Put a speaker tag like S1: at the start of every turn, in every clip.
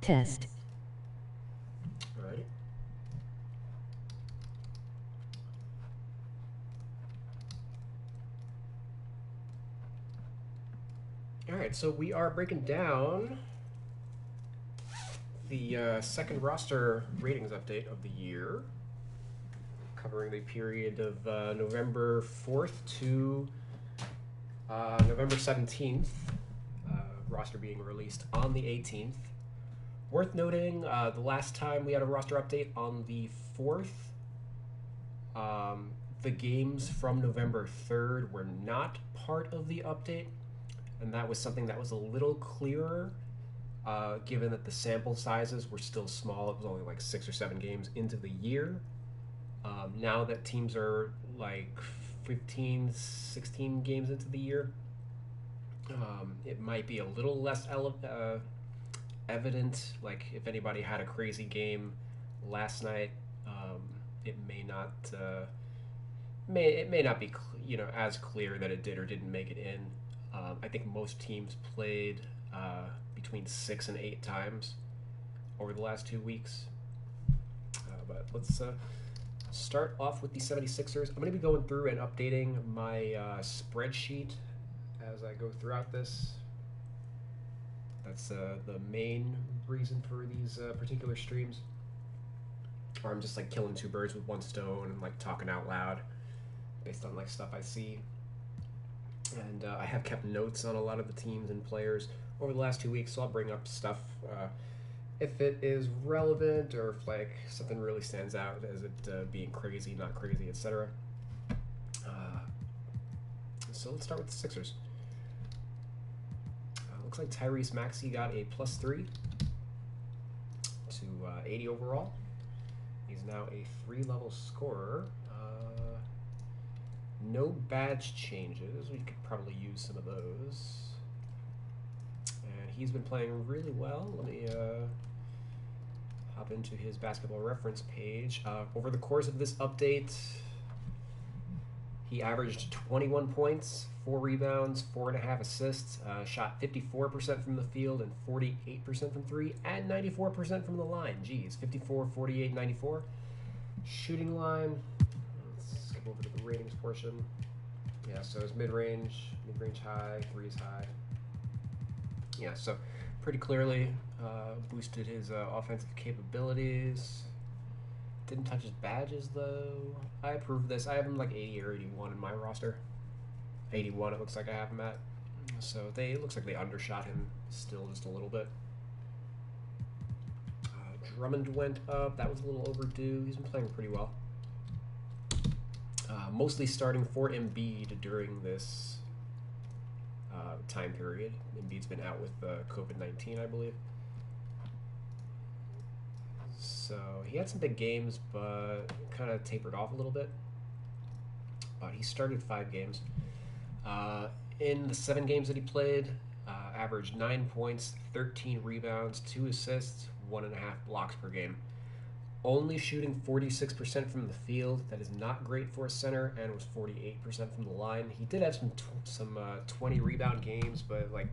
S1: Test.
S2: Alrighty. Alright, so we are breaking down the second roster ratings update of the year, covering the period of November 4th to November 17th, roster being released on the 18th. Worth noting, the last time we had a roster update on the 4th, the games from November 3rd were not part of the update, and that was something that was a little clearer, given that the sample sizes were still small. It was only like 6 or 7 games into the year. Now that teams are like 15, 16 games into the year, it might be a little less evident. Like if anybody had a crazy game last night, it may not be as clear that it did or didn't make it in. I think most teams played between 6 and 8 times over the last 2 weeks. But let's start off with the 76ers. I'm going to be going through and updating my spreadsheet as I go throughout this. That's the main reason for these particular streams. Or I'm just like killing 2 birds with 1 stone and like talking out loud based on like stuff I see. And I have kept notes on a lot of the teams and players over the last 2 weeks, so I'll bring up stuff if it is relevant or if like something really stands out as it being crazy, not crazy, etc. So let's start with the Sixers. Looks like Tyrese Maxey got a +3 to 80 overall. He's now a 3-level scorer. No badge changes. We could probably use some of those. And he's been playing really well. Let me hop into his basketball reference page. Over the course of this update, he averaged 21 points, 4 rebounds, 4.5 assists, shot 54% from the field and 48% from 3, and 94% from the line. Geez, 54, 48, 94. Shooting line. Let's skip over to the ratings portion. Yeah, so it's mid-range high, 3s high. Yeah, so pretty clearly boosted his offensive capabilities. Didn't touch his badges, though. I approve this. I have him like 80 or 81 in my roster. 81 it looks like I have him at. So it looks like they undershot him still just a little bit. Drummond went up. That was a little overdue. He's been playing pretty well. Mostly starting for Embiid during this time period. Embiid's been out with COVID-19, I believe. So he had some big games, but kind of tapered off a little bit. But he started 5 games. In the 7 games that he played, averaged 9 points, 13 rebounds, 2 assists, 1.5 blocks per game. Only shooting 46% from the field. That is not great for a center, and was 48% from the line. He did have some 20 rebound games, but like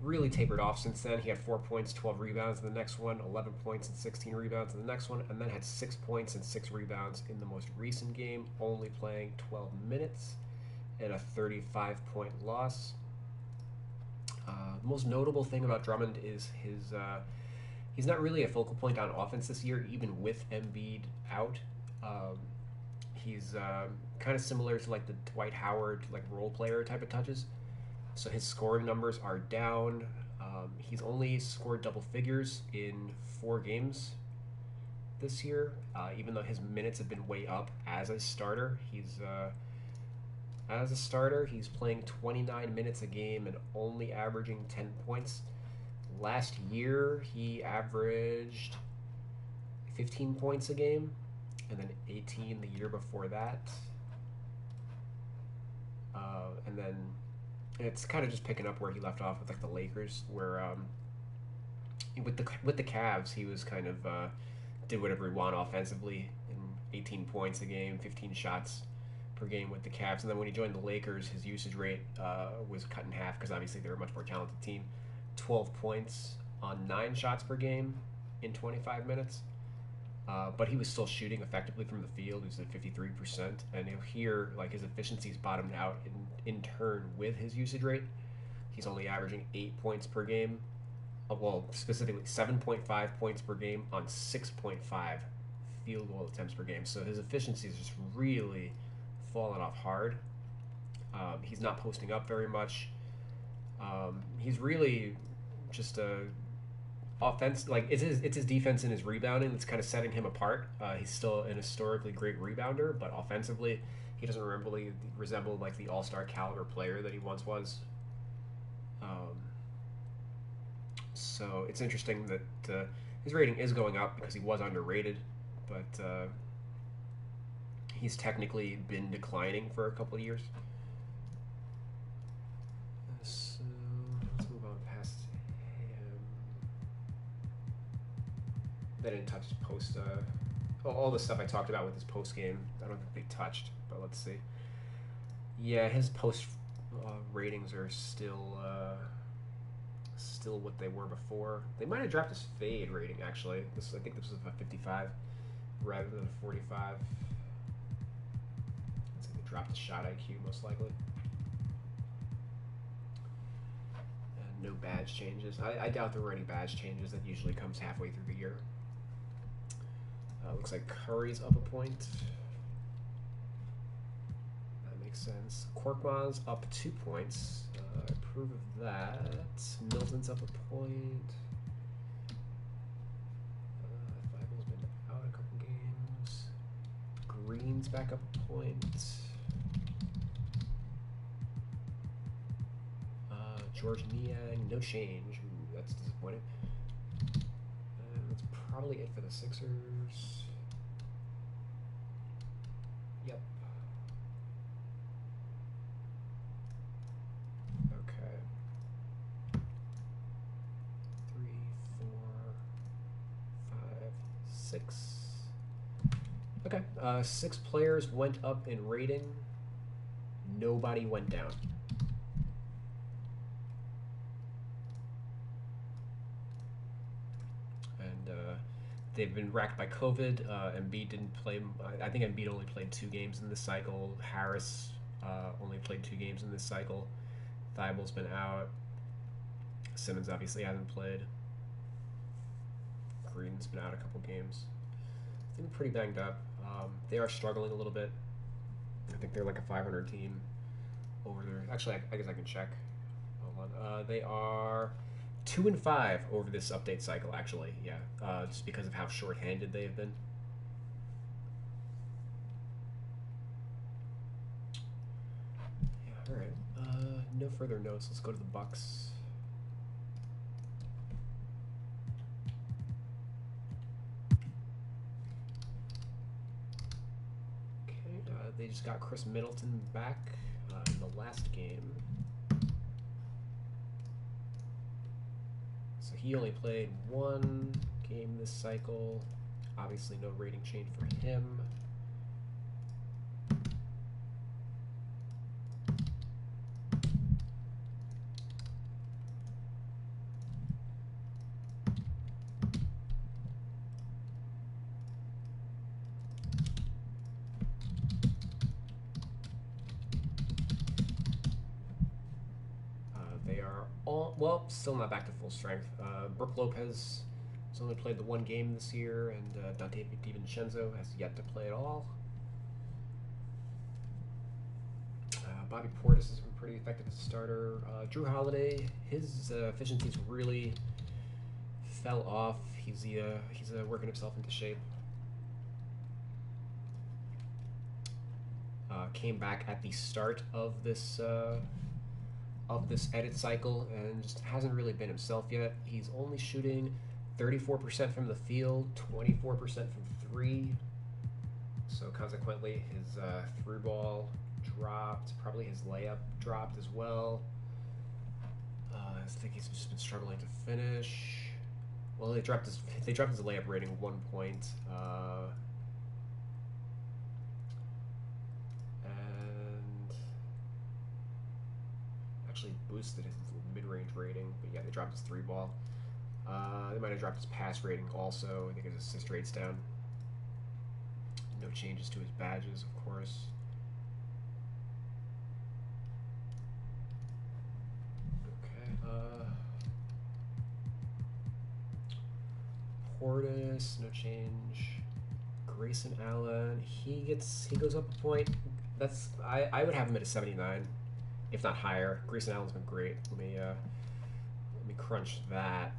S2: really tapered off since then. He had 4 points, 12 rebounds in the next one, 11 points and 16 rebounds in the next one, and then had 6 points and 6 rebounds in the most recent game, only playing 12 minutes and a 35-point loss. The most notable thing about Drummond is his he's not really a focal point on offense this year, even with Embiid out. He's kind of similar to like the Dwight Howard like role player type of touches. So his scoring numbers are down. He's only scored double figures in 4 games this year, even though his minutes have been way up as a starter. He's playing 29 minutes a game and only averaging 10 points. Last year, he averaged 15 points a game, and then 18 the year before that. And then it's kind of just picking up where he left off with like the Lakers, where with the Cavs, he was kind of did whatever he wanted offensively, in 18 points a game, 15 shots per game with the Cavs. And then when he joined the Lakers, his usage rate was cut in half because obviously they're a much more talented team. 12 points on 9 shots per game in 25 minutes. But he was still shooting effectively from the field. He was at 53%. And here, like, his efficiency's bottomed out in turn with his usage rate. He's only averaging 8 points per game. Well, specifically 7.5 points per game on 6.5 field goal attempts per game. So his efficiency is just really fallen off hard. He's not posting up very much. He's really just a offense, like it's his defense and his rebounding that's kind of setting him apart. He's still an historically great rebounder, but offensively, he doesn't really resemble like the all-star caliber player that he once was. So it's interesting that his rating is going up because he was underrated, but he's technically been declining for a couple of years. So let's move on past him. They didn't touch his post. All the stuff I talked about with his post game, I don't think they touched. But let's see. Yeah, his post ratings are still what they were before. They might have dropped his fade rating actually. I think this was a 55 rather than a 45. Let's see, they dropped his shot IQ most likely. No badge changes. I doubt there were any badge changes. That usually comes halfway through the year. Looks like Curry's up a point. That makes sense. Korkmaz up 2 points. I approve of that. Middleton's up a point. Thibault's been out a couple games. Green's back up a point. George Niang, no change. Ooh, that's disappointing. And that's probably it for the Sixers. Yep. Okay. 3, 4, 5, 6. Okay. 6 players went up in rating. Nobody went down. They've been racked by COVID. Embiid didn't play. I think Embiid only played 2 games in this cycle. Harris only played 2 games in this cycle. Thibault's been out. Simmons obviously hasn't played. Green's been out a couple games. They've been pretty banged up. They are struggling a little bit. I think they're like a 500 team over there. Actually, I guess I can check. Hold on. They are 2-5 over this update cycle, actually. Yeah, just because of how short-handed they've been. Yeah, all right. No further notes. Let's go to the Bucks. Okay, they just got Chris Middleton back in the last game. He only played 1 game this cycle. Obviously no rating change for him. They are all, well, still not back to full strength. Brook Lopez has only played the 1 game this year, and Dante DiVincenzo has yet to play at all. Bobby Portis has been pretty effective as a starter. Drew Holiday, his efficiencies really fell off. He's working himself into shape. Came back at the start of this edit cycle and just hasn't really been himself yet. He's only shooting 34% from the field, 24% from 3. So consequently, his through ball dropped. Probably his layup dropped as well. I think he's just been struggling to finish. Well, they dropped his layup rating 1 point. Actually boosted his mid-range rating, but yeah, they dropped his 3 ball. They might have dropped his pass rating also. I think his assist rate's down. No changes to his badges, of course. Okay. Portis, no change. Grayson Allen, he goes up a point. That's I would have him at a 79, if not higher. Grayson Allen's been great. Let me crunch that.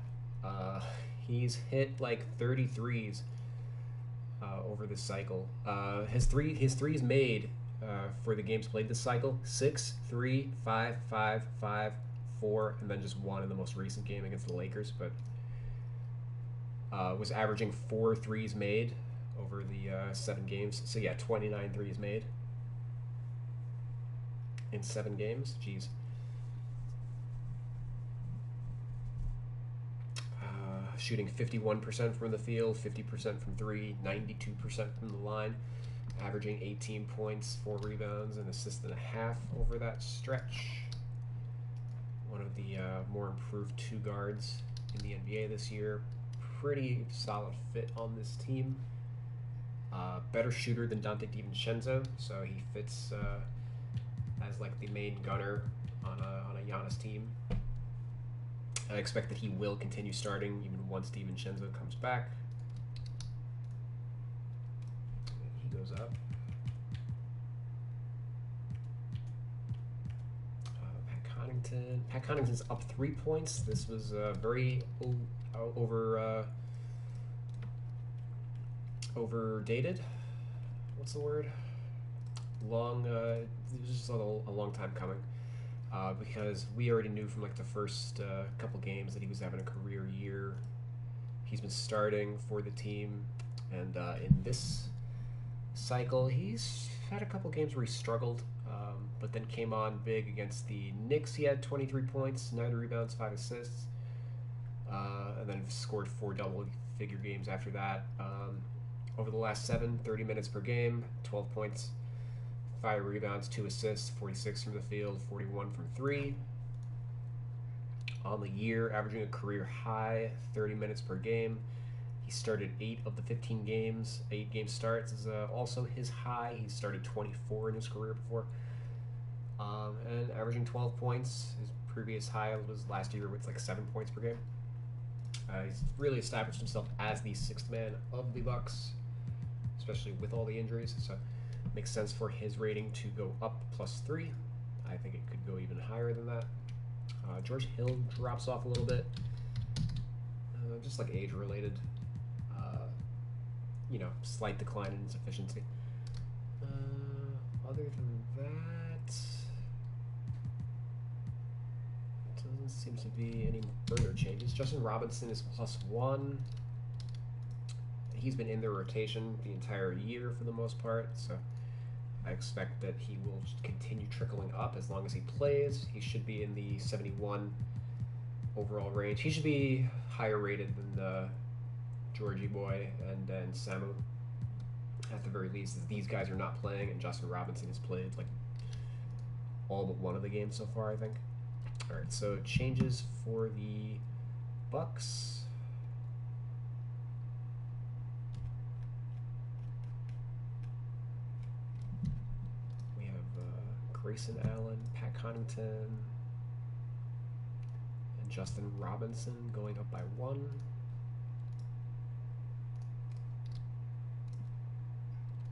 S2: He's hit like 33s over this cycle. His threes made for the games played this cycle: 6, 3, 5, 5, 5, 4, and then just one in the most recent game against the Lakers. But was averaging 4 threes made over the 7 games. So yeah, 29 threes made in 7 games. Jeez. Shooting 51% from the field, 50% from 3, 92% from the line, averaging 18 points, 4 rebounds, and assist and a half over that stretch. One of the more improved 2 guards in the NBA this year. Pretty solid fit on this team. Better shooter than Donte DiVincenzo, so he fits as like the main gunner on a Giannis team. I expect that he will continue starting even once DiVincenzo comes back. He goes up. Pat Connington's up 3 points. This was very overdated. What's the word? Long. It was just a long time coming. Because we already knew from like the first couple games that he was having a career year. He's been starting for the team, and in this cycle, he's had a couple games where he struggled, but then came on big against the Knicks. He had 23 points, 9 rebounds, 5 assists, and then scored 4 double-figure games after that. Over the last 7, 30 minutes per game, 12 points. 5 rebounds, 2 assists, 46 from the field, 41 from 3. On the year, averaging a career high, 30 minutes per game. He started 8 of the 15 games. 8 game starts is also his high. He started 24 in his career before. And averaging 12 points. His previous high was last year with like 7 points per game. He's really established himself as the 6th man of the Bucks, especially with all the injuries. So makes sense for his rating to go up +3. I think it could go even higher than that. George Hill drops off a little bit, just like age-related. Slight decline in his efficiency. Other than that, doesn't seem to be any further changes. Justin Robinson is +1. He's been in their rotation the entire year for the most part, so I expect that he will continue trickling up as long as he plays. He should be in the 71 overall range. He should be higher rated than Georgie Boy and then Samu. At the very least, these guys are not playing, and Justin Robinson has played like all but one of the games so far, I think. All right, so changes for the Bucks. We have Grayson Allen, Pat Connington, and Justin Robinson going up by 1.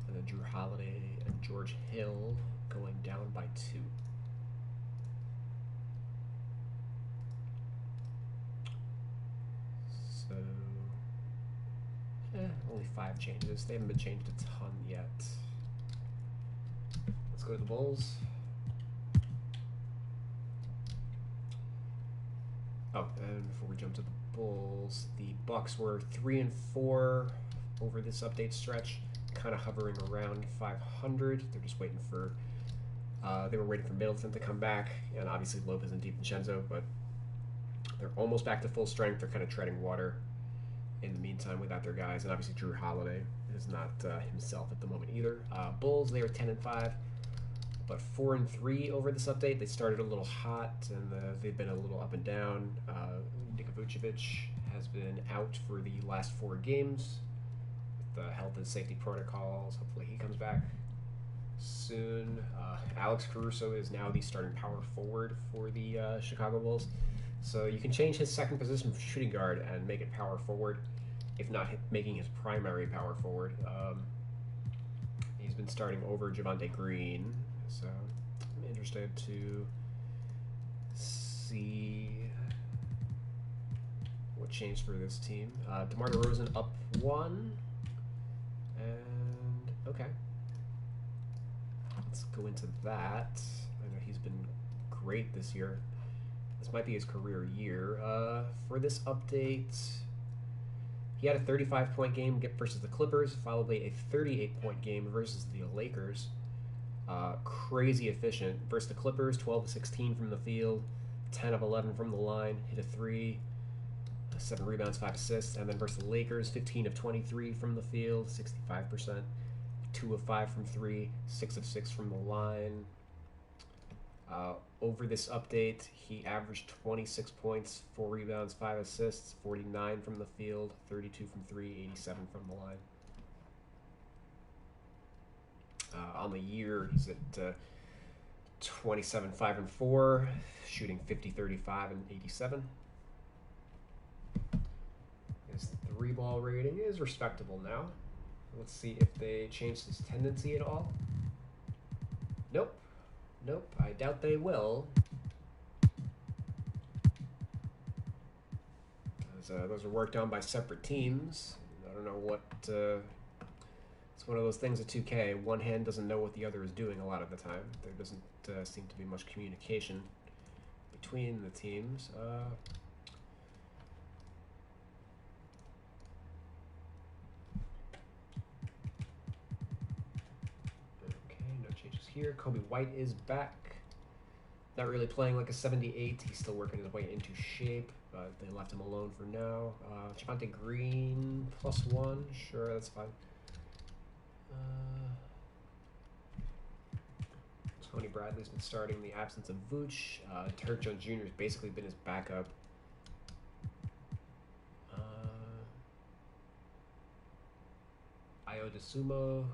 S2: And then Drew Holiday and George Hill going down by 2. So, only 5 changes. They haven't been changed a ton yet. Let's go to the Bulls. Oh, and before we jump to the Bulls, the Bucks were 3-4 over this update stretch, kind of hovering around 500. They're just waiting for they were waiting for Middleton to come back, and obviously Lopez and DiVincenzo, but they're almost back to full strength. They're kind of treading water in the meantime without their guys, and obviously Drew Holiday is not himself at the moment either. Bulls, they are 10-5. but 4-3 over this update. They started a little hot, and they've been a little up and down. Nikola Vucevic has been out for the last 4 games with the health and safety protocols. Hopefully he comes back soon. Alex Caruso is now the starting power forward for the Chicago Bulls. So you can change his second position from shooting guard and make it power forward, if not making his primary power forward. He's been starting over Javonte Green, so I'm interested to see what changed for this team. Demarco Rosen up 1, and okay. Let's go into that. I know he's been great this year. This might be his career year. For this update, he had a 35-point game versus the Clippers, followed by a 38-point game versus the Lakers. Crazy efficient. Versus the Clippers, 12 of 16 from the field, 10 of 11 from the line, hit a 3, 7 rebounds, 5 assists. And then versus the Lakers, 15 of 23 from the field, 65%, 2 of 5 from 3, 6 of 6 from the line. Over this update, he averaged 26 points, 4 rebounds, 5 assists, 49 from the field, 32 from 3, 87 from the line. On the year, he's at 27, 5, and 4, shooting 50, 35, and 87. His 3-ball rating is respectable now. Let's see if they changed his tendency at all. Nope. Nope, I doubt they will. Those are worked on by separate teams. I don't know what... it's one of those things at 2K. One hand doesn't know what the other is doing a lot of the time. There doesn't seem to be much communication between the teams. Here, Kobe White is back. Not really playing like a 78. He's still working his way into shape, but they left him alone for now. Javonte Green +1. Sure, that's fine. Tony Bradley's been starting in the absence of Vooch. Derek Jones Jr. has basically been his backup. Ayo DeSumo,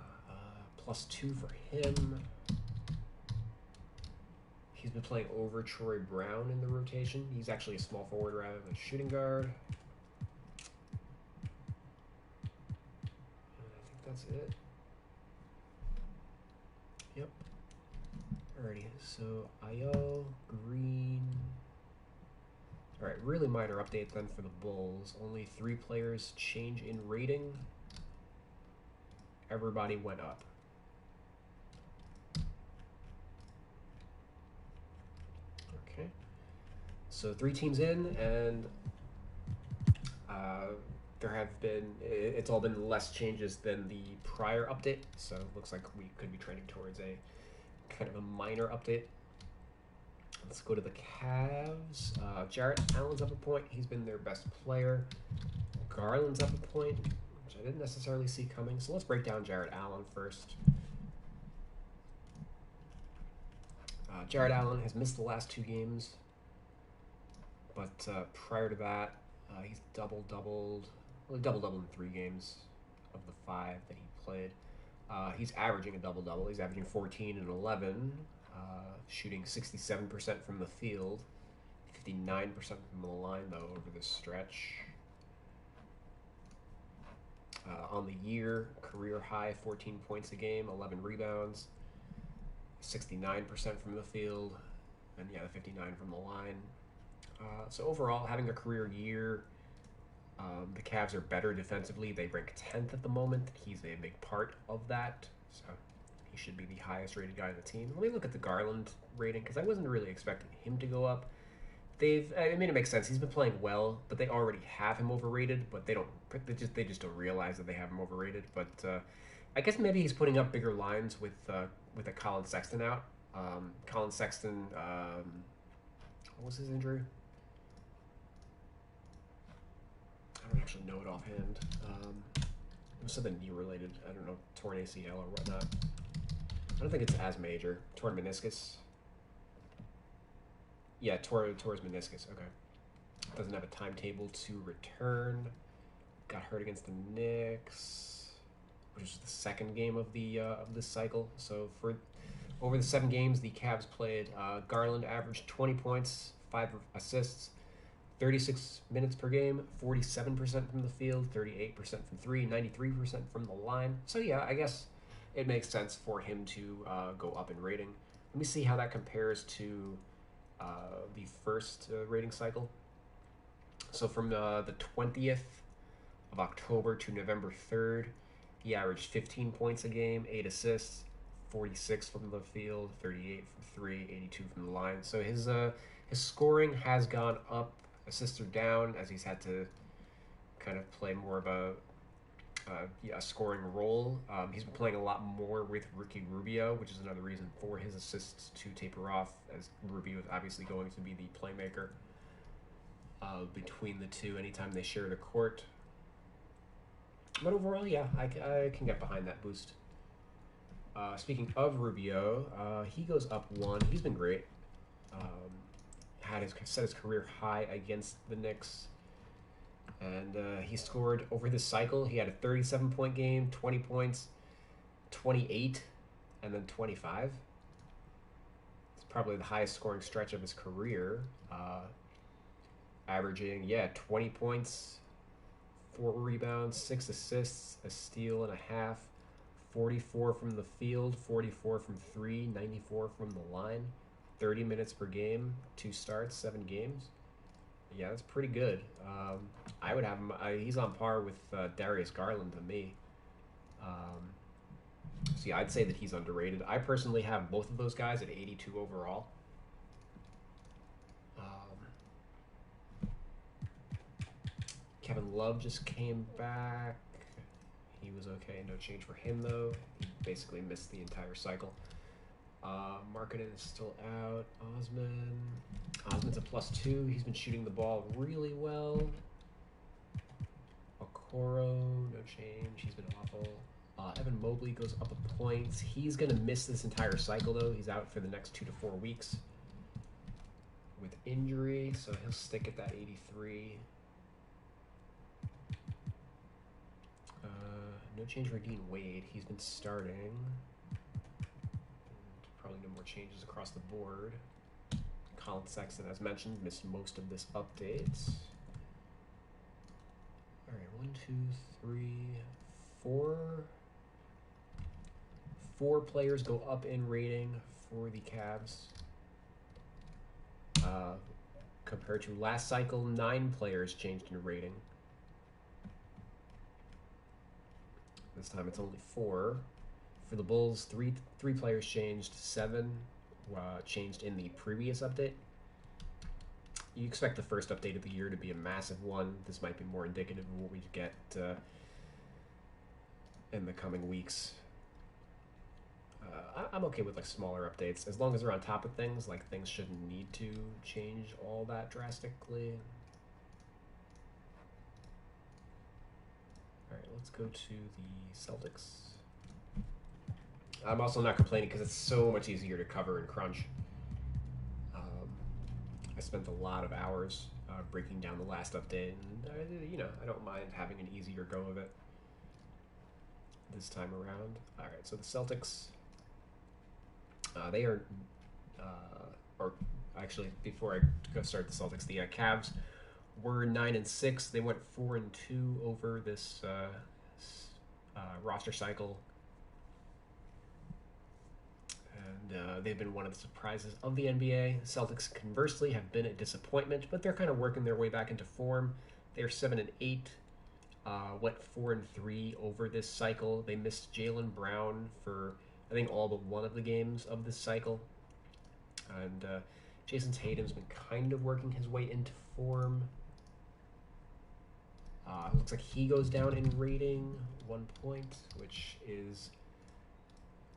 S2: +2 for him. He's been playing over Troy Brown in the rotation. He's actually a small forward rather than a shooting guard. And I think that's it. Yep. Alrighty, so Ayo, Green. Alright, really minor update then for the Bulls. Only 3 players change in rating. Everybody went up. Okay. So 3 teams in, and there have been, it's all been less changes than the prior update, so it looks like we could be trending towards a kind of a minor update. Let's go to the Cavs. Jarrett Allen's up a point. He's been their best player. Garland's up a point, which I didn't necessarily see coming. So let's break down Jarrett Allen first. Jarrett Allen has missed the last 2 games, but prior to that, he's double-doubled in 3 games of the 5 that he played. He's averaging a double-double. He's averaging 14 and 11, shooting 67% from the field, 59% from the line, though, over this stretch. On the year, career high, 14 points a game, 11 rebounds, 69% from the field, and yeah, the 59 from the line. So overall, having a career year, the Cavs are better defensively. They rank 10th at the moment. He's a big part of that, so he should be the highest rated guy on the team. Let me look at the Garland rating, because I wasn't really expecting him to go up. I mean, it makes sense. He's been playing well, but they already have him overrated. But they just don't realize that they have him overrated. But I guess maybe he's putting up bigger lines with a Colin Sexton out. Colin Sexton, what was his injury? I don't actually know it offhand. It was something knee related. I don't know, torn ACL or whatnot. don't think it's as major. Torn meniscus. Yeah, tore his meniscus. Okay. Doesn't have a timetable to return. Got hurt against the Knicks, which is the second game of this cycle. So for over the 7 games the Cavs played, Garland averaged 20 points, 5 assists, 36 minutes per game, 47% from the field, 38% from 3, 93% from the line. So yeah, I guess it makes sense for him to go up in rating. Let me see how that compares to the first rating cycle. So from the 20th of October to November 3rd, he averaged 15 points a game, 8 assists, 46 from the field, 38 from 3, 82 from the line. So his scoring has gone up. Assists are down as he's had to kind of play more of a scoring role. He's been playing a lot more with Ricky Rubio, which is another reason for his assists to taper off, as Rubio is obviously going to be the playmaker between the two anytime they share the court. But overall, yeah, I can get behind that boost. Speaking of Rubio, he goes up 1. He's been great. Set his career high against the Knicks. And he scored over this cycle. He had a 37-point game, 20 points, 28, and then 25. It's probably the highest scoring stretch of his career. Averaging, 20 points, 4 rebounds, 6 assists, a steal and a half, 44 from the field, 44 from 3, 94 from the line, 30 minutes per game, 2 starts, 7 games. Yeah, that's pretty good. I would have him. He's on par with Darius Garland to me. So yeah, I'd say that he's underrated. I personally have both of those guys at 82 overall. Kevin Love just came back. He was okay. No change for him, though. He basically missed the entire cycle. Markkanen is still out. Osman's a +2. He's been shooting the ball really well. Okoro, no change. He's been awful. Evan Mobley goes up a point. He's going to miss this entire cycle, though. He's out for the next 2 to 4 weeks with injury, so he'll stick at that 83. No change for Dean Wade. He's been starting. Probably no more changes across the board. Colin Sexton, as mentioned, missed most of this update. All right, 1, 2, 3, 4. 4 players go up in rating for the Cavs. Compared to last cycle, 9 players changed in rating. This time it's only 4. For the Bulls, three players changed, 7 changed in the previous update. You expect the first update of the year to be a massive one. This might be more indicative of what we get in the coming weeks. I'm okay with like smaller updates as long as they're on top of things. Like things shouldn't need to change all that drastically. All right, let's go to the Celtics. I'm also not complaining because it's so much easier to cover and crunch. I spent a lot of hours breaking down the last update, and I don't mind having an easier go of it this time around. All right, so the Celtics, they are, or actually, before I go start the Celtics, the Cavs were 9-6. They went 4-2 over this roster cycle. And they've been one of the surprises of the NBA. Celtics, conversely, have been a disappointment, but they're kind of working their way back into form. They're 7-8, went 4-3 over this cycle. They missed Jaylen Brown for, I think, all but one of the games of this cycle. And Jason Tatum's been kind of working his way into form. Looks like he goes down in rating 1 point, which is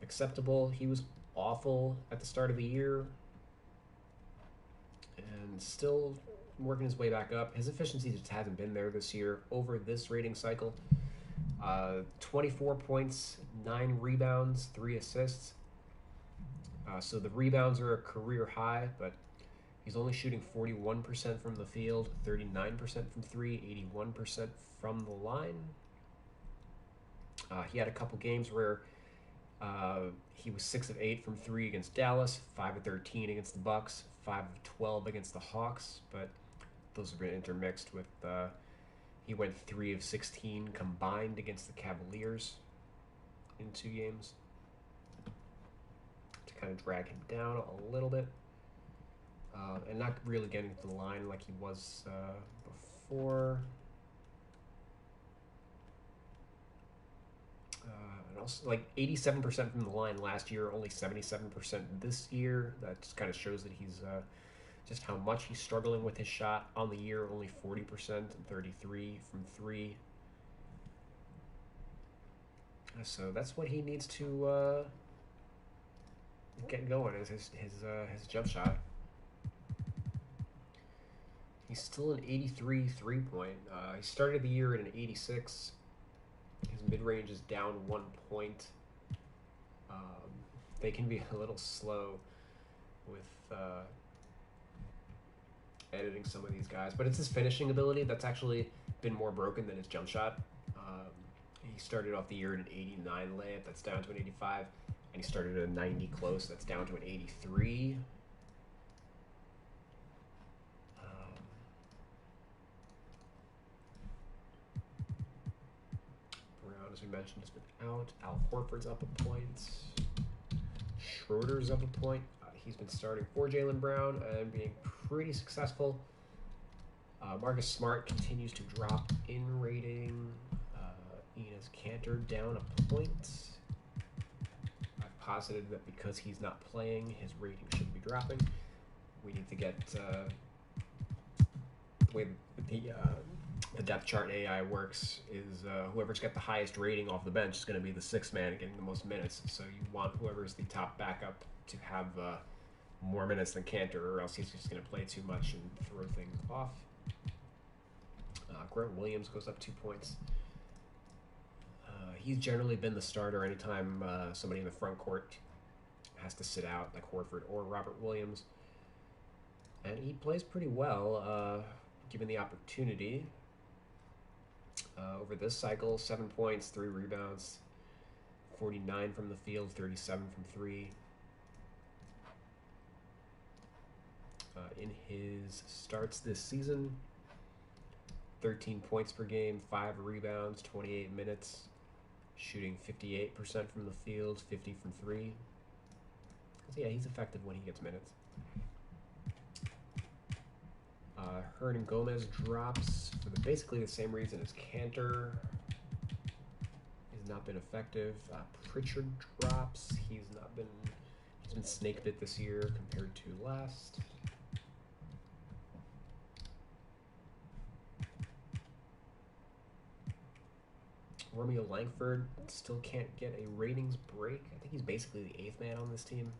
S2: acceptable. He was awful at the start of the year and still working his way back up. His efficiency just hasn't been there this year over this rating cycle. 24 points, 9 rebounds, 3 assists. So the rebounds are a career high, but he's only shooting 41% from the field, 39% from three, 81% from the line. He had a couple games where he was 6 of 8 from three against Dallas, 5 of 13 against the Bucks, 5 of 12 against the Hawks, but those have been intermixed with he went 3 of 16 combined against the Cavaliers in 2 games to kind of drag him down a little bit, and not really getting to the line like he was before. And also, like 87% from the line last year, only 77% this year. That just kind of shows that he's just how much he's struggling with his shot on the year. Only 40% and 33 from three. So that's what he needs to get going, is his jump shot. He's still an 83 3-point. He started the year at an 86. His mid-range is down 1 point. They can be a little slow with editing some of these guys, but it's his finishing ability that's actually been more broken than his jump shot. He started off the year at an 89 layup, that's down to an 85, and he started at a 90 close, that's down to an 83. Brown, as we mentioned, has been out. Al Horford's up a point. Schroeder's up a point. He's been starting for Jaylen Brown and being pretty successful. Marcus Smart continues to drop in rating. Enes Kanter down a point. I've posited that because he's not playing, his rating should be dropping. We need to get the way the depth chart AI works is whoever's got the highest rating off the bench is going to be the sixth man getting the most minutes. So you want whoever's the top backup to have more minutes than Kanter, or else he's just going to play too much and throw things off. Grant Williams goes up 2 points. He's generally been the starter anytime somebody in the front court has to sit out, like Horford or Robert Williams. And he plays pretty well, given the opportunity. Over this cycle, 7 points, 3 rebounds, 49 from the field, 37 from three. In his starts this season, 13 points per game, 5 rebounds, 28 minutes, shooting 58% from the field, 50 from three. So yeah, he's effective when he gets minutes. Hernan Gomez drops for basically the same reason as Kanter. He's not been effective. Pritchard drops. He's been snake bit this year compared to last. Romeo Langford still can't get a ratings break. I think he's basically the 8th man on this team.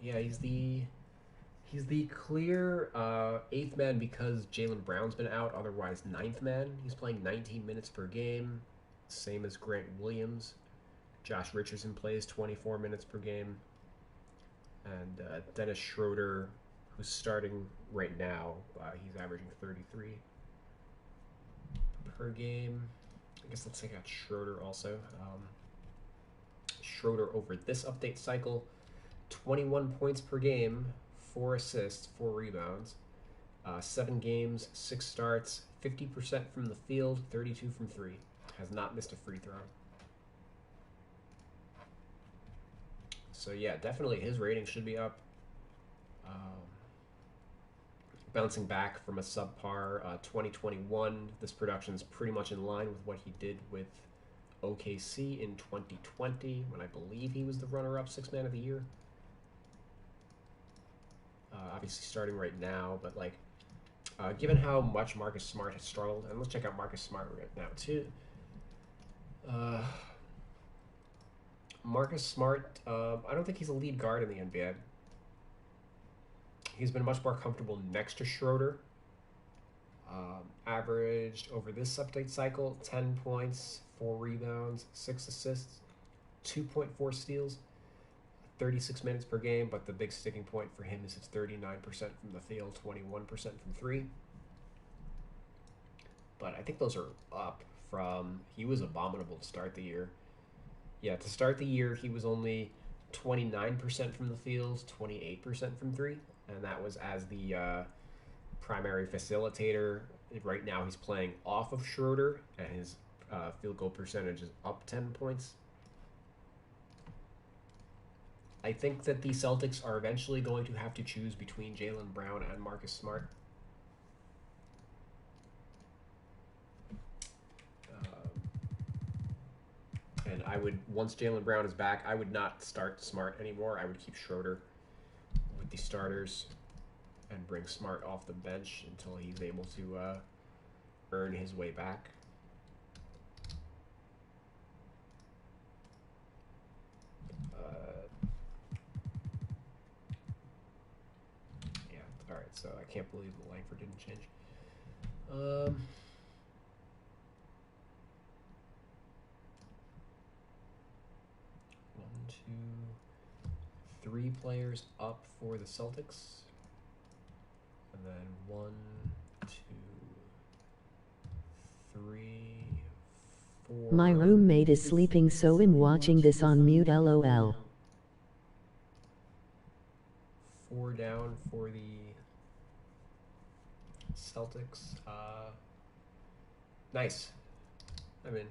S2: Yeah, he's the clear 8th man because Jaylen Brown's been out. Otherwise, 9th man. He's playing 19 minutes per game, same as Grant Williams. Josh Richardson plays 24 minutes per game, and Dennis Schroeder, who's starting right now, he's averaging 33 per game. I guess let's take out Schroeder also. Schroeder over this update cycle, 21 points per game, 4 assists, 4 rebounds, 7 games, 6 starts, 50% from the field, 32 from three. Has not missed a free throw. So yeah, definitely his rating should be up. Bouncing back from a subpar 2021, this production is pretty much in line with what he did with OKC in 2020, when I believe he was the runner-up 6th man of the year. Obviously starting right now, but like, given how much Marcus Smart has struggled, and let's check out Marcus Smart right now too. Marcus Smart, I don't think he's a lead guard in the NBA. He's been much more comfortable next to Schroeder. Averaged over this update cycle 10 points, 4 rebounds, 6 assists, 2.4 steals, 36 minutes per game, but the big sticking point for him is it's 39% from the field, 21% from 3. But I think those are up from, he was abominable to start the year. Yeah, to start the year, he was only 29% from the field, 28% from 3, and that was as the primary facilitator. Right now he's playing off of Schroeder, and his field goal percentage is up 10 points. I think that the Celtics are eventually going to have to choose between Jaylen Brown and Marcus Smart. And I would, once Jaylen Brown is back, I would not start Smart anymore. I would keep Schroeder with the starters and bring Smart off the bench until he's able to earn his way back. Yeah, all right, so I can't believe the Langford didn't change. 3 players up for the Celtics. And then 1, 2, 3, 4.
S1: My roommate is sleeping, so I'm watching this on mute, lol.
S2: 4 down for the Celtics. Nice. I mean,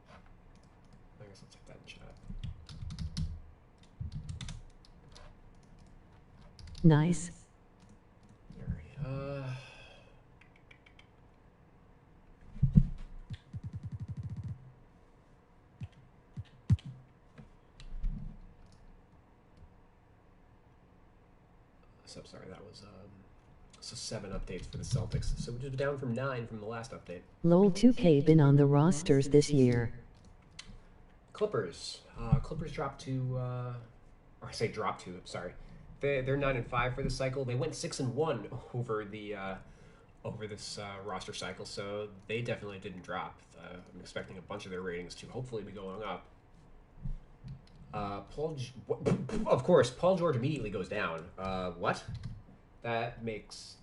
S2: I guess I'll take that in chat.
S1: Nice.
S2: Alright, so sorry, that was so 7 updates for the Celtics. So we're just down from 9 from the last update.
S1: Lol, 2K been on the rosters this year.
S2: Clippers. Clippers dropped to, or I say dropped to, sorry. They're 9-5 for the cycle. They went 6-1 over the over this roster cycle, so they definitely didn't drop. I'm expecting a bunch of their ratings to hopefully be going up. Of course, Paul George immediately goes down. What? That makes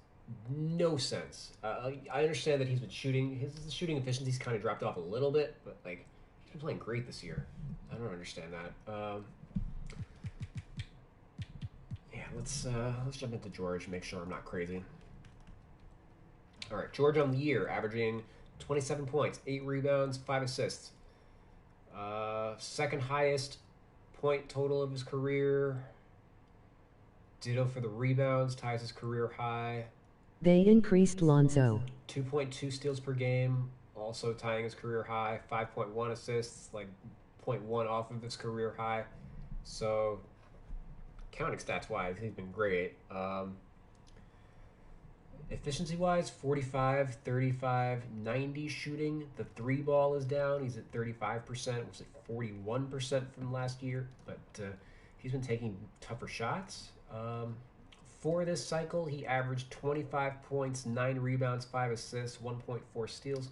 S2: no sense. I understand that he's been shooting. His shooting efficiency's kind of dropped off a little bit, but like he's been playing great this year. I don't understand that. Yeah, let's jump into George. Make sure I'm not crazy. All right, George on the year, averaging 27 points, 8 rebounds, 5 assists. Second highest point total of his career. Ditto for the rebounds, ties his career high.
S1: They increased Lonzo.
S2: 2.2 steals per game, also tying his career high. 5.1 assists, like 0.1 off of his career high. So, counting stats wise, he's been great. Efficiency wise, 45, 35, 90 shooting. The 3 ball is down. He's at 35%, was at 41% from last year, but he's been taking tougher shots. For this cycle, he averaged 25 points, 9 rebounds, 5 assists, 1.4 steals,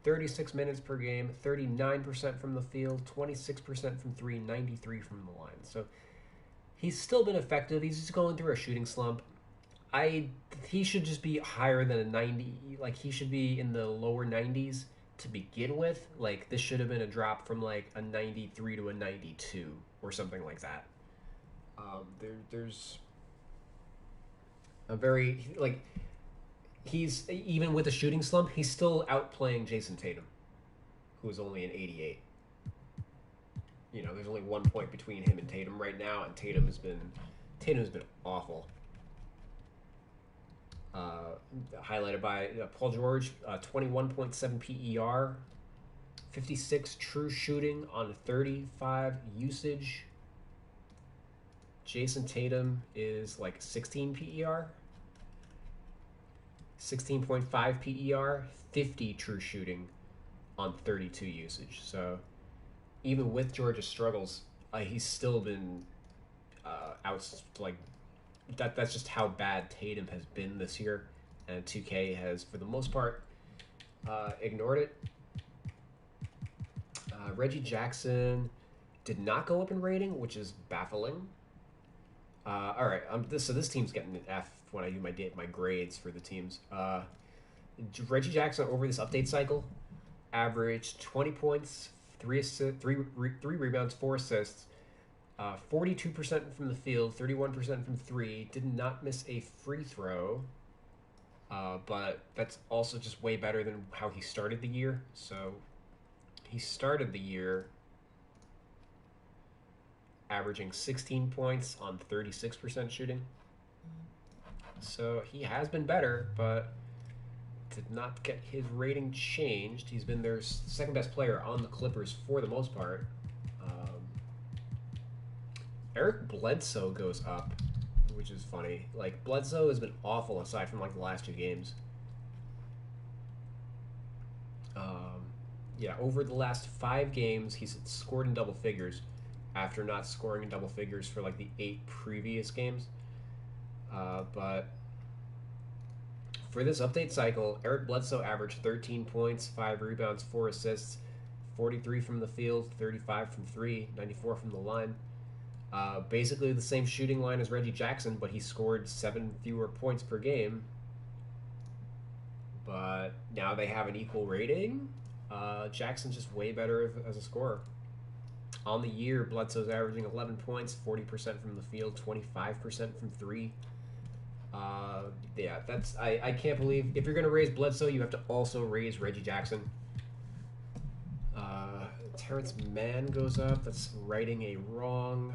S2: 36 minutes per game, 39% from the field, 26% from 3, 93 from the line. So he's still been effective. He's just going through a shooting slump. He should just be higher than a 90. Like, he should be in the lower 90s to begin with. Like, this should have been a drop from, like, a 93 to a 92 or something like that. There's a very, like, he's, even with a shooting slump, he's still outplaying Jason Tatum, who is only an 88. You know, there's only 1 point between him and Tatum right now, and Tatum has been awful. Highlighted by Paul George, 21.7 PER, 56 true shooting on 35 usage. Jason Tatum is like 16 PER, 16.5 PER, 50 true shooting on 32 usage. So even with George's struggles, he's still been that's just how bad Tatum has been this year. And 2K has, for the most part, ignored it. Reggie Jackson did not go up in rating, which is baffling. All right, so this team's getting an F when I do my grades for the teams. Reggie Jackson over this update cycle averaged 20 points, 3 rebounds, 4 assists, 42% from the field, 31% from 3. Did not miss a free throw, but that's also just way better than how he started the year. So he started the year averaging 16 points on 36% shooting. So he has been better, but did not get his rating changed. He's been their second best player on the Clippers for the most part. Eric Bledsoe goes up, which is funny. Like, Bledsoe has been awful aside from like the last 2 games. Yeah, over the last 5 games, he's scored in double figures after not scoring in double figures for like the 8 previous games. But for this update cycle, Eric Bledsoe averaged 13 points, 5 rebounds, 4 assists, 43 from the field, 35 from 3, 94 from the line. Basically the same shooting line as Reggie Jackson, but he scored 7 fewer points per game. But now they have an equal rating. Jackson's just way better as a scorer. On the year, Bledsoe's averaging 11 points, 40% from the field, 25% from 3. Yeah, that's I can't believe if you're going to raise Bledsoe, you have to also raise Reggie Jackson. Terrence Mann goes up. That's righting a wrong.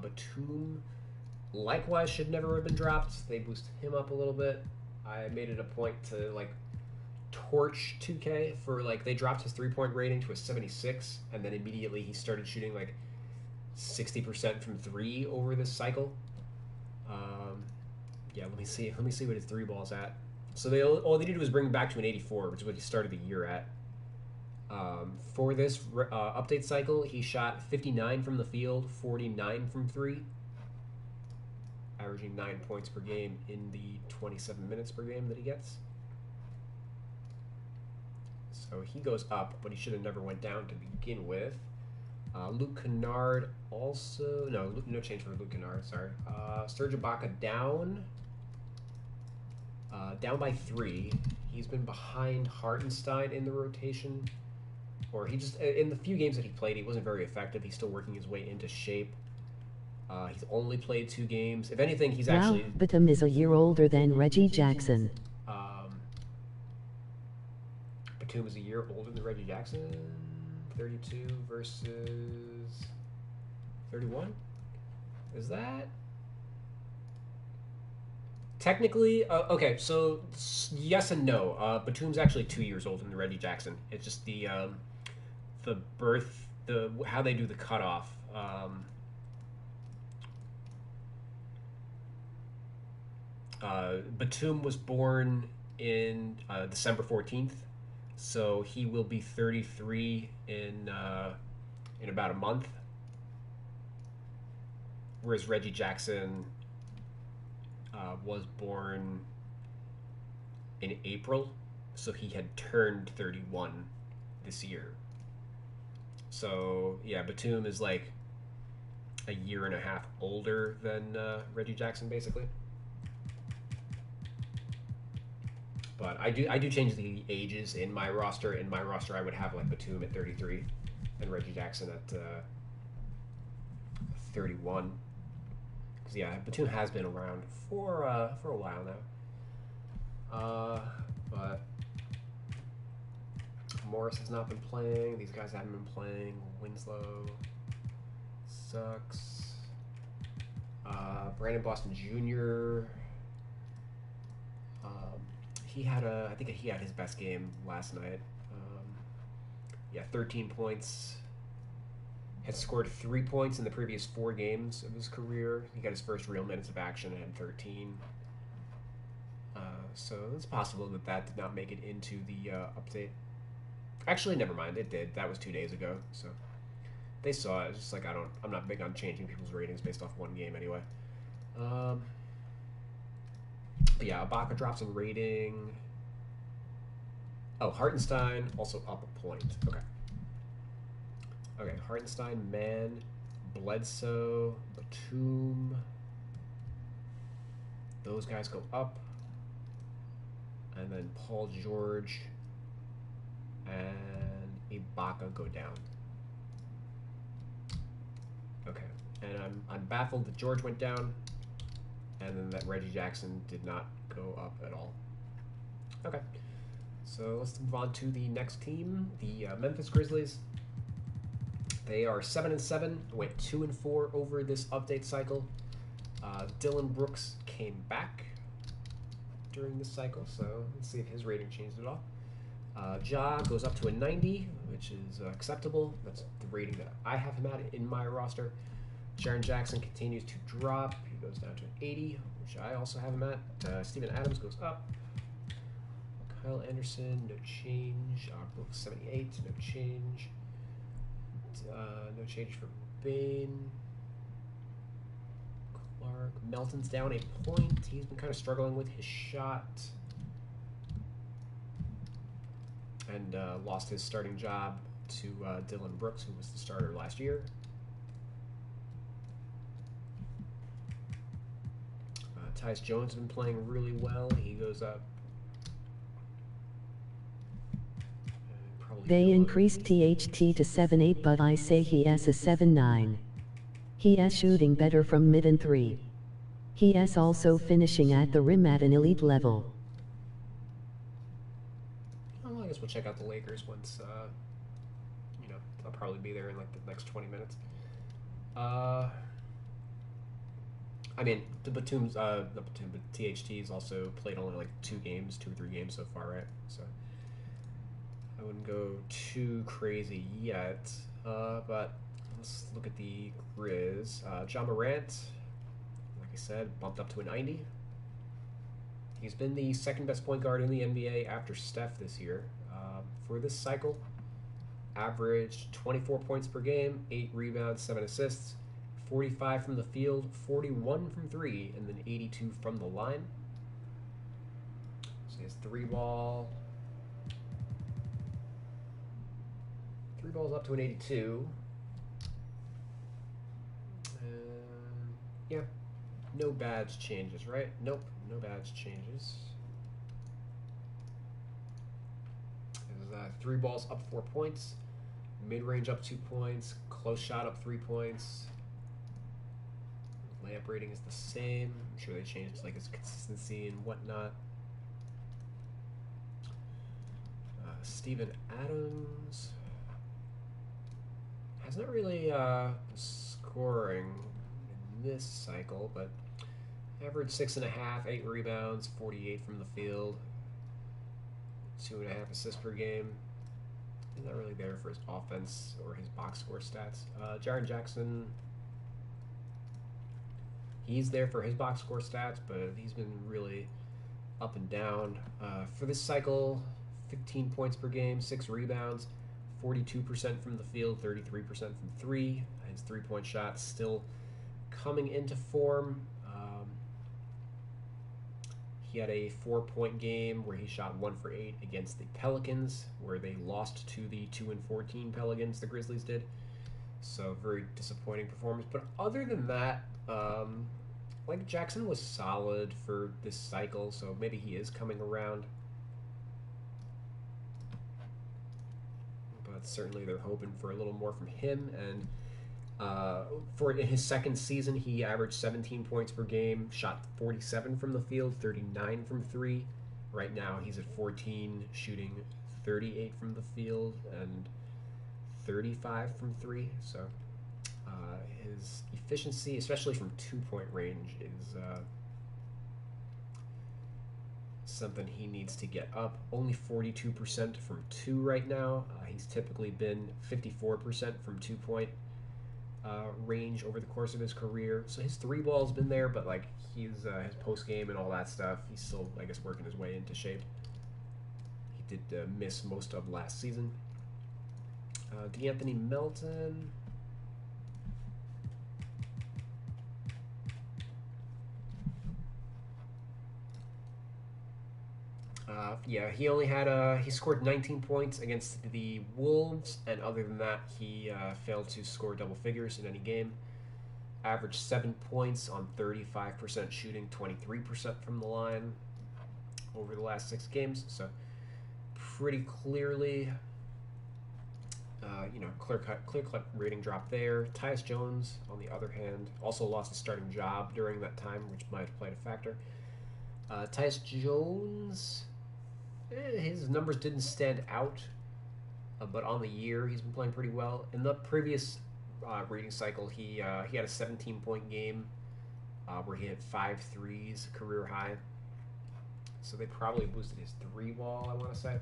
S2: Batum, likewise, should never have been dropped. They boosted him up a little bit. I made it a point to like torch 2K for like they dropped his 3-point rating to a 76, and then immediately he started shooting like 60% from 3 over this cycle. Yeah, let me see what his 3 ball's at. So all they did was bring him back to an 84, which is what he started the year at. For this update cycle, he shot 59 from the field, 49 from 3, averaging 9 points per game in the 27 minutes per game that he gets. So he goes up, but he should have never went down to begin with. Luke Kennard also... No change for Luke Kennard, sorry. Serge Ibaka down by 3. He's been behind Hartenstein in the rotation. Or he just... In the few games that he played, he wasn't very effective. He's still working his way into shape. He's only played 2 games. If anything, he's actually...
S1: Batum is a year older than Reggie Jackson.
S2: Batum is a year older than Reggie Jackson. 32 versus 31? Is that... Technically, okay, so yes and no. Batum's actually 2 years older than Reggie Jackson. It's just the how they do the cutoff. Batum was born in December 14th, so he will be 33 in about a month. Whereas Reggie Jackson was born in April, so he had turned 31 this year. So yeah, Batum is like a year and a half older than Reggie Jackson, basically. But I do change the ages in my roster. In my roster, I would have like Batum at 33 and Reggie Jackson at 31. Because yeah, Batum has been around for a while now. But Morris has not been playing. These guys haven't been playing. Winslow sucks. Brandon Boston Jr. I think he had his best game last night. 13 points. Had scored 3 points in the previous 4 games of his career. He got his first real minutes of action and had 13. So it's possible that did not make it into the update. Actually, never mind. It did. That was 2 days ago. So they saw it. It's just like I'm not big on changing people's ratings based off one game anyway. But yeah, Ibaka drops in rating. Oh, Hartenstein also up a point. Okay. Okay, Hartenstein, Man, Bledsoe, Batum. Those guys go up. And then Paul George and Ibaka go down. Okay. And I'm baffled that George went down and then that Reggie Jackson did not go up at all. Okay. So let's move on to the next team, the Memphis Grizzlies. They are 7-7, went 2-4 over this update cycle. Dillon Brooks came back during this cycle, so let's see if his rating changed at all. Ja goes up to a 90, which is acceptable. That's the rating that I have him at in my roster. Jaren Jackson continues to drop. He goes down to an 80, which I also have him at. Steven Adams goes up. Kyle Anderson, no change. Brooks 78, no change. No change for Bain. Clark. Melton's down a point. He's been kind of struggling with his shot. And lost his starting job to Dillon Brooks, who was the starter last year. Tyus Jones has been playing really well. He goes up.
S1: They increased THT to 7-8, but I say he has a 7-9. He is shooting better from mid and 3. He is also finishing at the rim at an elite level.
S2: Well, I guess we'll check out the Lakers once, you know, I'll probably be there in like the next 20 minutes. I mean, the Batum's, not Batum, but THT's also played only like 2 or 3 games so far, right? So I wouldn't go too crazy yet, but let's look at the Grizz. Ja Morant, like I said, bumped up to a 90. He's been the second best point guard in the NBA after Steph this year. For this cycle, averaged 24 points per game, 8 rebounds, 7 assists, 45 from the field, 41 from 3, and then 82 from the line. So he has 3 balls up to an 82. And yeah, no badge changes, right? Nope, no badge changes. There's 3 balls up 4 points, mid-range up 2 points, close shot up 3 points. Layup rating is the same. I'm sure they changed like his consistency and whatnot. Steven Adams hasn't really scoring in this cycle, but average 6.5, 8 rebounds, 48 from the field, 2.5 assists per game. He's not really there for his offense or his box score stats. Jaren Jackson, he's there for his box score stats, but he's been really up and down. For this cycle, 15 points per game, 6 rebounds, 42% from the field, 33% from 3. His 3-point shot still coming into form. He had a 4-point game where he shot 1 for 8 against the Pelicans, where they lost to the 2-14 Pelicans, the Grizzlies did. So very disappointing performance. But other than that, like Jackson was solid for this cycle, so maybe he is coming around. But certainly they're hoping for a little more from him. And for in his second season, he averaged 17 points per game, shot 47 from the field, 39 from 3. Right now he's at 14, shooting 38 from the field and 35 from 3. So his efficiency, especially from 2-point range, is something he needs to get up. Only 42% from 2 right now. He's typically been 54% from 2-point range over the course of his career. So his 3 ball's been there, but like he's his post game and all that stuff, he's still, I guess, working his way into shape. He did miss most of last season. D'Anthony Melton. Yeah, he scored 19 points against the Wolves, and other than that, he failed to score double figures in any game. Averaged 7 points on 35% shooting, 23% from the line over the last 6 games. So pretty clearly, clear cut rating drop there. Tyus Jones, on the other hand, also lost his starting job during that time, which might have played a factor. Tyus Jones, his numbers didn't stand out, but on the year he's been playing pretty well. In the previous rating cycle, he had a 17-point game where he hit 5 threes, career high. So they probably boosted his 3-ball, I want to say.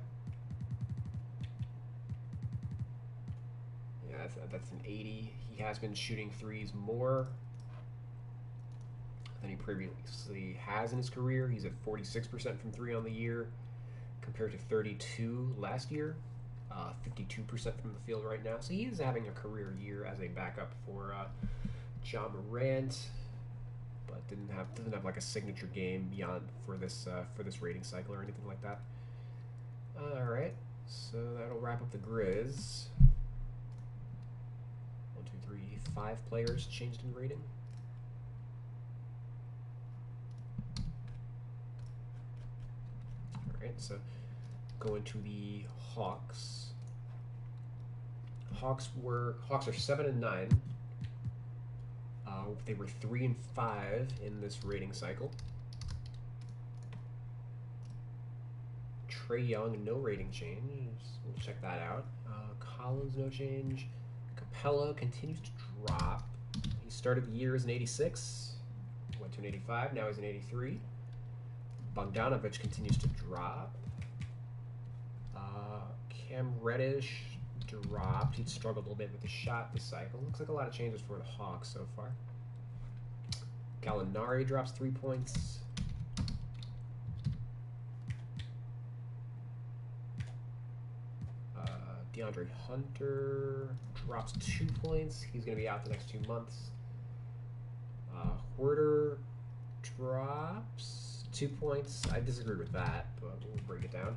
S2: Yeah, that's an 80. He has been shooting threes more than he previously has in his career. He's at 46% from 3 on the year, compared to 32 last year. 52% from the field right now. So he is having a career year as a backup for Ja Morant, but doesn't have like a signature game beyond for this rating cycle or anything like that. All right, so that'll wrap up the Grizz. 1, 2, 3, 5 players changed in rating. All right, so going to the Hawks. Hawks are 7 and 9. They were 3 and 5 in this rating cycle. Trae Young, no rating change. We'll check that out. Collins, no change. Capella continues to drop. He started the year as an 86, went to an 85. Now he's an 83. Bogdanovich continues to drop. Cam Reddish dropped. He'd struggled a little bit with the shot this cycle. Looks like a lot of changes for the Hawks so far. Gallinari drops 3 points. DeAndre Hunter drops 2 points. He's going to be out the next 2 months. Huerter drops 2 points. I disagree with that, but we'll break it down.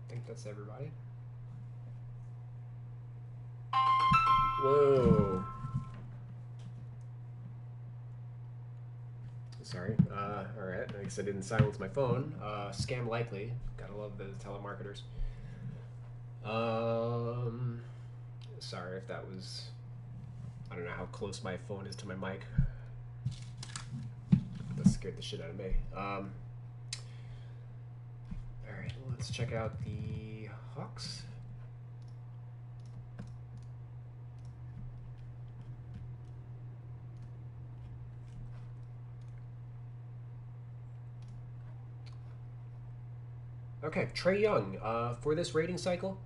S2: I think that's everybody. Whoa. Sorry. All right. I guess I didn't silence my phone. Scam likely. Gotta love the telemarketers. Sorry if that was... I don't know how close my phone is to my mic. That scared the shit out of me. All right. Let's check out the Hawks. Okay, Trae Young, for this rating cycle,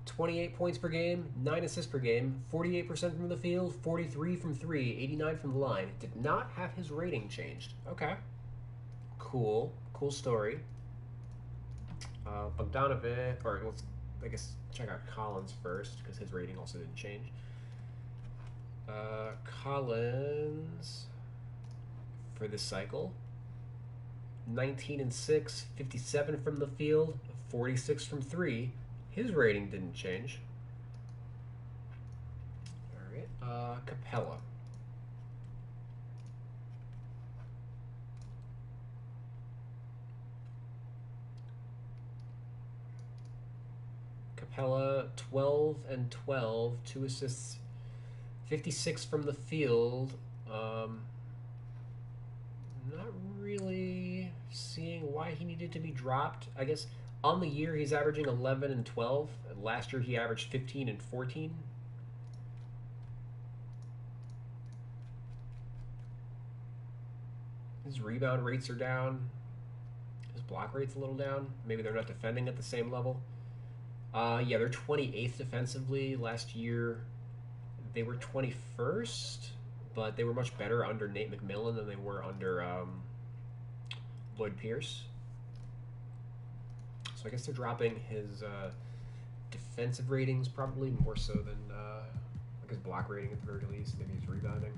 S2: 28 points per game, 9 assists per game, 48% from the field, 43 from 3, 89 from the line. Did not have his rating changed. Okay. Cool. Cool story. Bogdanovich, or let's, I guess, check out Collins first, because his rating also didn't change. Collins, for this cycle, 19 and 6, 57 from the field, 46 from 3. His rating didn't change. All right. Capella. Capella, 12 and 12, 2 assists, 56 from the field. Not really seeing why he needed to be dropped. I guess on the year he's averaging 11 and 12. Last year he averaged 15 and 14. His rebound rates are down. His block rate's a little down. Maybe they're not defending at the same level. Yeah, they're 28th defensively. Last year they were 21st, but they were much better under Nate McMillan than they were under Lloyd Pierce. So I guess they're dropping his defensive ratings probably more so than his block rating at the very least. Maybe his rebounding.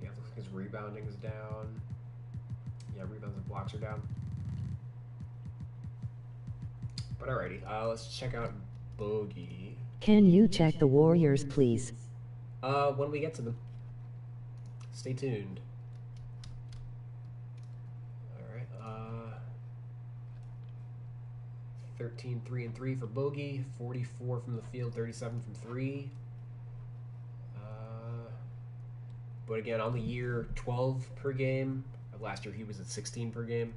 S2: Yeah, it looks like his rebounding is down. Yeah, rebounds and blocks are down. But alrighty, let's check out Bogey.
S1: Can you check the Warriors, please?
S2: When we get to them. Stay tuned. Alright, 13, 3 and 3 for Bogey, 44 from the field, 37 from 3. But again, on the year, 12 per game. Last year he was at 16 per game.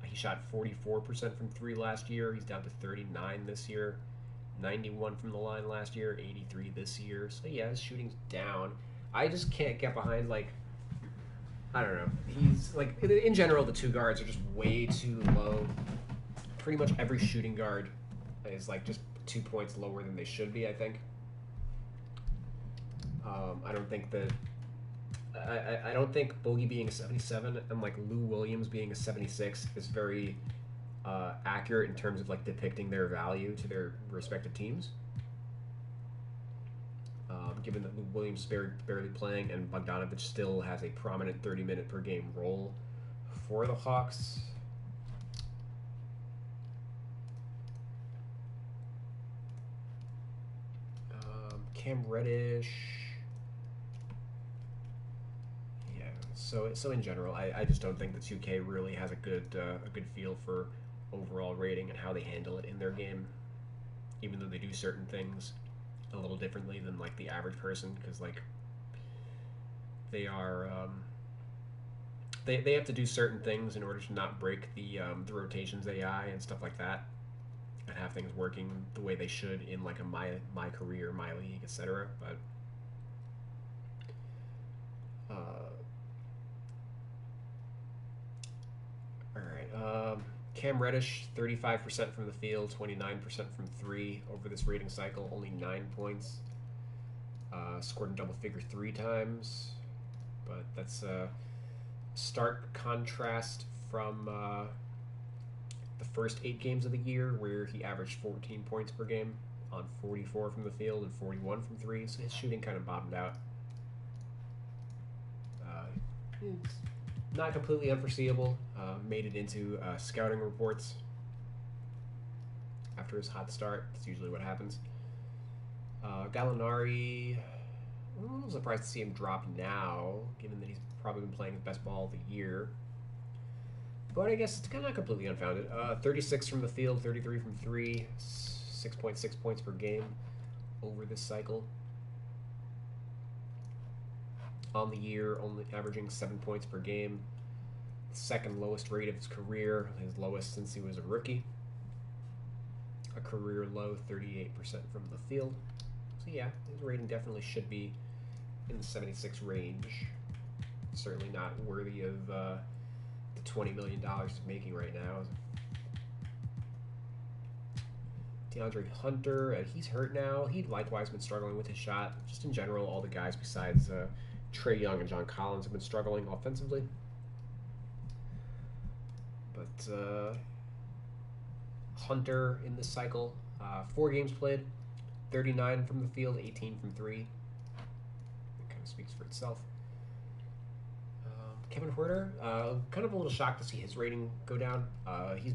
S2: He shot 44% from 3 last year. He's down to 39 this year. 91 from the line last year, 83 this year. So yeah, his shooting's down. I just can't get behind, like, I don't know. He's, like, in general, the 2 guards are just way too low. Pretty much every shooting guard is, like, just 2 points lower than they should be, I think. I don't think that... I don't think Bogey being a 77 and, like, Lou Williams being a 76 is very accurate in terms of, like, depicting their value to their respective teams. Given that Lou Williams is barely playing and Bogdanovich still has a prominent 30-minute per game role for the Hawks. Cam Reddish. Yeah. So in general, I just don't think the 2K really has a good feel for overall rating and how they handle it in their game, even though they do certain things a little differently than, like, the average person, because, like, they are they have to do certain things in order to not break the rotations AI and stuff like that, and have things working the way they should in, like, a my career, my league, etc. But all right. Cam Reddish, 35% from the field, 29% from 3 over this rating cycle, only 9 points. Scored in double figure 3 times, but that's a stark contrast from the first 8 games of the year, where he averaged 14 points per game on 44 from the field and 41 from 3, so his shooting kind of bottomed out. It's not completely unforeseeable. Made it into scouting reports after his hot start. That's usually what happens. Gallinari, I'm a little surprised to see him drop now, given that he's probably been playing his best ball of the year. But I guess it's kind of not completely unfounded. 36 from the field, 33 from 3, 6.6 points per game over this cycle. On the year, only averaging 7 points per game. Second lowest rate of his career, his lowest since he was a rookie. A career low, 38% from the field. So yeah, his rating definitely should be in the 76 range. Certainly not worthy of the $20 million he's making right now. DeAndre Hunter, he's hurt now. He'd likewise been struggling with his shot. Just in general, all the guys besides Trae Young and John Collins have been struggling offensively. But Hunter in this cycle, 4 games played, 39 from the field, 18 from 3. It kind of speaks for itself. Kevin Huerter, kind of a little shocked to see his rating go down. He's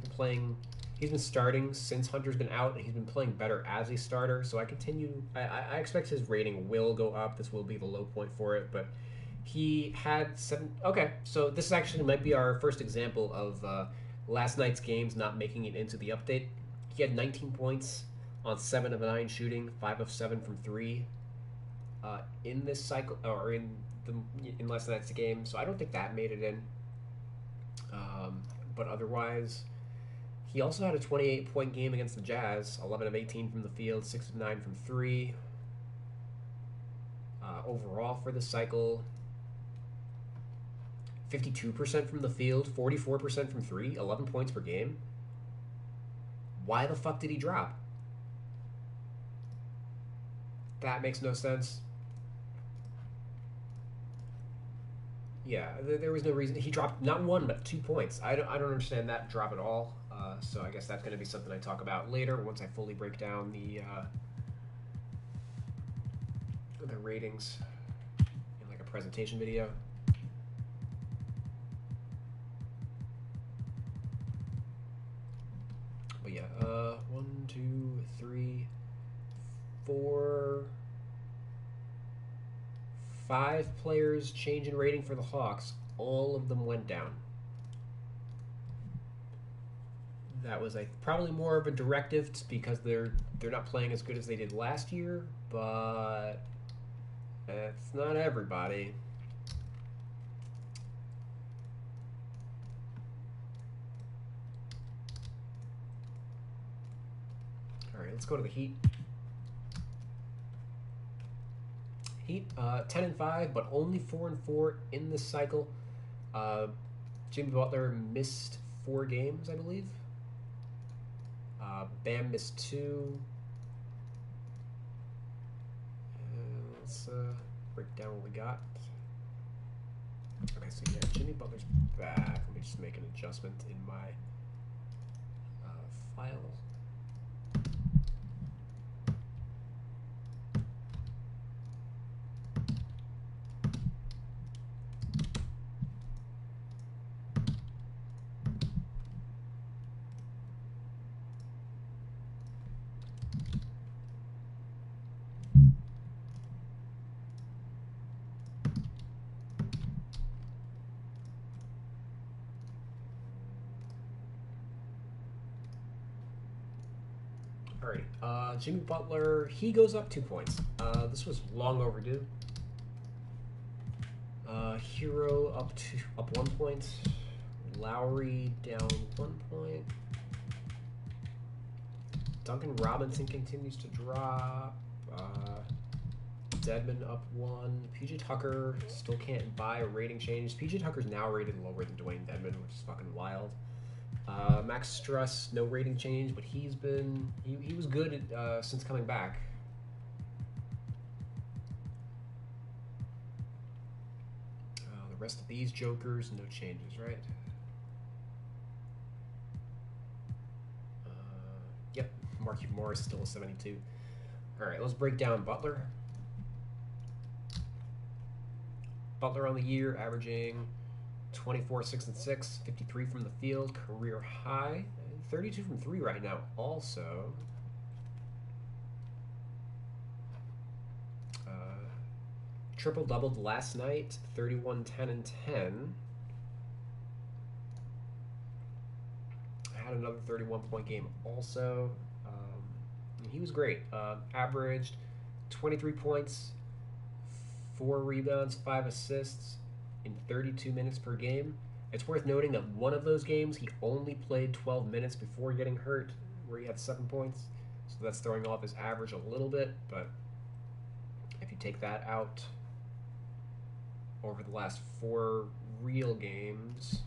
S2: been starting since Hunter's been out, and he's been playing better as a starter. So I expect his rating will go up. This will be the low point for it, but he had 7. Okay, so this actually might be our first example of last night's games not making it into the update. He had 19 points on 7 of 9 shooting, 5 of 7 from 3 in this cycle, or in last night's game. So I don't think that made it in. But otherwise, he also had a 28-point game against the Jazz, 11 of 18 from the field, 6 of 9 from 3. Overall for this cycle, 52% from the field, 44% from 3, 11 points per game. Why the fuck did he drop? That makes no sense. Yeah, there was no reason. He dropped not 1, but 2 points. I don't understand that drop at all. So I guess that's going to be something I talk about later once I fully break down for their ratings in like a presentation video. But yeah, 1, 2, 3, 4, 5 players change in rating for the Hawks. All of them went down. That was probably more of a directive because they're not playing as good as they did last year, but it's not everybody. All right, let's go to the Heat. Heat 10-5, but only 4-4 in this cycle. Jimmy Butler missed 4 games, I believe. Bam missed 2. Let's break down what we got. Okay, so yeah, Jimmy Butler's back. Let me just make an adjustment in my files. Alrighty, Jimmy Butler, he goes up 2 points. This was long overdue. Hero up 1 point. Lowry down 1 point. Duncan Robinson continues to drop. Dedmon up 1. PJ Tucker still can't buy a rating change. PJ Tucker's now rated lower than Dwayne Dedmon, which is fucking wild. Max Struss, no rating change, but he was good since coming back. The rest of these jokers, no changes, right? Yep, Marky Morris still a 72. All right, let's break down Butler. Butler on the year, averaging 24, 6 and 6, 53 from the field, career high, 32 from 3 right now. Also, triple doubled last night, 31, 10 and 10. Had another 31-point game also. He was great. Averaged 23 points, 4 rebounds, 5 assists in 32 minutes per game. It's worth noting that one of those games he only played 12 minutes before getting hurt, where he had 7 points. So that's throwing off his average a little bit, but if you take that out over the last 4 real games,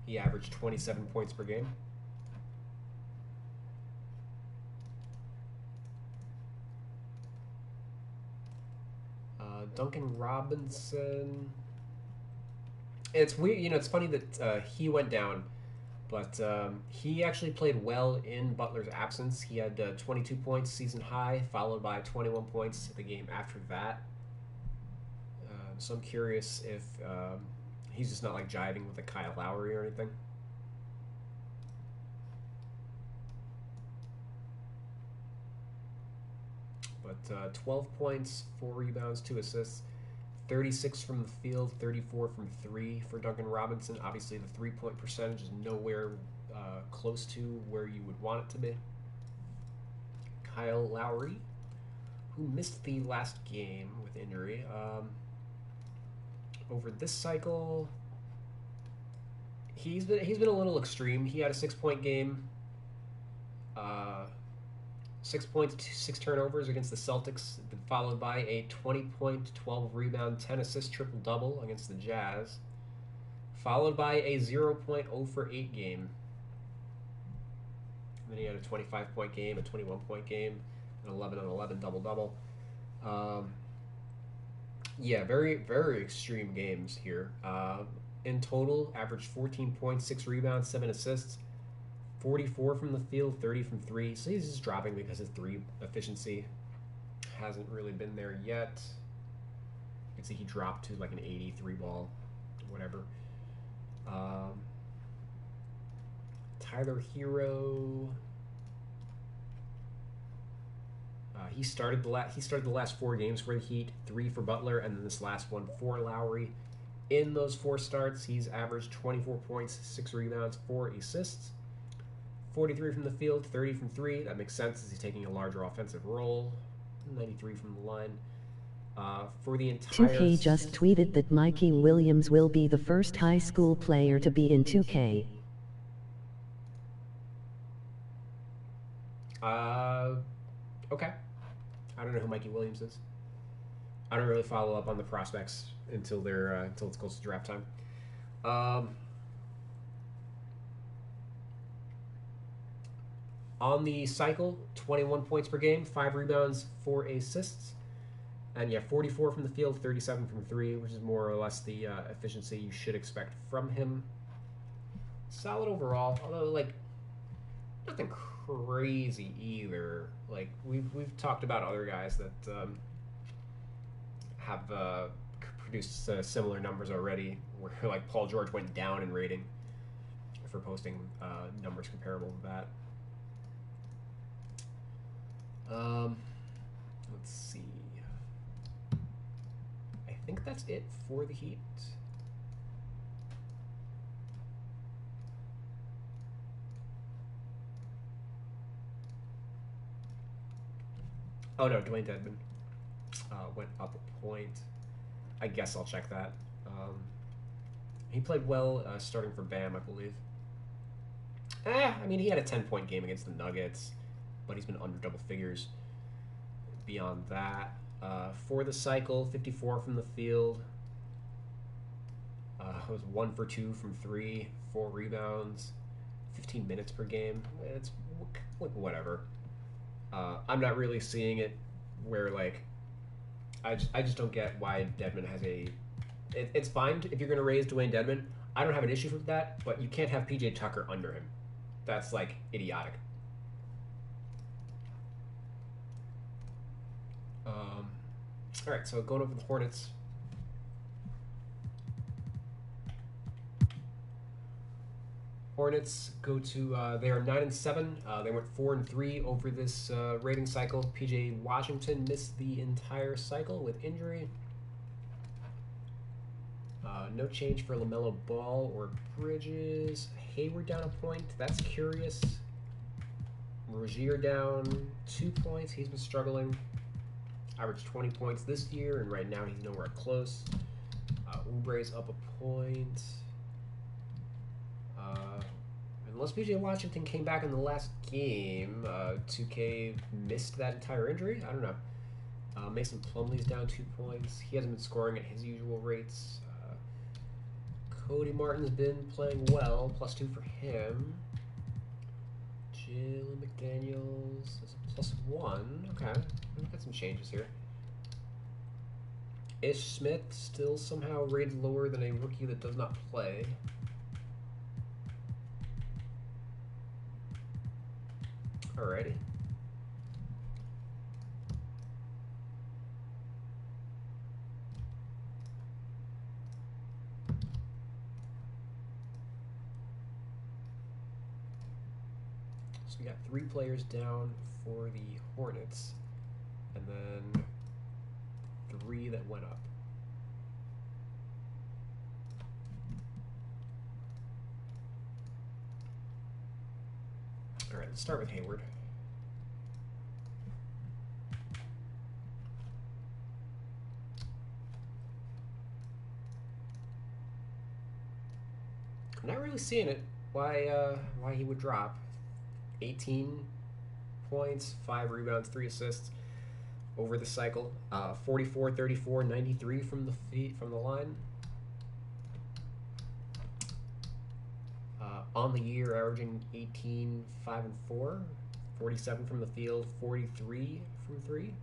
S2: he averaged 27 points per game. Duncan Robinson. It's weird, it's funny that he went down, but he actually played well in Butler's absence. He had 22 points season high, followed by 21 points the game after that. So I'm curious if he's just not like jiving with a Kyle Lowry or anything. But 12 points, 4 rebounds, 2 assists, 36 from the field, 34 from 3 for Duncan Robinson. Obviously, the 3-point percentage is nowhere close to where you would want it to be. Kyle Lowry, who missed the last game with injury. Over this cycle, he's been a little extreme. He had a 6-point game. 6 points, 6 turnovers against the Celtics, followed by a 20-point, 12-rebound, 10-assist triple-double against the Jazz, followed by a 0-point, 0-for-8 game. And then he had a 25-point game, a 21-point game, an 11-on-11 double-double. Yeah, very, very extreme games here. In total, averaged 14 points, 6 rebounds, 7 assists, 44 from the field, 30 from three. So he's just dropping because his three efficiency hasn't really been there yet. You can see he dropped to like an 83 ball, whatever. Tyler Hero. He started the last 4 games for the Heat, 3 for Butler, and then this last one for Lowry. In those 4 starts, he's averaged 24 points, 6 rebounds, 4 assists, 43 from the field, 30 from 3. That makes sense as he's taking a larger offensive role. 93 from the line. For the entire
S1: 2K just tweeted that Mikey Williams will be the first high school player to be in 2K.
S2: Okay. I don't know who Mikey Williams is. I don't really follow up on the prospects until it's close to draft time. On the cycle, 21 points per game, 5 rebounds, 4 assists. And yeah, 44 from the field, 37 from 3, which is more or less the efficiency you should expect from him. Solid overall, although like nothing crazy either. Like we've talked about other guys that have produced similar numbers already, where like Paul George went down in rating for posting numbers comparable to that. Let's see. I think that's it for the Heat. Oh no, Dwayne Dedmon went up a point. I guess I'll check that. He played well starting for Bam, I believe. I mean, he had a 10-point game against the Nuggets, but he's been under double figures beyond that. For the cycle, 54 from the field. It was 1 for 2 from 3, 4 rebounds, 15 minutes per game. It's whatever. I'm not really seeing it where, like, I just don't get why Dedmon has a... It's fine if you're going to raise Dwayne Dedmon. I don't have an issue with that, but you can't have PJ Tucker under him. That's, like, idiotic. All right, so going over the Hornets. Hornets go to they are 9-7. They went 4-3 over this rating cycle. PJ Washington missed the entire cycle with injury. No change for LaMelo Ball or Bridges. Hayward down a point. That's curious. Rozier down 2 points. He's been struggling. Averaged 20 points this year, and right now he's nowhere close. Oubrey's up a point. Unless PJ Washington came back in the last game, 2K missed that entire injury. I don't know. Mason Plumlee's down 2 points. He hasn't been scoring at his usual rates. Cody Martin's been playing well, +2 for him. Jalen McDaniels is a +1. Okay, we've got some changes here. Ish Smith still somehow rated lower than a rookie that does not play. Alrighty. So we got 3 players down for the Hornets, and then 3 that went up. All right, let's start with Hayward. I'm not really seeing it. Why he would drop. 18 points, 5 rebounds, 3 assists over the cycle. 44, 34, 93 from the line. On the year, averaging 18, 5 and 4, 47 from the field, 43 from 3,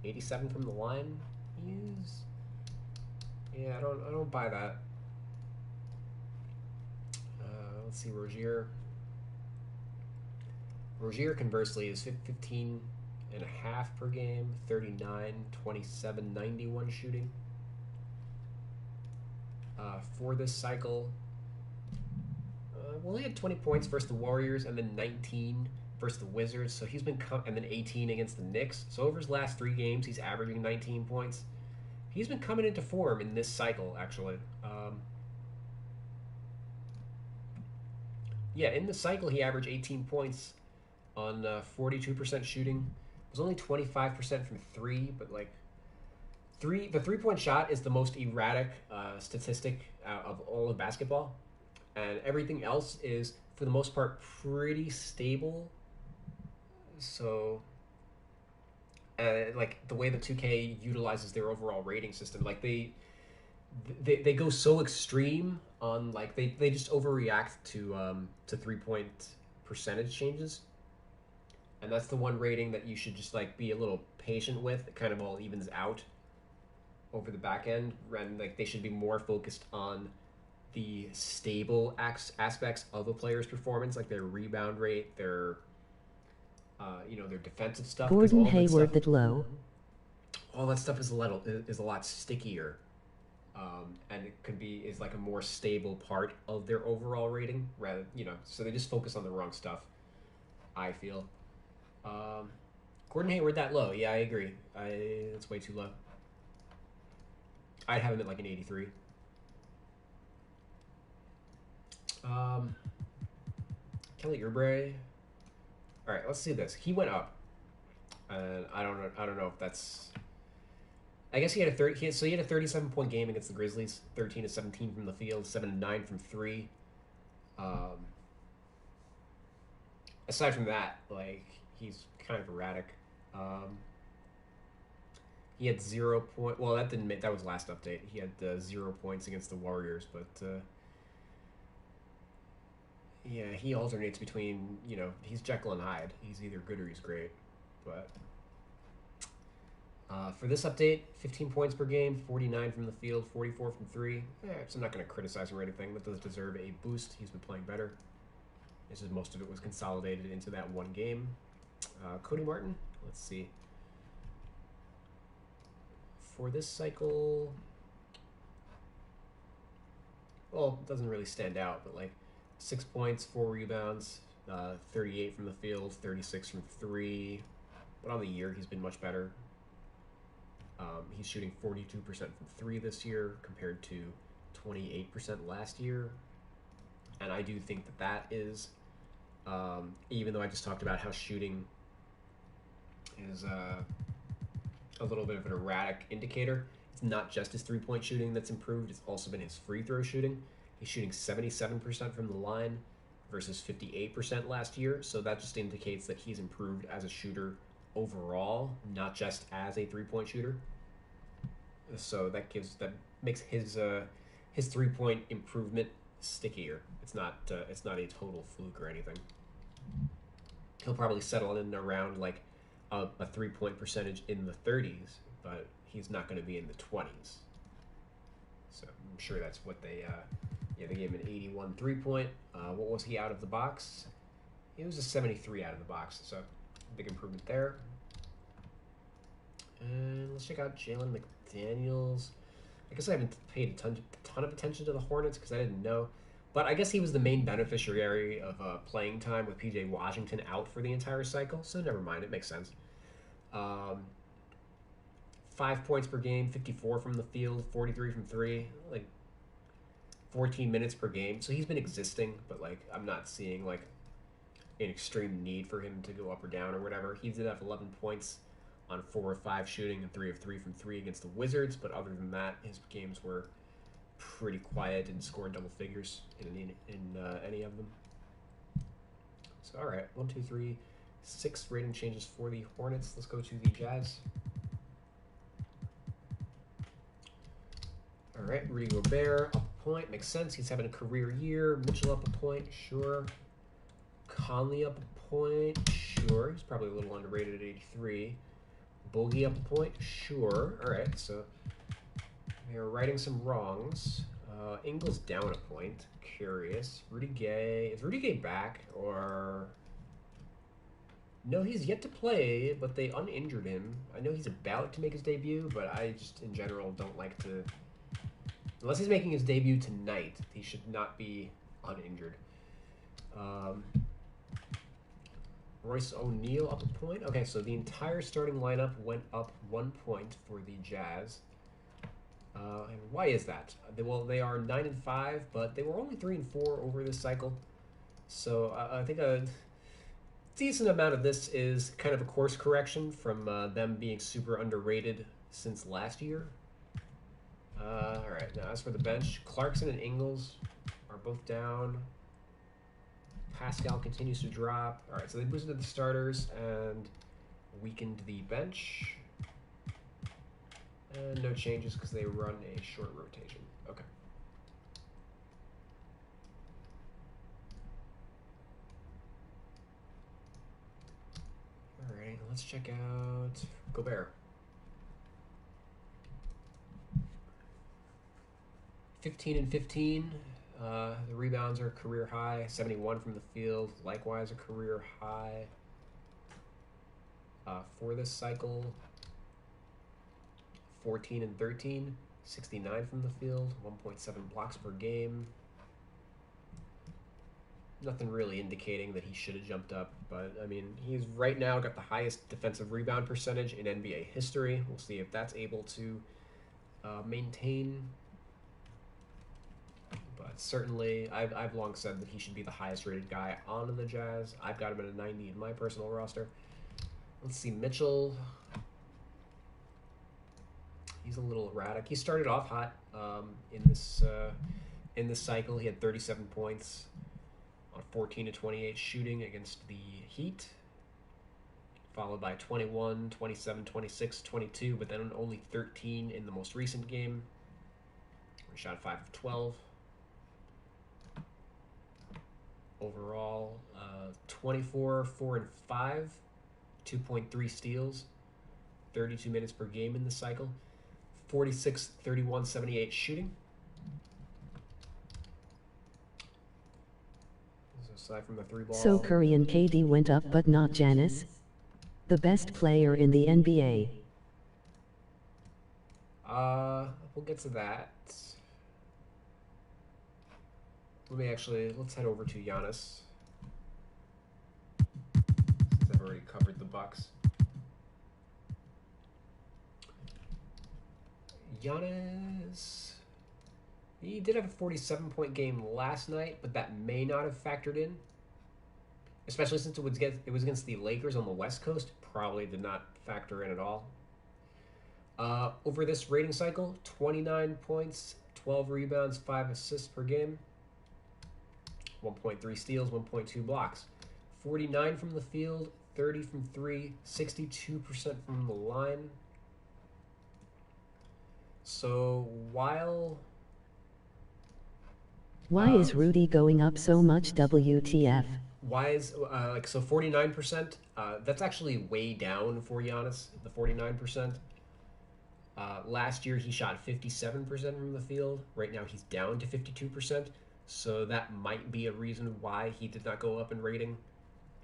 S2: 87 from the line. Yeah, I don't buy that. Let's see, Rozier, Rozier, conversely, is 15 and a half per game, 39, 27, 91 shooting. For this cycle, well, he had 20 points versus the Warriors and then 19 versus the Wizards. So he's been and then 18 against the Knicks. So over his last 3 games, he's averaging 19 points. He's been coming into form in this cycle, actually. Yeah, in the cycle, he averaged 18 points on 42% shooting. It was only 25% from 3, but like the 3-point shot is the most erratic statistic of all of basketball, and everything else is for the most part pretty stable. So, like the way that 2K utilizes their overall rating system, like they go so extreme on like they just overreact to 3-point percentage changes. And that's the one rating that you should just like be a little patient with. It kind of all evens out over the back end, and like they should be more focused on the stable aspects of a player's performance, like their rebound rate, their their defensive stuff.
S1: Gordon Hayward that low.
S2: All that stuff is a lot stickier, and it is like a more stable part of their overall rating. Rather, so they just focus on the wrong stuff, I feel. Gordon Hayward that low? Yeah, I agree. That's way too low. I'd have him at like an 83. Kelly Erbrey. All right, let's see this. He went up, and I don't know if that's. I guess he had a 37-point game against the Grizzlies. 13 to 17 from the field, 7 to 9 from 3. Aside from that, like he's kind of erratic. He had 0 point. Well, that was last update. He had 0 points against the Warriors, but yeah, he alternates between he's Jekyll and Hyde. He's either good or he's great. But for this update, 15 points per game, 49 from the field, 44 from 3. So I'm not going to criticize him or anything. That does deserve a boost. He's been playing better. This is most of it was consolidated into that one game. Cody Martin, let's see. For this cycle, well, it doesn't really stand out, but like 6 points, 4 rebounds, 38 from the field, 36 from 3. But on the year, he's been much better. He's shooting 42% from 3 this year compared to 28% last year. And I do think that is, even though I just talked about how shooting is a little bit of an erratic indicator, it's not just his 3-point shooting that's improved, it's also been his free throw shooting. He's shooting 77% from the line versus 58% last year, so that just indicates that he's improved as a shooter overall, not just as a 3-point shooter. So that makes his 3-point improvement stickier. It's not a total fluke or anything. He'll probably settle in around like a 3-point percentage in the 30s, but he's not going to be in the 20s. So I'm sure that's what they gave him an 81 3-point. What was he out of the box? It was a 73 out of the box, so big improvement there. And let's check out Jalen McDaniels. I guess I haven't paid a ton of attention to the Hornets because I didn't know. But I guess he was the main beneficiary of playing time with P.J. Washington out for the entire cycle, so never mind, it makes sense. 5 points per game, 54 from the field, 43 from 3, like 14 minutes per game. So he's been existing, but like I'm not seeing like an extreme need for him to go up or down or whatever. He did have 11 points on 4 of 5 shooting and 3 of 3 from 3 against the Wizards, but other than that, his games were pretty quiet, didn't score in double figures in any of them. So all right, 1, 2, 3, 6 rating changes for the Hornets. Let's go to the Jazz. All right, Rudy Gobert up a point, makes sense. He's having a career year. Mitchell up a point, sure. Conley up a point, sure. He's probably a little underrated at 83. Bogey up a point, sure. All right, so we are righting some wrongs. Ingles down a point. Curious. Rudy Gay. Is Rudy Gay back or No, he's yet to play, but they uninjured him. I know he's about to make his debut, but I just, in general, don't like to... Unless he's making his debut tonight, he should not be uninjured. Royce O'Neal up a point. Okay, so the entire starting lineup went up 1 point for the Jazz. And why is that? Well, they are 9-5, but they were only 3-4 over this cycle. So I think a decent amount of this is kind of a course correction from them being super underrated since last year. All right, now as for the bench, Clarkson and Ingles are both down. Pascal continues to drop. All right, so they boosted the starters and weakened the bench. And no changes because they run a short rotation. Okay. All right, let's check out Gobert. 15 and 15. The rebounds are career high. 71 from the field, likewise a career high for this cycle. 14 and 13, 69 from the field, 1.7 blocks per game. Nothing really indicating that he should have jumped up, but I mean, he's right now got the highest defensive rebound percentage in NBA history. We'll see if that's able to maintain. But certainly, I've long said that he should be the highest rated guy on the Jazz. I've got him at a 90 in my personal roster. Let's see, Mitchell. He's a little erratic. He started off hot in this cycle. He had 37 points on 14 to 28 shooting against the Heat, followed by 21, 27, 26, 22, but then only 13 in the most recent game. He shot 5 of 12. Overall, 24, 4 and 5, 2.3 steals, 32 minutes per game in the cycle, 46, 31, 78 shooting. So aside from the three ball.
S1: So Curry and KD went up, but not Giannis, the best player in the NBA.
S2: We'll get to that. Let's head over to Giannis, since I've already covered the Bucks. Giannis, he did have a 47-point game last night, but that may not have factored in, especially since it was against the Lakers on the West Coast. Probably did not factor in at all. Over this rating cycle, 29 points, 12 rebounds, 5 assists per game. 1.3 steals, 1.2 blocks. 49 from the field, 30 from 3, 62% from the line. So while...
S1: Why is Rudy going up so much, WTF?
S2: Why is, 49%, that's actually way down for Giannis, the 49%. Last year he shot 57% from the field. Right now he's down to 52%. So that might be a reason why he did not go up in rating,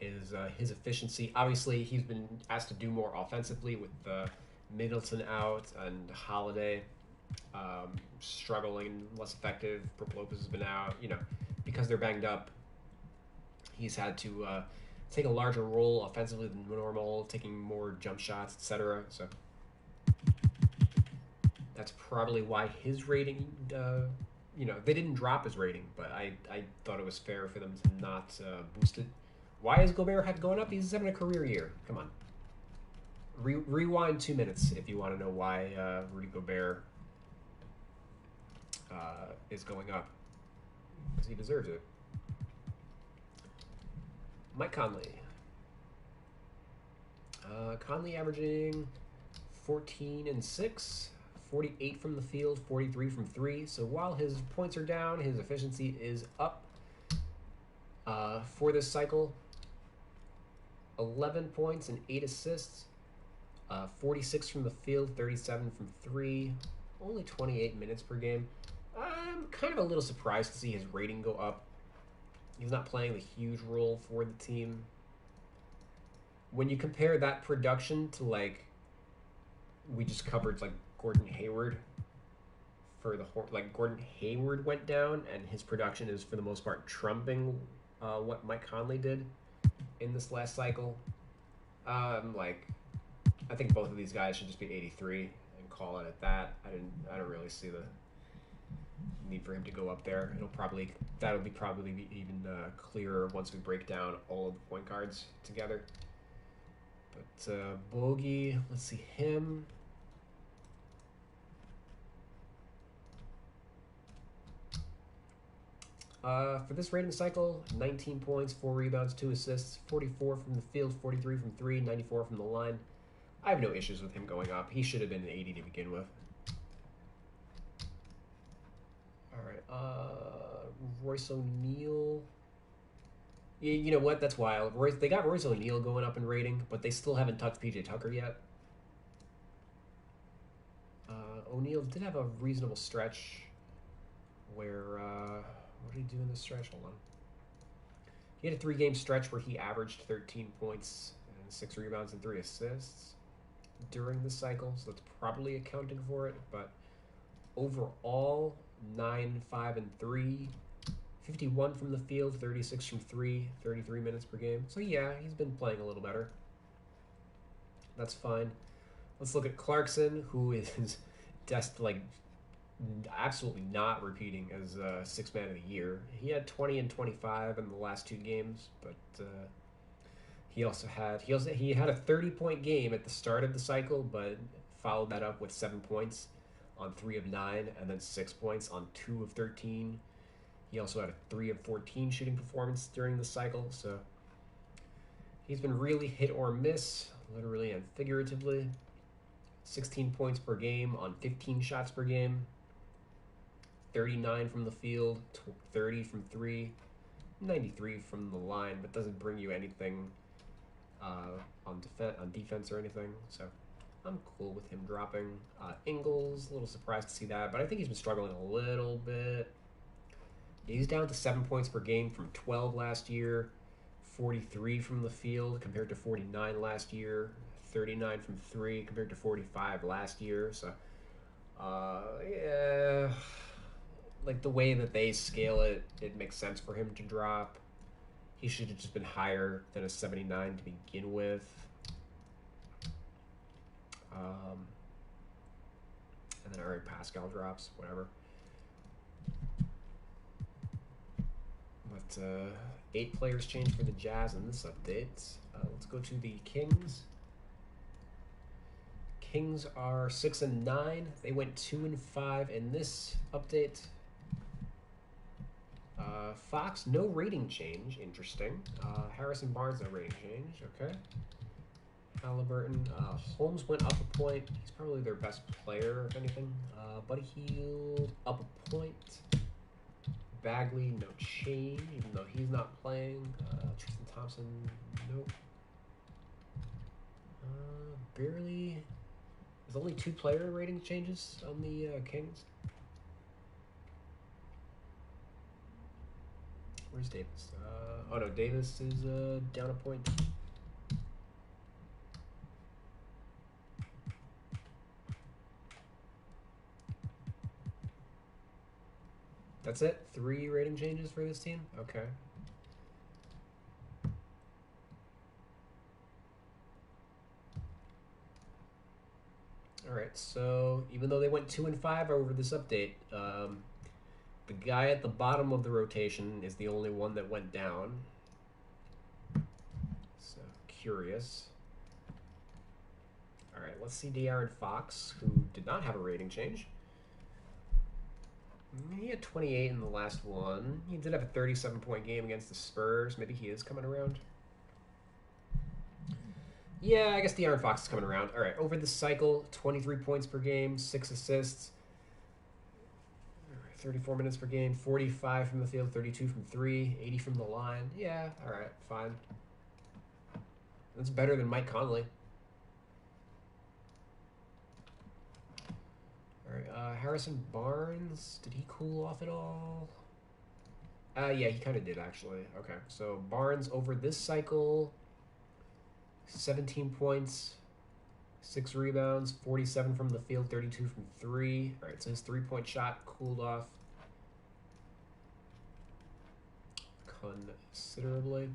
S2: is his efficiency. Obviously, he's been asked to do more offensively with Middleton out and Holiday struggling, less effective. Brook Lopez has been out. Because they're banged up, he's had to take a larger role offensively than normal, taking more jump shots, etc. So that's probably why his rating... they didn't drop his rating, but I thought it was fair for them to not boost it. Why is Gobert going up? He's having a career year. Come on. Rewind 2 minutes if you want to know why Rudy Gobert is going up. Because he deserves it. Mike Conley. Conley averaging 14 and 6. 48 from the field, 43 from 3. So while his points are down, his efficiency is up for this cycle. 11 points and 8 assists. 46 from the field, 37 from 3. Only 28 minutes per game. I'm kind of a little surprised to see his rating go up. He's not playing the huge role for the team. when you compare that production to like we just covered like Gordon Hayward for the like Gordon Hayward went down and his production is for the most part trumping what Mike Conley did in this last cycle. Like I think both of these guys should just be 83 and call it at that. I don't really see the need for him to go up there. That'll be probably even clearer once we break down all of the point guards together. But Bogey, let's see him. For this rating cycle, 19 points, 4 rebounds, 2 assists, 44 from the field, 43 from 3, 94 from the line. I have no issues with him going up. He should have been an 80 to begin with. All right, Royce O'Neal. You know what? That's wild. They got Royce O'Neal going up in rating, but they still haven't touched PJ Tucker yet. O'Neal did have a reasonable stretch where... what did he do in this stretch? Hold on. He had a 3-game stretch where he averaged 13 points and 6 rebounds and 3 assists during the cycle, so that's probably accounting for it. But overall, 9, 5, and 3, 51 from the field, 36 from 3, 33 minutes per game. So yeah, he's been playing a little better. That's fine. Let's look at Clarkson, who is absolutely not repeating as Sixth Man of the Year. He had 20 and 25 in the last 2 games, but he had a 30-point game at the start of the cycle, but followed that up with 7 points on 3 of 9, and then 6 points on 2 of 13. He also had a 3 of 14 shooting performance during the cycle, so he's been really hit or miss, literally and figuratively. 16 points per game on 15 shots per game. 39 from the field, 30 from 3, 93 from the line, but doesn't bring you anything on defense or anything. So I'm cool with him dropping. Ingles, a little surprised to see that, but I think he's been struggling a little bit. He's down to 7 points per game from 12 last year, 43 from the field compared to 49 last year, 39 from 3 compared to 45 last year. So, yeah, like the way that they scale it, it makes sense for him to drop. He should have just been higher than a 79 to begin with. And then Eric Pascal drops, whatever. But 8 players changed for the Jazz in this update. Let's go to the Kings. Kings are 6 and 9. They went 2 and 5 in this update. Fox, no rating change. Interesting. Harrison Barnes, no rating change. Okay. Halliburton. Holmes went up a point. He's probably their best player, if anything. Buddy Hield, up a point. Bagley, no change, even though he's not playing. Tristan Thompson, nope. Barely. There's only 2 player rating changes on the Kings. Where's Davis? Oh no, Davis is down a point. That's it? 3 rating changes for this team? Okay. Alright, so even though they went 2 and 5 over this update, the guy at the bottom of the rotation is the only one that went down. So, curious. Alright, let's see De'Aaron Fox, who did not have a rating change. He had 28 in the last one. He did have a 37-point game against the Spurs. Maybe he is coming around. Yeah, I guess De'Aaron Fox is coming around. All right, over the cycle, 23 points per game, 6 assists, 34 minutes per game, 45 from the field, 32 from 3, 80 from the line. Yeah, all right, fine. That's better than Mike Conley. All right, Harrison Barnes, did he cool off at all? Yeah, he kind of did, actually. Okay, so Barnes over this cycle, 17 points, 6 rebounds, 47 from the field, 32 from 3. All right, so his 3-point shot cooled off considerably.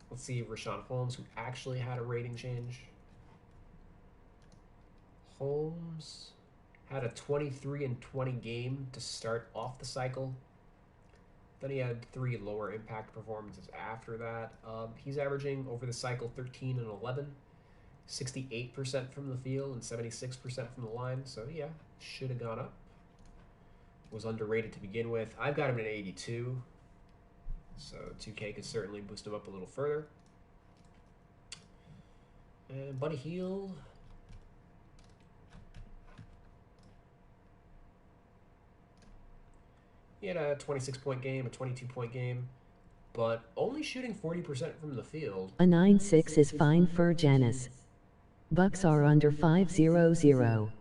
S2: Let's see Rashawn Holmes, who actually had a rating change. Holmes had a 23 and 20 game to start off the cycle. Then he had 3 lower impact performances after that. He's averaging over the cycle 13 and 11, 68% from the field and 76% from the line. So yeah, should have gone up. Was underrated to begin with. I've got him at 82. So 2K could certainly boost him up a little further. And Buddy Hield. He had a 26-point game, a 22-point game, but only shooting 40% from the field.
S1: A 9-6 is fine for Janice. Bucks are under 5-0-0.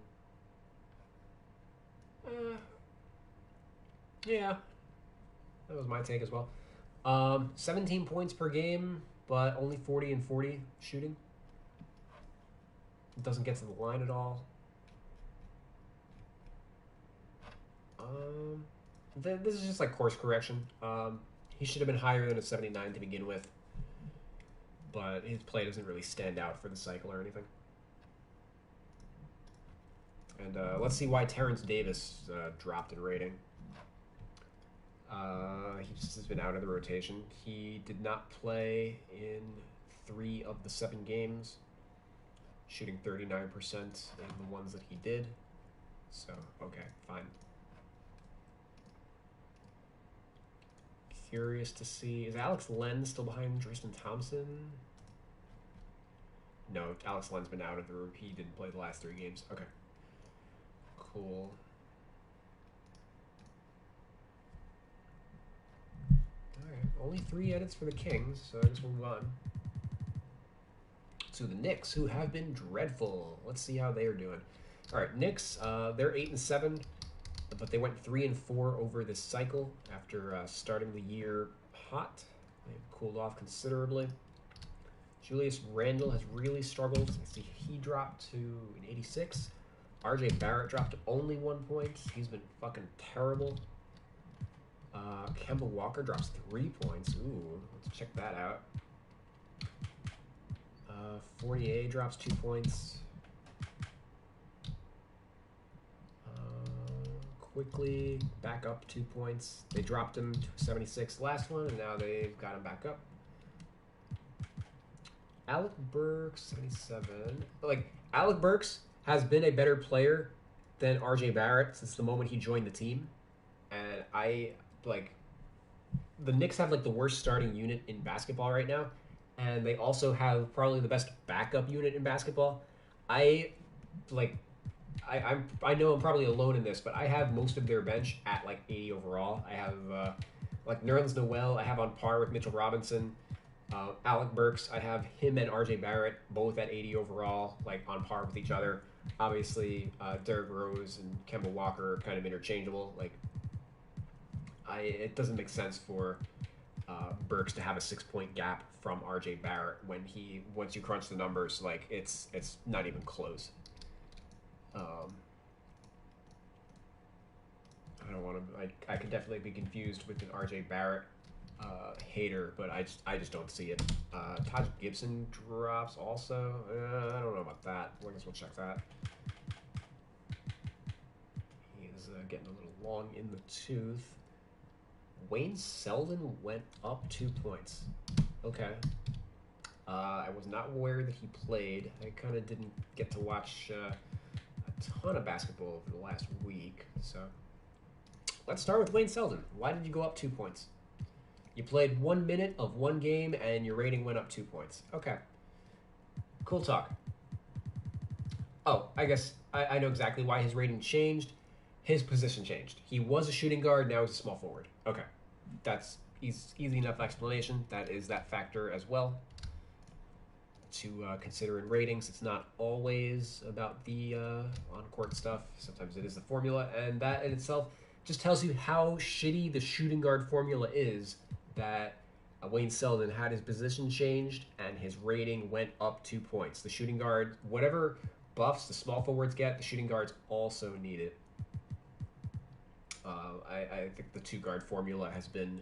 S2: Yeah, that was my take as well. 17 points per game, but only 40 and 40 shooting. Doesn't get to the line at all. This is just like course correction. He should have been higher than a 79 to begin with, but his play doesn't really stand out for the cycle or anything. And let's see why Terrence Davis dropped in rating. He just has been out of the rotation. He did not play in 3 of the 7 games, shooting 39% in the ones that he did. So, okay, fine. Curious to see, is Alex Len still behind Tristan Thompson? No, Alex Len's been out of the room. He didn't play the last 3 games. Okay. Cool. Alright, only 3 edits for the Kings, so I guess we'll move on to the Knicks, who have been dreadful. Let's see how they are doing. Alright, Knicks, they're 8-7. But they went 3-4 over this cycle after starting the year hot. They've cooled off considerably. Julius Randle has really struggled. I see he dropped to an 86. RJ Barrett dropped to only 1 point. He's been fucking terrible. Kemba Walker drops 3 points. Ooh, let's check that out. Fournier drops 2 points. Quickly back up 2 points. They dropped him to 76 last one, and now they've got him back up. Alec Burks, 77. Like, Alec Burks has been a better player than RJ Barrett since the moment he joined the team. And the Knicks have like the worst starting unit in basketball right now. And they also have probably the best backup unit in basketball. I know I'm probably alone in this, but I have most of their bench at like 80 overall. I have like Nerlens Noel, I have on par with Mitchell Robinson. Alec Burks, I have him and RJ Barrett both at 80 overall, like on par with each other. Obviously, Derrick Rose and Kemba Walker are kind of interchangeable. Like, it doesn't make sense for Burks to have a 6-point gap from RJ Barrett when once you crunch the numbers, like it's not even close. I don't want to. I could definitely be confused with an RJ Barrett hater, but I just don't see it. Taj Gibson drops also. I don't know about that. I guess we'll check that. He is getting a little long in the tooth. Wayne Selden went up 2 points. Okay. I was not aware that he played. I kind of didn't get to watch a ton of basketball over the last week. So let's start with Wayne Selden. Why did you go up 2 points? You played 1 minute of one game and your rating went up 2 points. Okay. Cool talk. Oh, I guess I know exactly why his rating changed. His position changed. He was a shooting guard, now he's a small forward. Okay. That's easy enough explanation. That is that factor as well to consider in ratings. It's not always about the on-court stuff. Sometimes it is the formula, and that in itself just tells you how shitty the shooting guard formula is, that Wayne Selden had his position changed, and his rating went up 2 points. The shooting guard, whatever buffs the small forwards get, the shooting guards also need it. I think the 2-guard formula has been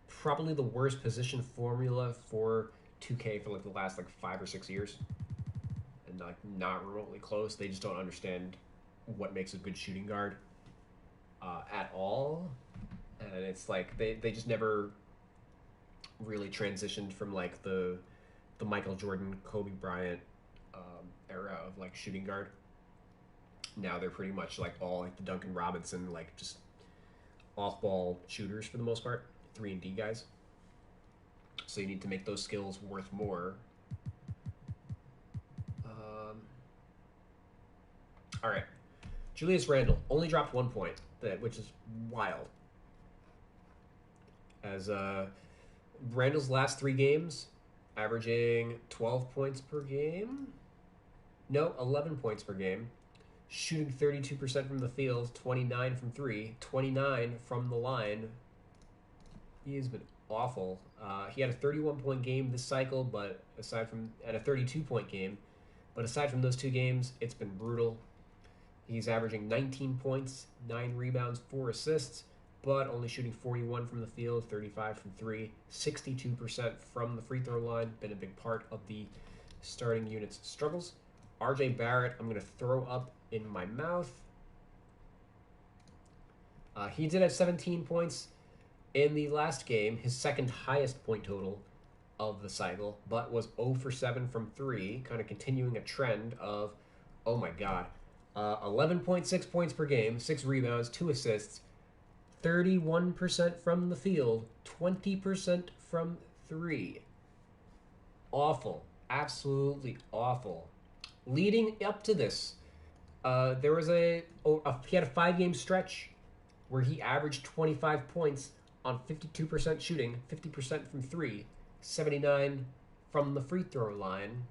S2: probably the worst position formula for 2K for like the last 5 or 6 years, and not remotely close. They just don't understand what makes a good shooting guard at all, and it's like they just never really transitioned from the Michael Jordan, Kobe Bryant era of shooting guard. Now they're pretty much all the Duncan Robinson, just off-ball shooters for the most part, 3-and-D guys. So you need to make those skills worth more. All right, Julius Randle only dropped 1 point, which is wild. As Randle's last 3 games, averaging 12 points per game. No, 11 points per game. Shooting 32% from the field, 29 from 3, 29 from the line. He has been awful. He had a 31-point game this cycle, and a 32-point game. But aside from those 2 games, it's been brutal. He's averaging 19 points, 9 rebounds, 4 assists, but only shooting 41 from the field, 35 from 3, 62% from the free throw line. Been a big part of the starting unit's struggles. RJ Barrett, I'm going to throw up in my mouth. He did have 17 points in the last game, his second highest point total of the cycle, but was 0 for 7 from 3, kind of continuing a trend of, oh my god, 11.6 points per game, 6 rebounds, 2 assists, 31% from the field, 20% from 3. Awful. Absolutely awful. Leading up to this, there was he had a 5-game stretch where he averaged 25 points on 52% shooting, 50% from 3, 79 from the free throw line.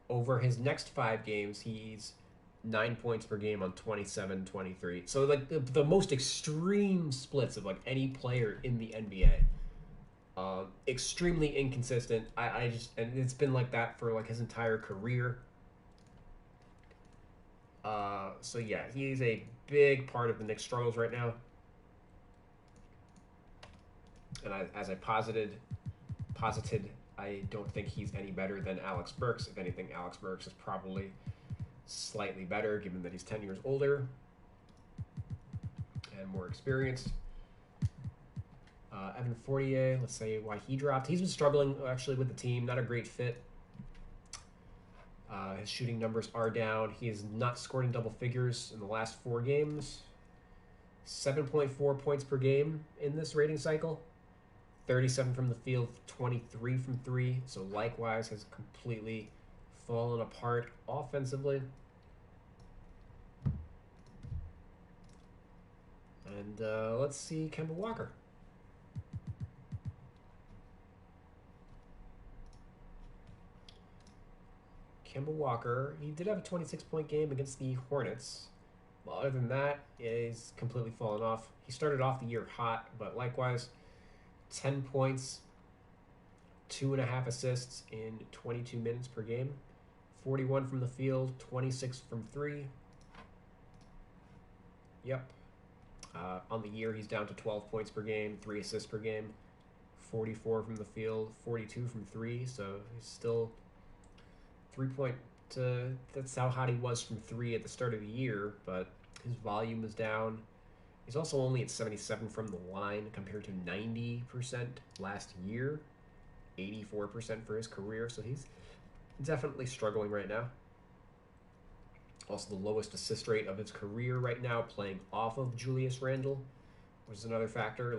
S2: Over his next 5 games, he's 9 points per game on 27, 23. So the most extreme splits of any player in the NBA. Extremely inconsistent. And it's been like that for his entire career. So yeah, he is a big part of the Knicks' struggles right now. And as I posited, I don't think he's any better than Alex Burks. If anything, Alex Burks is probably slightly better, given that he's 10 years older and more experienced. Evan Fournier, let's say why he dropped. He's been struggling actually with the team, not a great fit. His shooting numbers are down. He has not scored in double figures in the last 4 games. 7.4 points per game in this rating cycle. 37 from the field, 23 from 3. So likewise has completely fallen apart offensively. And let's see Kemba Walker. Kemba Walker, he did have a 26-point game against the Hornets. Well, other than that, he's completely fallen off. He started off the year hot, but likewise, 10 points, 2.5 assists in 22 minutes per game, 41 from the field, 26 from 3. Yep. On the year, he's down to 12 points per game, 3 assists per game, 44 from the field, 42 from 3. So he's still 3-point. That's how hot he was from 3 at the start of the year, but his volume is down. He's also only at 77 from the line compared to 90% last year, 84% for his career. So he's definitely struggling right now. Also the lowest assist rate of his career right now, playing off of Julius Randle, which is another factor.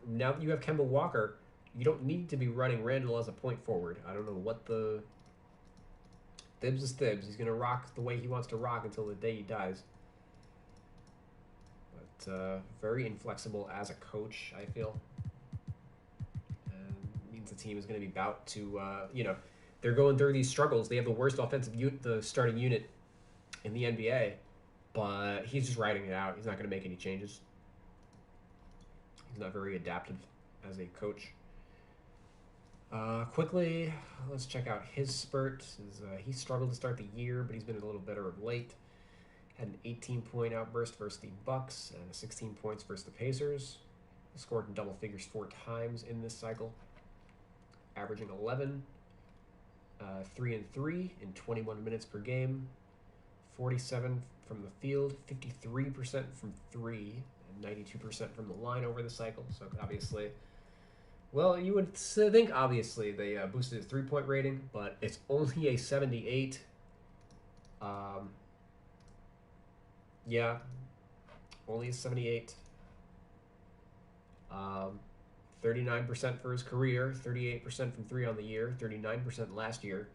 S2: Now that you have Kemba Walker, you don't need to be running Randle as a point forward. I don't know what the... Thibs is Thibs. He's going to rock the way he wants to rock until the day he dies. But very inflexible as a coach, I feel. And means the team is going to be about to, they're going through these struggles. They have the worst offensive the starting unit in the NBA, but he's just riding it out. He's not going to make any changes. He's not very adaptive as a coach. Quickly, let's check out his spurt. He struggled to start the year, but he's been a little better of late. Had an 18-point outburst versus the Bucks and 16 points versus the Pacers. He scored in double figures 4 times in this cycle, averaging 11, 3 and 3 in 21 minutes per game, 47 from the field, 53% from 3, and 92% from the line over the cycle. So obviously, well, you would think obviously they boosted his 3-point rating, but it's only a 78. Yeah, only a 78. 39% for his career, 38% from 3 on the year, 39% last year,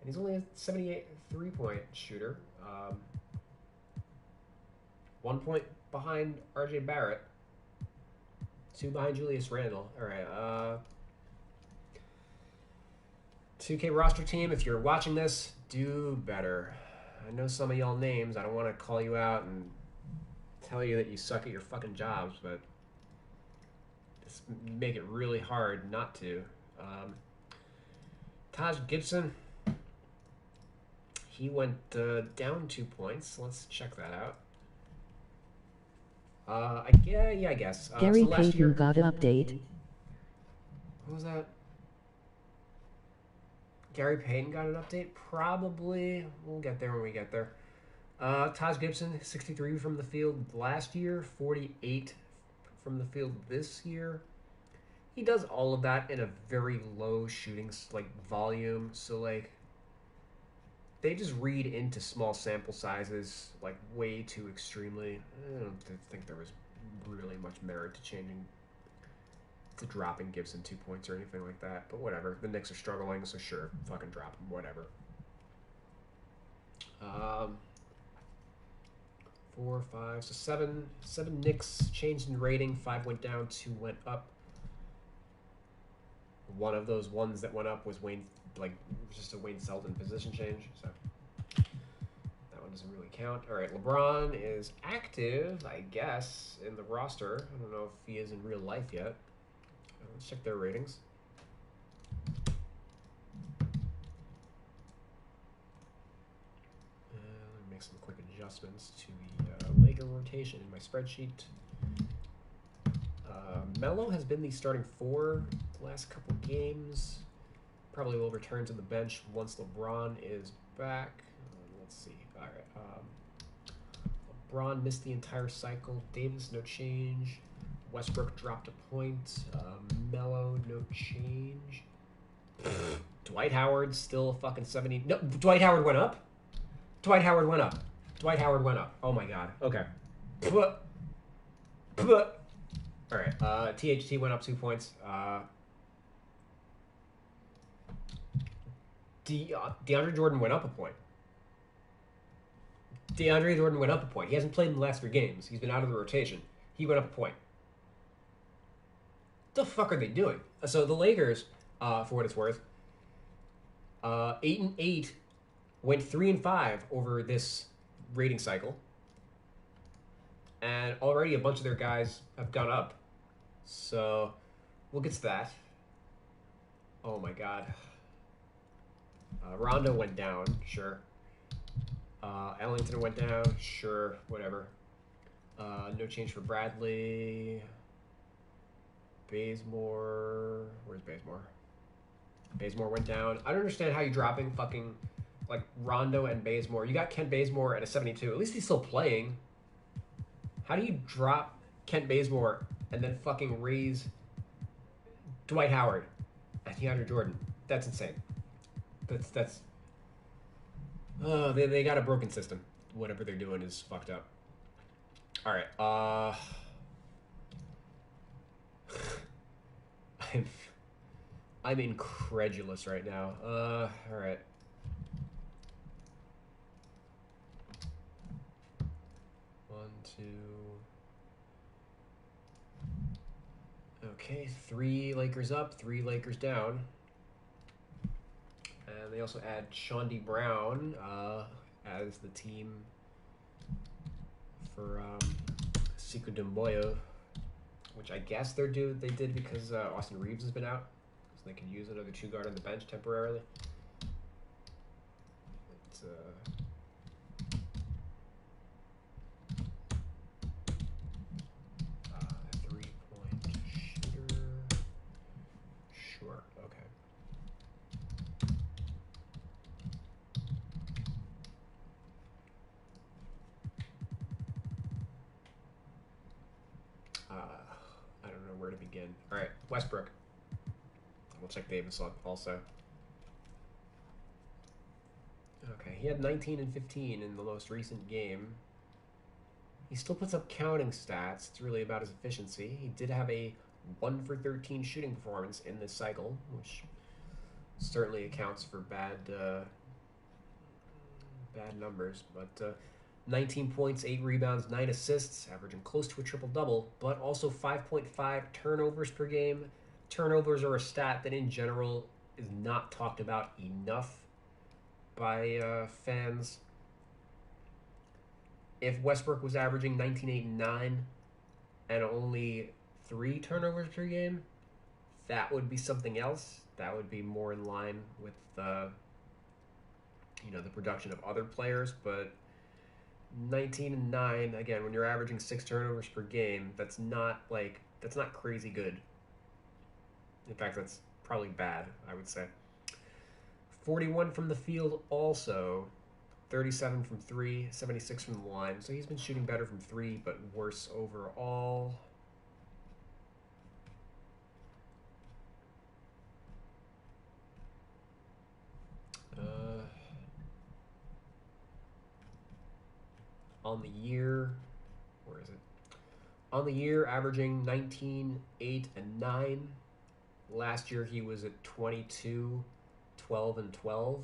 S2: and he's only a 78 3-point shooter. 1 point behind RJ Barrett, 2 behind Julius Randle. All right, 2K roster team, if you're watching this, do better. I know some of y'all names. I don't want to call you out and tell you that you suck at your fucking jobs, but just make it really hard not to. Taj Gibson, he went down 2 points. Let's check that out. I guess.
S1: Gary
S2: so last
S1: Payton
S2: year,
S1: got an update.
S2: what was that? Gary Payton got an update? Probably. We'll get there when we get there. Taj Gibson, 63 from the field last year, 48 from the field this year. He does all of that in a very low shooting volume. So they just read into small sample sizes way too extremely. I don't think there was really much merit to dropping Gibson 2 points or anything like that. But whatever. The Knicks are struggling, so sure, fucking drop him. Whatever. 4, 5, so 7 Knicks changed in rating. 5 went down, 2 went up. One of those ones that went up was just a Wayne Selden position change. So that one doesn't really count. All right, LeBron is active, I guess, in the roster. I don't know if he is in real life yet. Let's check their ratings. Let me make some quick adjustments to the Laker rotation in my spreadsheet. Melo has been the starting 4 the last couple games. Probably will return to the bench once LeBron is back. Let's see. All right. LeBron missed the entire cycle. Davis, no change. Westbrook dropped a point. Melo, no change. Dwight Howard still fucking 70. No, Dwight Howard went up. Dwight Howard went up. Dwight Howard went up. Oh my god. Okay. All right. THT went up 2 points. Deandre Jordan went up a point. DeAndre Jordan went up a point. He hasn't played in the last 3 games. He's been out of the rotation. He went up a point. The fuck are they doing? So the Lakers, for what it's worth, 8-8, went 3-5 over this rating cycle, and already a bunch of their guys have gone up. So we'll get to that. Oh my god. Rondo went down, sure. Ellington went down, sure, whatever. No change for Bradley. Bazemore. Where's Bazemore? Bazemore went down. I don't understand how you're dropping fucking Rondo and Bazemore. You got Kent Bazemore at a 72. At least he's still playing. How do you drop Kent Bazemore and then fucking raise Dwight Howard and DeAndre Jordan? That's insane. That's. They got a broken system. Whatever they're doing is fucked up. All right. I'm incredulous right now. All right. One, two. Okay, 3 Lakers up, 3 Lakers down. And they also add Sean D. Brown as the team for Sekou Doumbouya, which I guess they did because Austin Reeves has been out. so they can use another 2-guard on the bench temporarily. It's 3-point shooter. Sure. Okay. I don't know where to begin. All right, Westbrook. We'll check Davis also. Okay, he had 19 and 15 in the most recent game. He still puts up counting stats. It's really about his efficiency. He did have a 1 for 13 shooting performance in this cycle, which certainly accounts for bad numbers. But 19 points, 8 rebounds, 9 assists, averaging close to a triple-double, but also 5.5 turnovers per game. Turnovers are a stat that in general is not talked about enough by fans. If Westbrook was averaging 19, 8, and 9 and only 3 turnovers per game, that would be something else. That would be more in line with the production of other players. But 19 and 9, again, when you're averaging 6 turnovers per game, that's not crazy good. In fact, that's probably bad, I would say. 41 from the field also. 37 from 3, 76 from the line. So he's been shooting better from 3, but worse overall. On the year, where is it? On the year, averaging 19, 8, and 9. Last year, he was at 22, 12, and 12.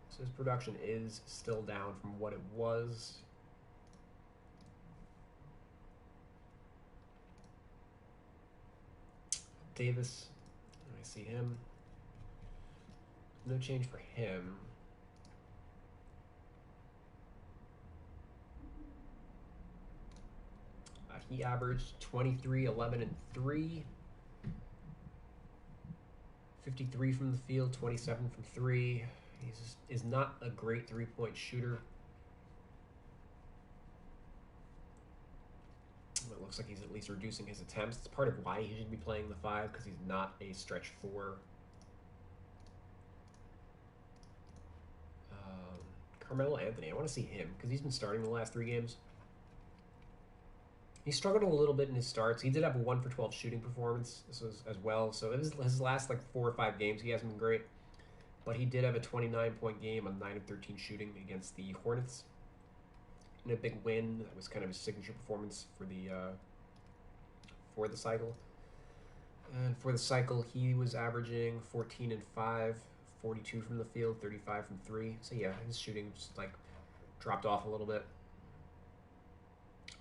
S2: So his production is still down from what it was. Davis, I see him. No change for him. He averaged 23, 11, and 3. 53 from the field, 27 from 3. Is not a great 3-point shooter. It looks like he's at least reducing his attempts. It's part of why he should be playing the 5, because he's not a stretch 4. Carmelo Anthony, I want to see him, because he's been starting the last 3 games. He struggled a little bit in his starts. He did have a 1 for 12 shooting performance as well. So it was his last 4 or 5 games, he hasn't been great. But he did have a 29-point game on 9 of 13 shooting against the Hornets in a big win. That was kind of his signature performance for the cycle. And for the cycle, he was averaging 14 and 5, 42 from the field, 35 from 3. So yeah, his shooting just dropped off a little bit.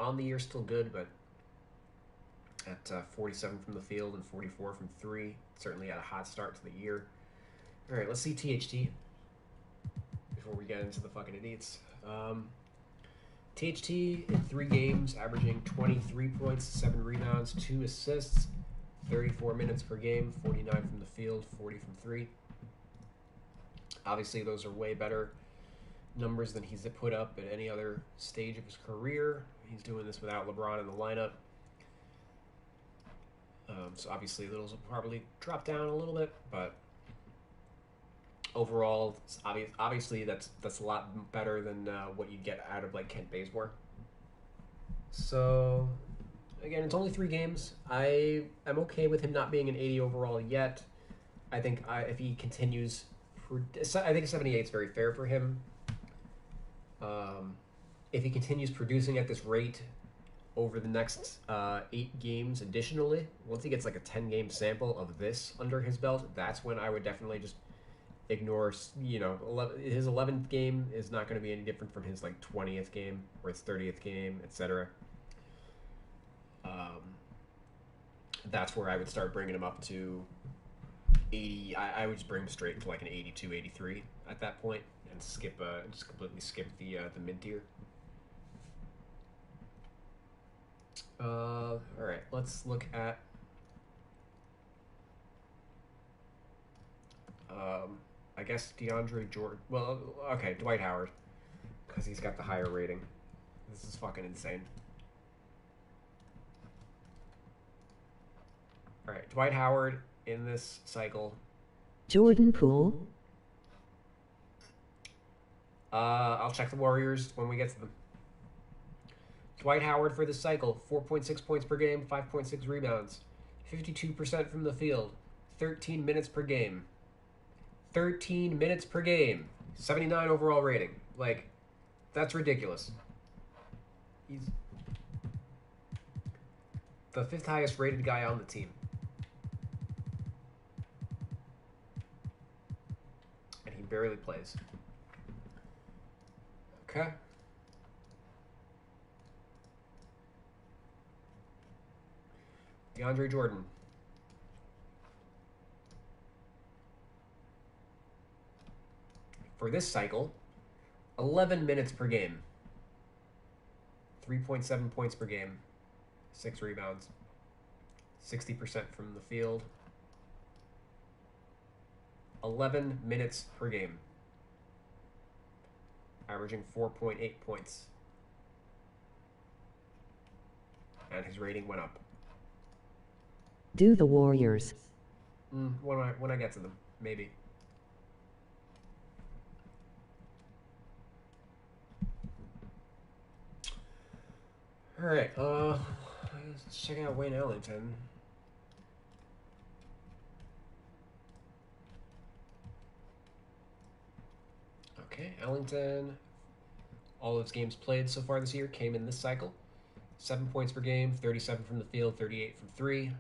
S2: On the year, still good, but at 47 from the field and 44 from 3, certainly had a hot start to the year. All right, let's see THT before we get into the fucking idiots. THT in 3 games, averaging 23 points, 7 rebounds, 2 assists, 34 minutes per game, 49 from the field, 40 from 3. Obviously, those are way better numbers than he's put up at any other stage of his career. He's doing this without LeBron in the lineup. So obviously those will probably drop down a little bit, but overall, obviously that's a lot better than what you get out of Kent Bazemore. So again, it's only 3 games. I am okay with him not being an 80 overall yet. I think if he continues, I think 78 is very fair for him. If he continues producing at this rate over the next 8 games additionally, once he gets a 10-game sample of this under his belt, that's when I would definitely just ignore, his 11th game is not going to be any different from his 20th game or his 30th game, etc. That's where I would start bringing him up to 80. I would just bring him straight into an 82, 83 at that point and just completely skip the mid-tier. All right, let's look at I guess Deandre Jordan. Well, okay, Dwight Howard, because he's got the higher rating. This is fucking insane. All right, Dwight Howard in this cycle.
S1: Jordan Poole.
S2: I'll check the Warriors when we get to them. Dwight Howard for this cycle, 4.6 points per game, 5.6 rebounds, 52% from the field, 13 minutes per game. 13 minutes per game, 79 overall rating. Like, that's ridiculous. He's the 5th highest rated guy on the team. And he barely plays. Okay. Deandre Jordan. For this cycle, 11 minutes per game, 3.7 points per game, 6 rebounds, 60% from the field, 11 minutes per game, averaging 4.8 points. And his rating went up.
S1: Do the Warriors.
S2: When I get to them, maybe. All right, let's check out Wayne Ellington. Okay, Ellington, all of his games played so far this year came in this cycle. 7 points per game, 37 from the field, 38 from 3.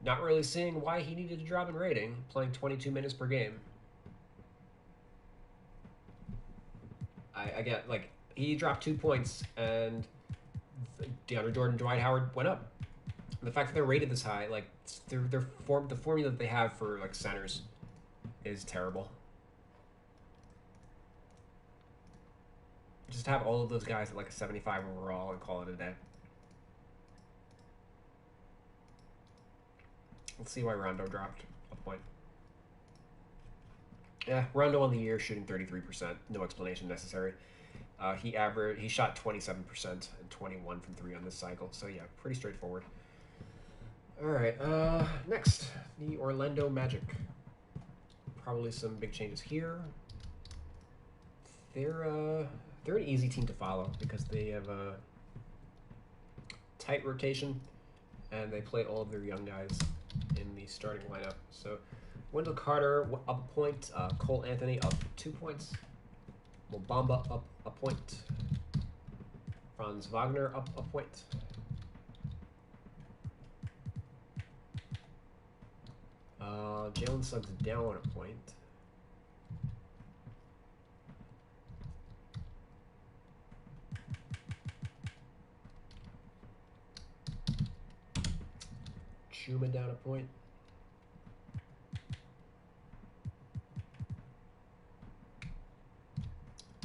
S2: Not really seeing why he needed to drop in rating, playing 22 minutes per game. I get, like, he dropped 2 points, and DeAndre Jordan, Dwight Howard went up. And the fact that they're rated this high, like, the formula that they have for, like, centers is terrible. Just have all of those guys at, like, a 75 overall and call it a day. Let's see why Rondo dropped a point. Yeah, Rondo on the year shooting 33%. No explanation necessary. He shot 27% and 21 from 3 on this cycle. So yeah, pretty straightforward. All right, next, the Orlando Magic. Probably some big changes here. They're an easy team to follow because they have a tight rotation and they play all of their young guys in the starting lineup. So Wendell Carter up a point, Cole Anthony up 2 points, Mo Bamba up a point, Franz Wagner up a point, Jalen Suggs down a point, Chuma down a point,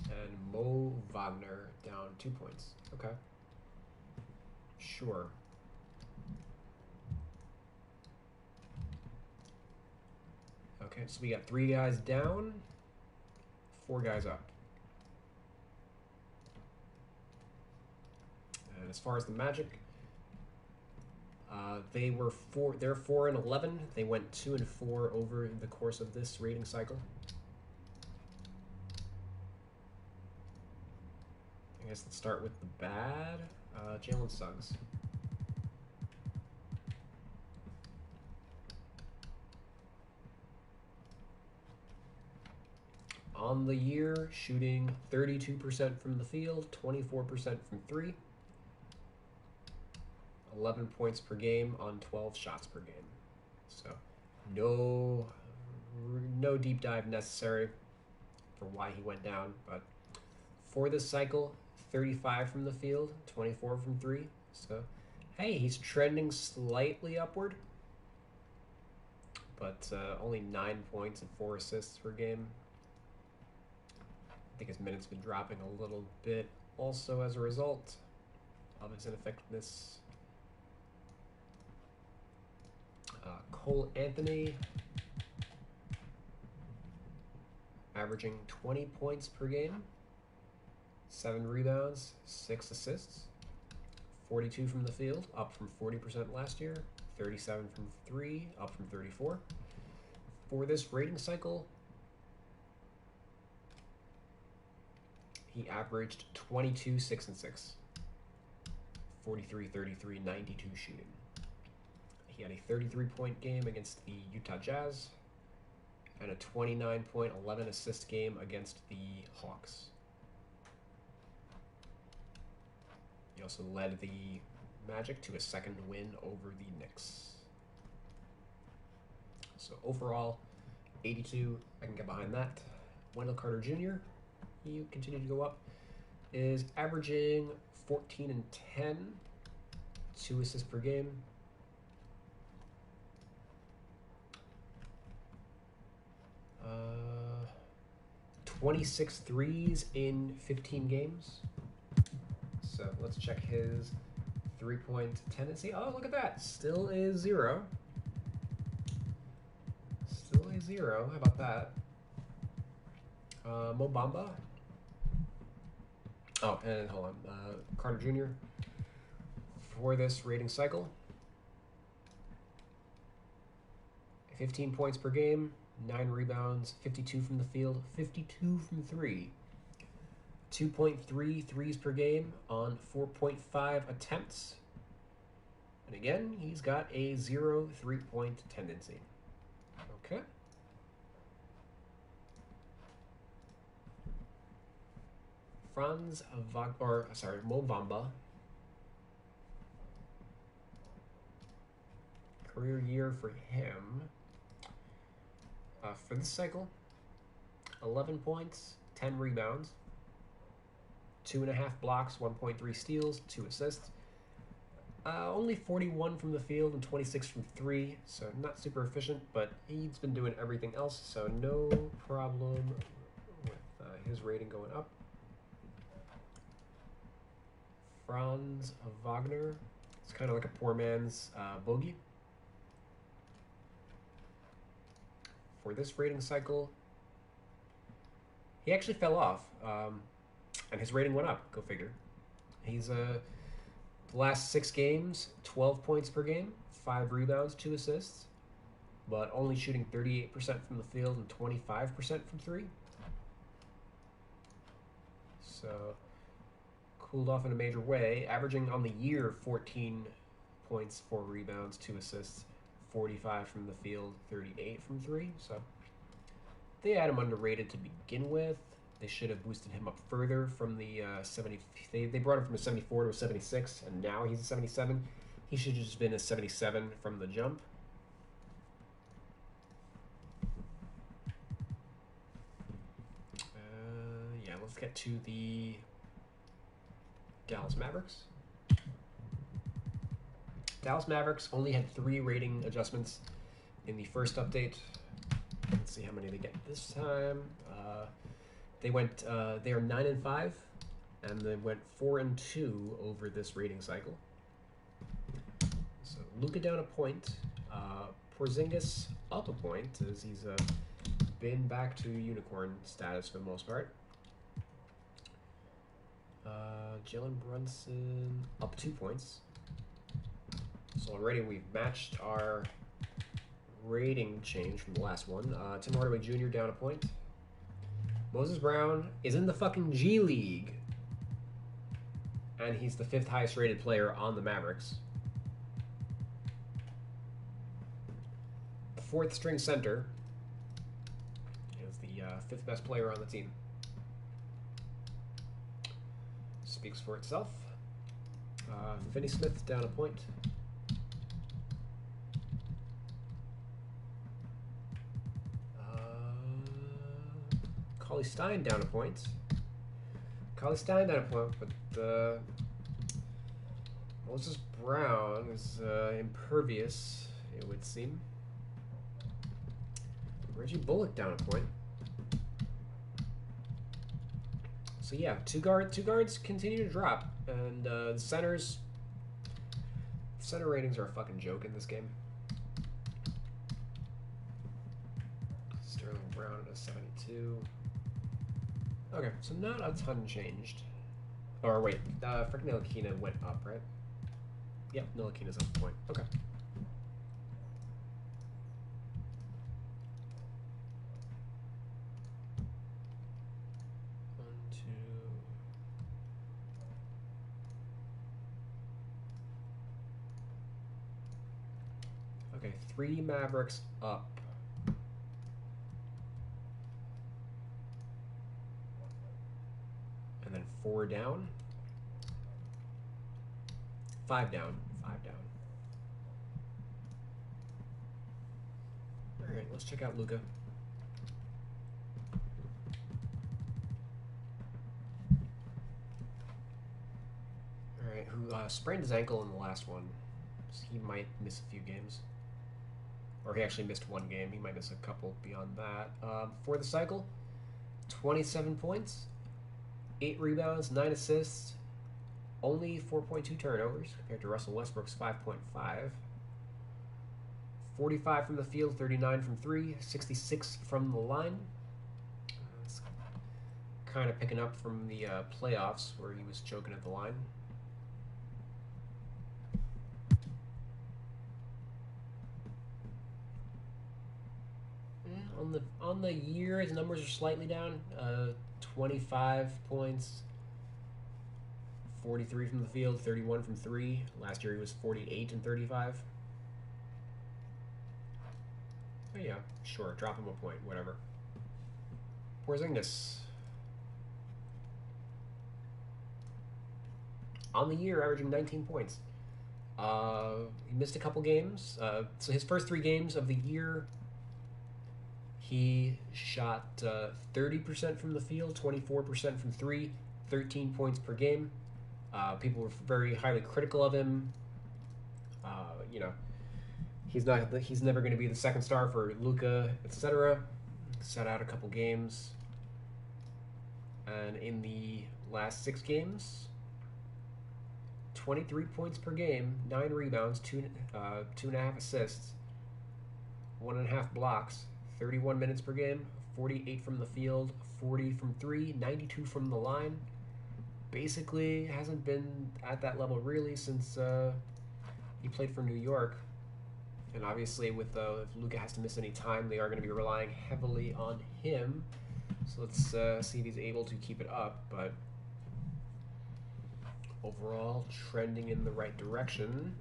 S2: and Mo Wagner down 2 points. Okay. Sure. Okay, so we got 3 guys down, 4 guys up. And as far as the Magic, they're 4-11. They went 2-4 over the course of this rating cycle. I guess let's start with the bad. Jalen Suggs. On the year, shooting 32% from the field, 24% from 3. 11 points per game on 12 shots per game. So no deep dive necessary for why he went down. But for this cycle, 35 from the field, 24 from 3. So, hey, he's trending slightly upward. But only 9 points and 4 assists per game. I think his minutes been dropping a little bit also as a result of his ineffectiveness. Cole Anthony. averaging 20 points per game, 7 rebounds, 6 assists, 42 from the field, up from 40% last year, 37 from 3, up from 34. For this rating cycle, he averaged 22, 6, and 6, 43, 33, 92 shooting. He had a 33-point game against the Utah Jazz and a 29-point, 11-assist game against the Hawks. He also led the Magic to a second win over the Knicks. So overall, 82, I can get behind that. Wendell Carter Jr., he continued to go up, is averaging 14 and 10, 2 assists per game. 26 threes in 15 games. So let's check his three-point tendency. Oh, look at that. Still a 0. Still a 0. How about that? Mo Bamba. Oh, and hold on. Carter Jr. For this rating cycle, 15 points per game, 9 rebounds, 52 from the field, 52 from 3. 2.3 threes per game on 4.5 attempts. And again, he's got a 0 3-point tendency. Okay. Mo Bamba. Career year for him. For this cycle, 11 points, 10 rebounds, 2.5 blocks, 1.3 steals, 2 assists. Only 41 from the field and 26 from 3, so not super efficient, but he's been doing everything else, so no problem with his rating going up. Franz Wagner, it's kind of like a poor man's bogey. For this rating cycle, he actually fell off, and his rating went up. Go figure. He's the last 6 games, 12 points per game, 5 rebounds, 2 assists, but only shooting 38% from the field and 25% from 3. So cooled off in a major way, averaging on the year 14 points, 4 rebounds, 2 assists, 45 from the field, 38 from 3. So they had him underrated to begin with. They should have boosted him up further from the 70. They brought him from a 74 to a 76, and now he's a 77. He should have just been a 77 from the jump. Yeah, let's get to the Dallas Mavericks. Dallas Mavericks only had 3 rating adjustments in the first update. Let's see how many they get this time. They are 9 and 5, and they went 4 and 2 over this rating cycle. So Luka down a point, Porzingis up a point, as he's been back to unicorn status for the most part. Jalen Brunson up 2 points. So already we've matched our rating change from the last one. Tim Hardaway Jr. down a point. Moses Brown is in the fucking G League, and he's the 5th highest rated player on the Mavericks. The 4th string center is the 5th best player on the team. Speaks for itself. Finny Smith down a point. Cauley Stein down a point. But Moses Brown is impervious, it would seem. Reggie Bullock down a point. So yeah, two guards continue to drop, and the center ratings are a fucking joke in this game. Sterling Brown at a 72. Okay, so not a ton changed. Or wait, Frank Ntilikina went up, right? Yep, Ntilikina's up a point. Okay. Okay, 3 Mavericks up. And then 4 down. 5 down. 5 down. Alright, let's check out Luka. Alright, who sprained his ankle in the last one. So he might miss a few games. Or he actually missed 1 game. He might miss a couple beyond that. For the cycle, 27 points, 8 rebounds, 9 assists, only 4.2 turnovers compared to Russell Westbrook's 5.5. 45 from the field, 39 from 3, 66 from the line. It's kind of picking up from the playoffs where he was choking at the line. On the year, his numbers are slightly down. 25 points, 43 from the field, 31 from 3. Last year he was 48 and 35. Oh yeah, sure, drop him a point, whatever. Porzingis. On the year, averaging 19 points. He missed a couple games. So his first 3 games of the year, he shot 30% from the field, 24% from 3, 13 points per game. People were very highly critical of him. You know, he's never going to be the second star for Luka, etc. Sat out a couple games, and in the last 6 games, 23 points per game, 9 rebounds, 2.5 assists, 1.5 blocks. 31 minutes per game, 48 from the field, 40 from 3, 92 from the line. Basically, hasn't been at that level really since he played for New York. And obviously, with if Luka has to miss any time, they are going to be relying heavily on him. So let's see if he's able to keep it up. But overall, trending in the right direction.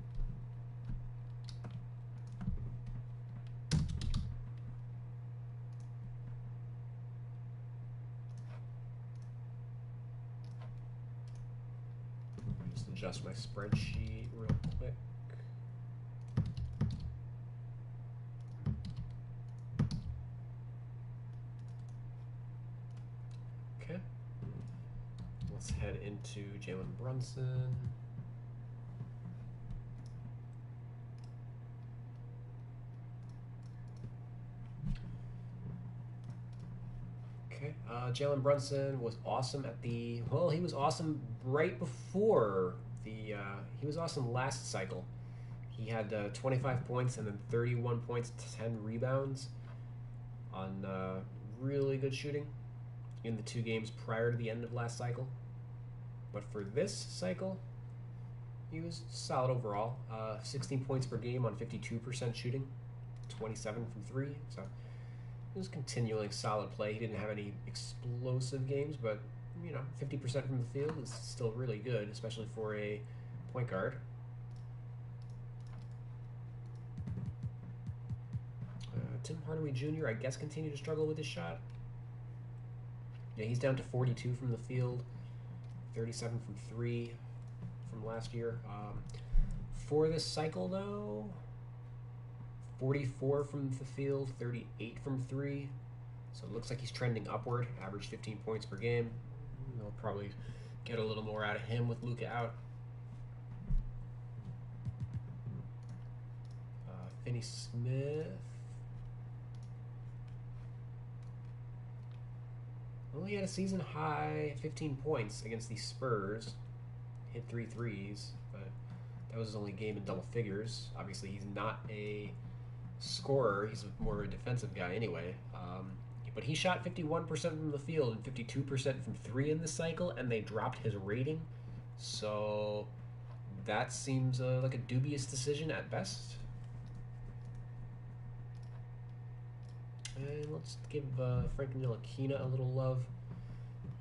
S2: Adjust my spreadsheet real quick. Okay. Let's head into Jalen Brunson. Okay. Jalen Brunson was awesome at the... Well, he was awesome right before... he was awesome last cycle. He had 25 points and then 31 points, 10 rebounds on really good shooting in the 2 games prior to the end of last cycle. But for this cycle, he was solid overall. 16 points per game on 52% shooting, 27 from 3. So it was continuing solid play. He didn't have any explosive games, but you know, 50% from the field is still really good, especially for a point guard. Tim Hardaway Jr., I guess, continued to struggle with his shot. Yeah, he's down to 42 from the field, 37 from 3 from last year. For this cycle, though, 44 from the field, 38 from 3. So it looks like he's trending upward, average 15 points per game. They'll probably get a little more out of him with Luka out. Finny Smith. Only had a season high 15 points against the Spurs. Hit 3 threes, but that was his only game in double figures. Obviously, he's not a scorer. He's more of a defensive guy anyway. But but he shot 51% from the field and 52% from 3 in this cycle, and they dropped his rating. So that seems like a dubious decision at best. And let's give Frank Ntilikina a little love.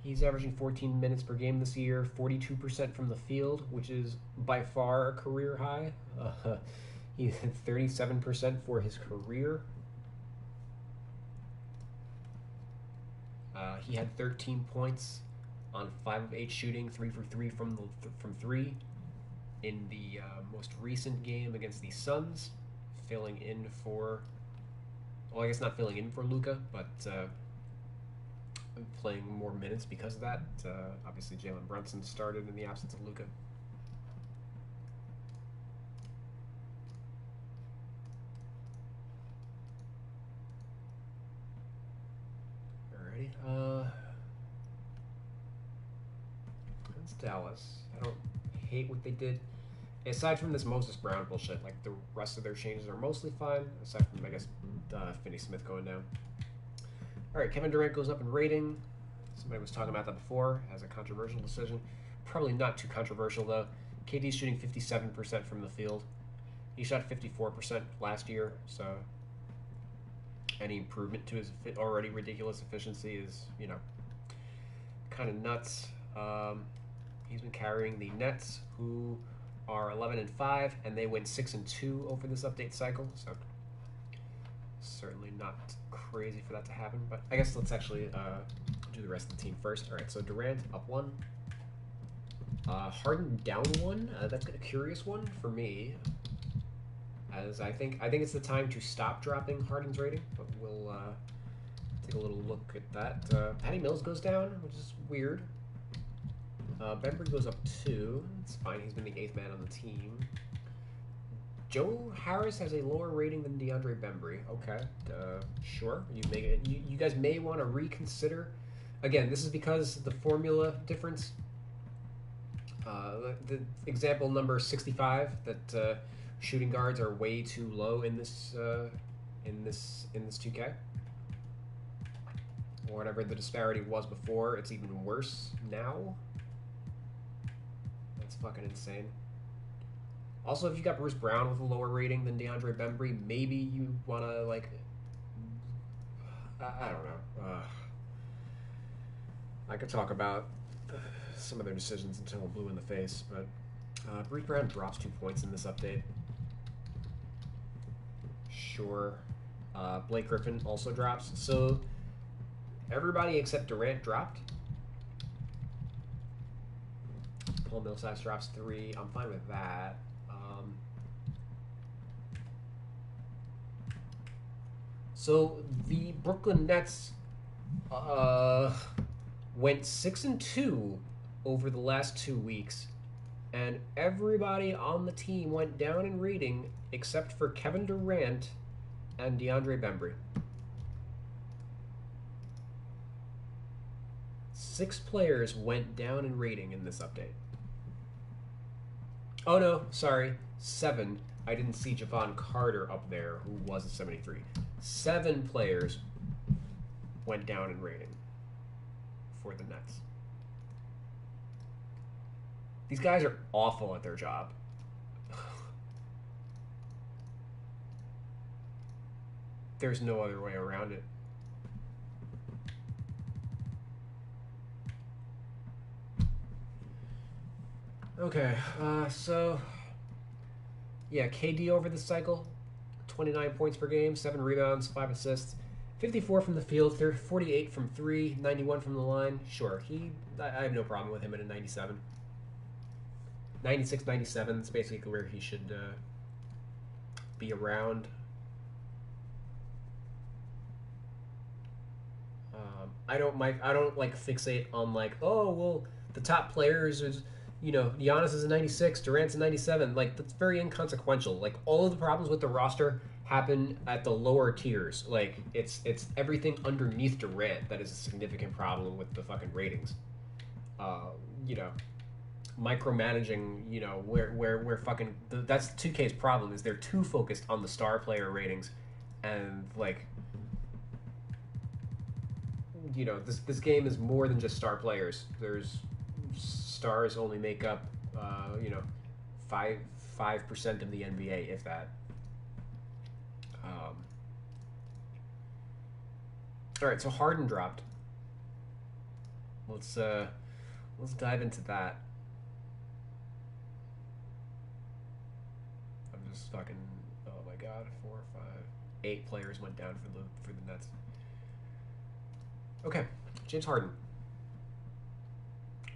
S2: He's averaging 14 minutes per game this year, 42% from the field, which is by far a career high. He's at 37% for his career. He had 13 points on 5 of 8 shooting, 3 for 3 from 3 in the most recent game against the Suns, filling in for, well, I guess not filling in for Luka, but playing more minutes because of that. Obviously, Jalen Brunson started in the absence of Luka. Alrighty. That's Dallas. I don't hate what they did. Aside from this Moses Brown bullshit, like the rest of their changes are mostly fine. Aside from, I guess, Finny Smith going down. All right, Kevin Durant goes up in rating. Somebody was talking about that before as a controversial decision. Probably not too controversial, though. KD's shooting 57% from the field. He shot 54% last year, so any improvement to his already ridiculous efficiency is, you know, kind of nuts. He's been carrying the Nets, who are 11-5, and they went 6-2 over this update cycle, so certainly not crazy for that to happen. But I guess let's actually do the rest of the team first. All right, so Durant up 1, Harden down 1. That's a curious one for me, as I think it's the time to stop dropping Harden's rating. But we'll take a little look at that. Patty Mills goes down, which is weird. Bembry goes up 2. It's fine. He's been the 8th man on the team. Joe Harris has a lower rating than DeAndre Bembry. Okay, sure. You guys may want to reconsider. Again, this is because the formula difference. The example number 65, that shooting guards are way too low in this 2K. Or whatever the disparity was before, it's even worse now. That's fucking insane. Also, if you got Bruce Brown with a lower rating than DeAndre Bembry, maybe you want to, like, I don't know. I could talk about some of their decisions until I'm blue in the face, but Bruce Brown drops 2 points in this update. Sure. Blake Griffin also drops. So everybody except Durant dropped. Paul Millsap drops 3. I'm fine with that. So the Brooklyn Nets went 6-2 over the last 2 weeks, and everybody on the team went down in rating except for Kevin Durant and DeAndre Bembry. 6 players went down in rating in this update. Oh no, sorry, 7. I didn't see Javon Carter up there, who was a 73. 7 players went down in rating for the Nets. These guys are awful at their job. There's no other way around it. Okay, so yeah, KD over the cycle, 29 points per game, 7 rebounds, 5 assists, 54 from the field, 48 from 3, 91 from the line. Sure, I have no problem with him at a 97. 96, 97 is basically where he should be around. I don't like fixate on, like, oh well, the top players is, you know, Giannis is a 96, Durant's a 97. Like, that's very inconsequential. Like, all of the problems with the roster happen at the lower tiers. Like, it's everything underneath Durant that is a significant problem with the fucking ratings. You know, micromanaging, you know, where fucking, that's 2K's problem, is they're too focused on the star player ratings, and, like, this game is more than just star players. There's stars only make up 5% of the NBA, if that. All right, so Harden dropped. Let's dive into that. I'm just fucking. Oh my god, 4, 5, 8 players went down for the Nets. Okay, James Harden.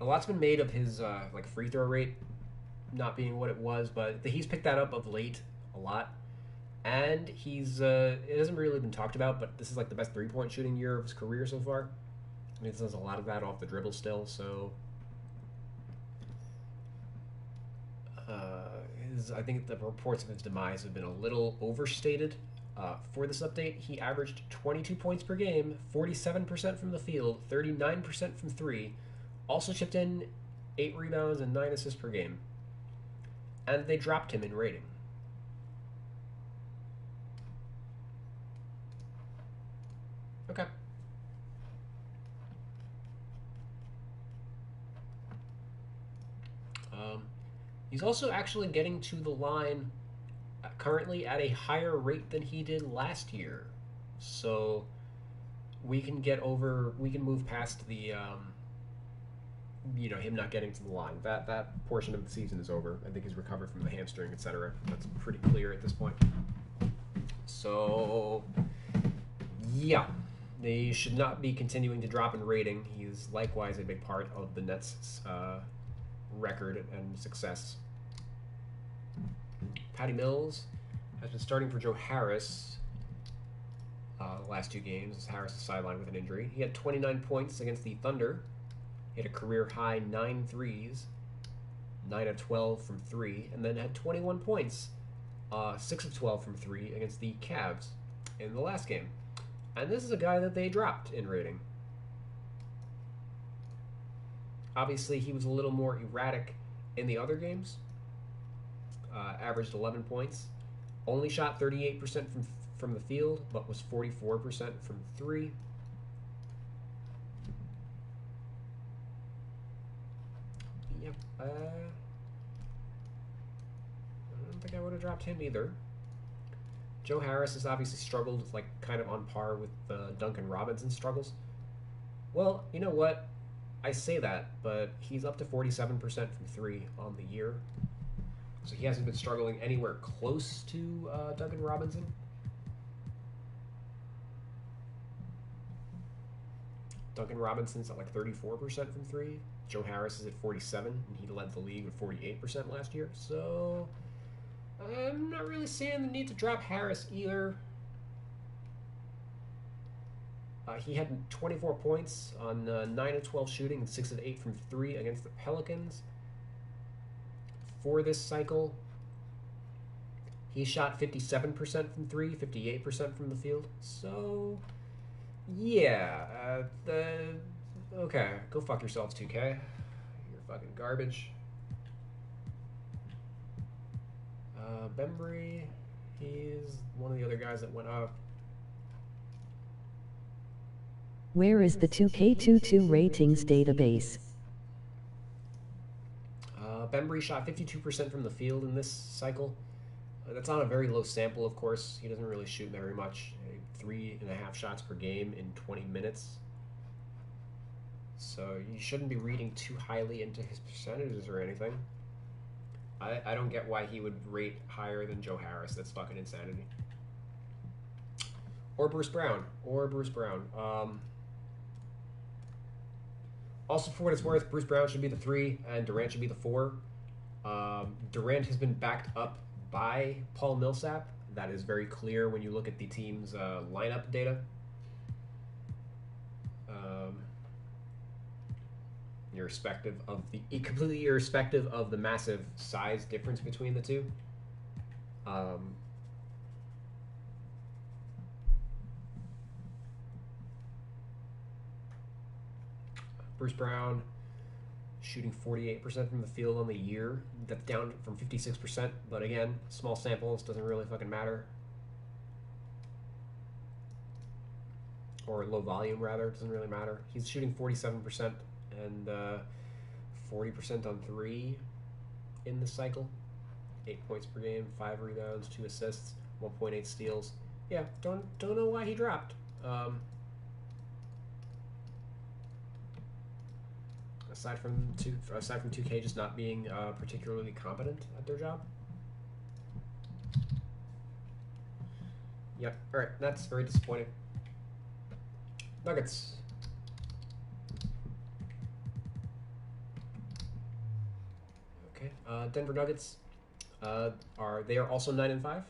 S2: A lot's been made of his free throw rate not being what it was, but he's picked that up of late a lot. And he's it hasn't really been talked about, but this is like the best 3-point shooting year of his career so far. I mean, he does a lot of that off the dribble still, so I think the reports of his demise have been a little overstated. For this update, he averaged 22 points per game, 47% from the field, 39% from 3, also chipped in 8 rebounds and 9 assists per game. And they dropped him in rating. Okay. He's also actually getting to the line currently at a higher rate than he did last year. So we can move past the him not getting to the line. That portion of the season is over. I think he's recovered from the hamstring, etc. That's pretty clear at this point. So yeah, they should not be continuing to drop in rating. He's likewise a big part of the Nets' record and success. Patty Mills has been starting for Joe Harris the last 2 games. Harris is sidelined with an injury. He had 29 points against the Thunder. He had a career-high 9 threes, 9 of 12 from 3, and then had 21 points, 6 of 12 from 3 against the Cavs in the last game. And this is a guy that they dropped in rating. Obviously, he was a little more erratic in the other games. Averaged 11 points. Only shot 38% from the field, but was 44% from 3. Yep. I don't think I would have dropped him either. Joe Harris has obviously struggled, kind of on par with Duncan Robinson's struggles. Well, you know what? I say that, but he's up to 47% from 3 on the year. So he hasn't been struggling anywhere close to Duncan Robinson. Duncan Robinson's at 34% from 3. Joe Harris is at 47%, and he led the league with 48% last year. So I'm not really seeing the need to drop Harris either. He had 24 points on 9 of 12 shooting and 6 of 8 from 3 against the Pelicans. For this cycle, he shot 57% from 3, 58% from the field. So, yeah. Okay, go fuck yourselves, 2K. You're fucking garbage. Bembry, he's one of the other guys that went up.
S1: Where is the 2K22 ratings database?
S2: Bembry shot 52% from the field in this cycle. That's on a very low sample, of course. He doesn't really shoot very much. 3.5 shots per game in 20 minutes. So you shouldn't be reading too highly into his percentages or anything. I don't get why he would rate higher than Joe Harris. That's fucking insanity. Or Bruce Brown. Also, for what it's worth, Bruce Brown should be the 3 and Durant should be the 4. Durant has been backed up by Paul Millsap. That is very clear when you look at the team's lineup data. Completely irrespective of the massive size difference between the two. Bruce Brown shooting 48% from the field on the year. That's down from 56%, but again, small samples, doesn't really fucking matter. or low volume rather. It doesn't really matter. He's shooting 47% and 40% on three in this cycle. 8 points per game, 5 rebounds, 2 assists, 1.8 steals. Yeah, don't know why he dropped. Aside from 2K just not being particularly competent at their job. Yep. All right, that's very disappointing. Nuggets. Okay. Denver Nuggets are also 9-5.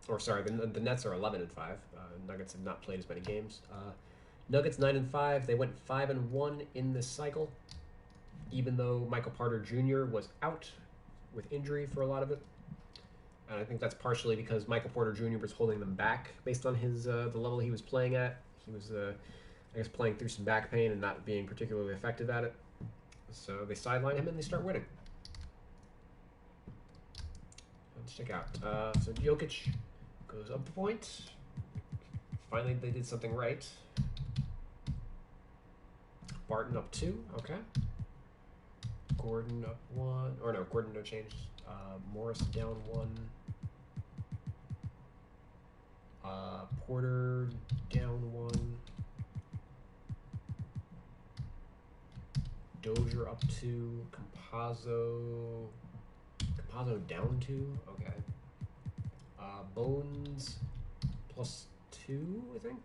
S2: Or sorry, the Nets are 11-5. Nuggets have not played as many games. Nuggets 9-5. They went 5-1 in this cycle, even though Michael Porter Jr. was out with injury for a lot of it. And I think that's partially because Michael Porter Jr. was holding them back based on his the level he was playing at. He was, I guess, playing through some back pain and not being particularly effective at it. So they sideline him and they start winning. Let's check out. So Jokic goes up a point. Finally, they did something right. Barton up 2. Okay. Gordon up 1. Or no, Gordon no change. Morris down 1. Porter down 1. Dozier up 2. Campazzo down 2. Okay. Bones +2, I think.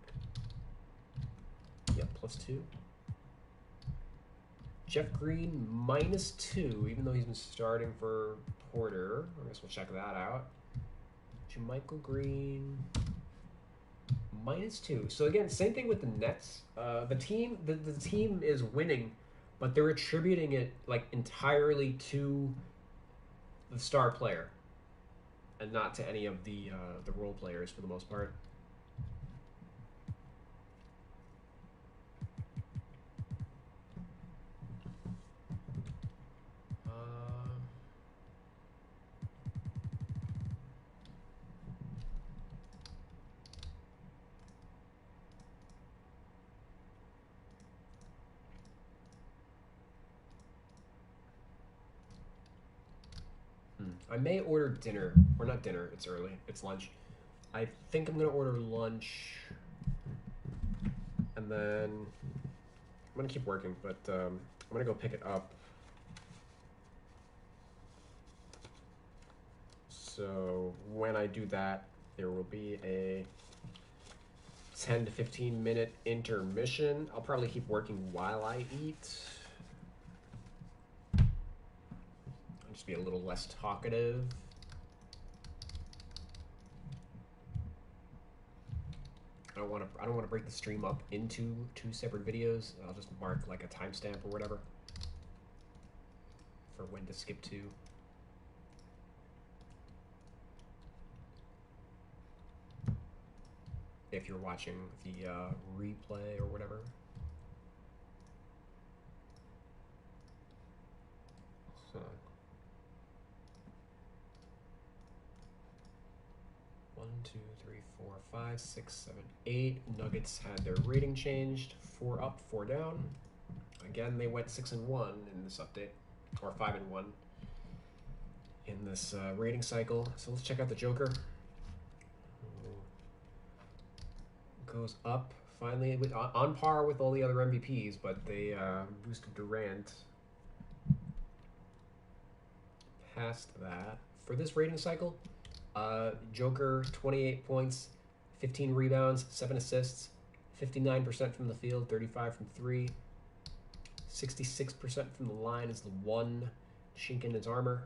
S2: Yep, +2. Jeff Green -2, even though he's been starting for Porter. I guess we'll check that out. Jermichael Green -2. So again, same thing with the Nets. The team is winning, but they're attributing it like entirely to the star player, and not to any of the role players for the most part. I may order dinner, or not dinner, it's early, it's lunch. I think I'm going to order lunch, and then I'm going to keep working, but I'm going to go pick it up. So when I do that, there will be a 10 to 15 minute intermission. I'll probably keep working while I eat. Just be a little less talkative. I don't want to break the stream up into 2 separate videos. I'll just mark like a timestamp or whatever for when to skip to. If you're watching the replay or whatever. So. 1, 2, 3, 4, 5, 6, 7, 8. Nuggets had their rating changed. 4 up, 4 down. Again, they went 6-1 in this update, or 5-1 in this rating cycle. So let's check out the Joker. Goes up finally, on par with all the other MVPs, but they boosted Durant past that. For this rating cycle, Joker, 28 points, 15 rebounds, 7 assists, 59% from the field, 35 from 3, 66% from the line is the one chink in his armor.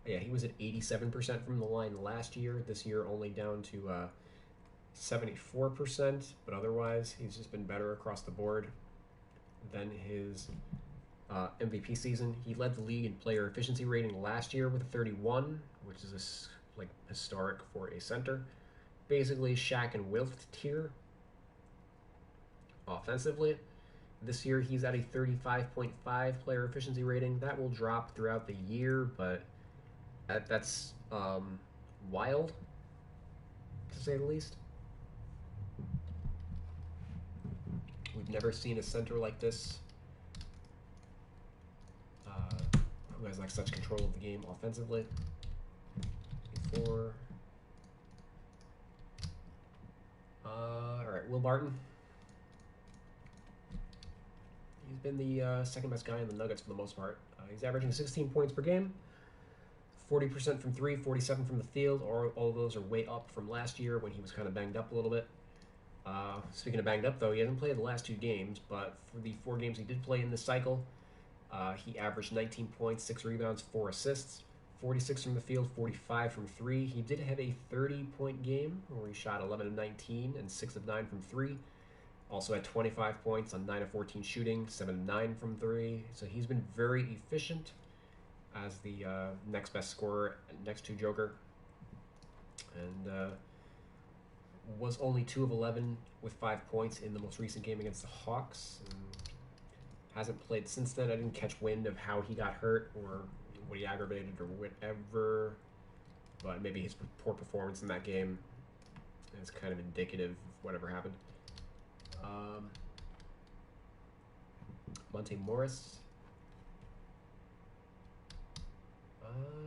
S2: Yeah, he was at 87% from the line last year. This year only down to 74%, but otherwise he's just been better across the board than his MVP season. He led the league in player efficiency rating last year with a 31, which is like historic for a center. Basically Shaq and Wilt tier offensively. This year he's at a 35.5 player efficiency rating. That will drop throughout the year, but that's wild, to say the least. We've never seen a center like this who has like such control of the game offensively before. All right, Will Barton. He's been the second best guy in the Nuggets for the most part. He's averaging 16 points per game, 40% from three, 47 from the field. All of those are way up from last year when he was kind of banged up a little bit. Speaking of banged up, though, he hasn't played the last 2 games, but for the 4 games he did play in this cycle, he averaged 19 points, 6 rebounds, 4 assists, 46 from the field, 45 from 3. He did have a 30-point game where he shot 11 of 19 and 6 of 9 from 3. Also had 25 points on 9 of 14 shooting, 7 of 9 from 3. So he's been very efficient as the next best scorer next to Joker. And was only 2 of 11 with 5 points in the most recent game against the Hawks. And hasn't played since then. I didn't catch wind of how he got hurt or what he aggravated or whatever. But maybe his poor performance in that game is kind of indicative of whatever happened. Monty Morris.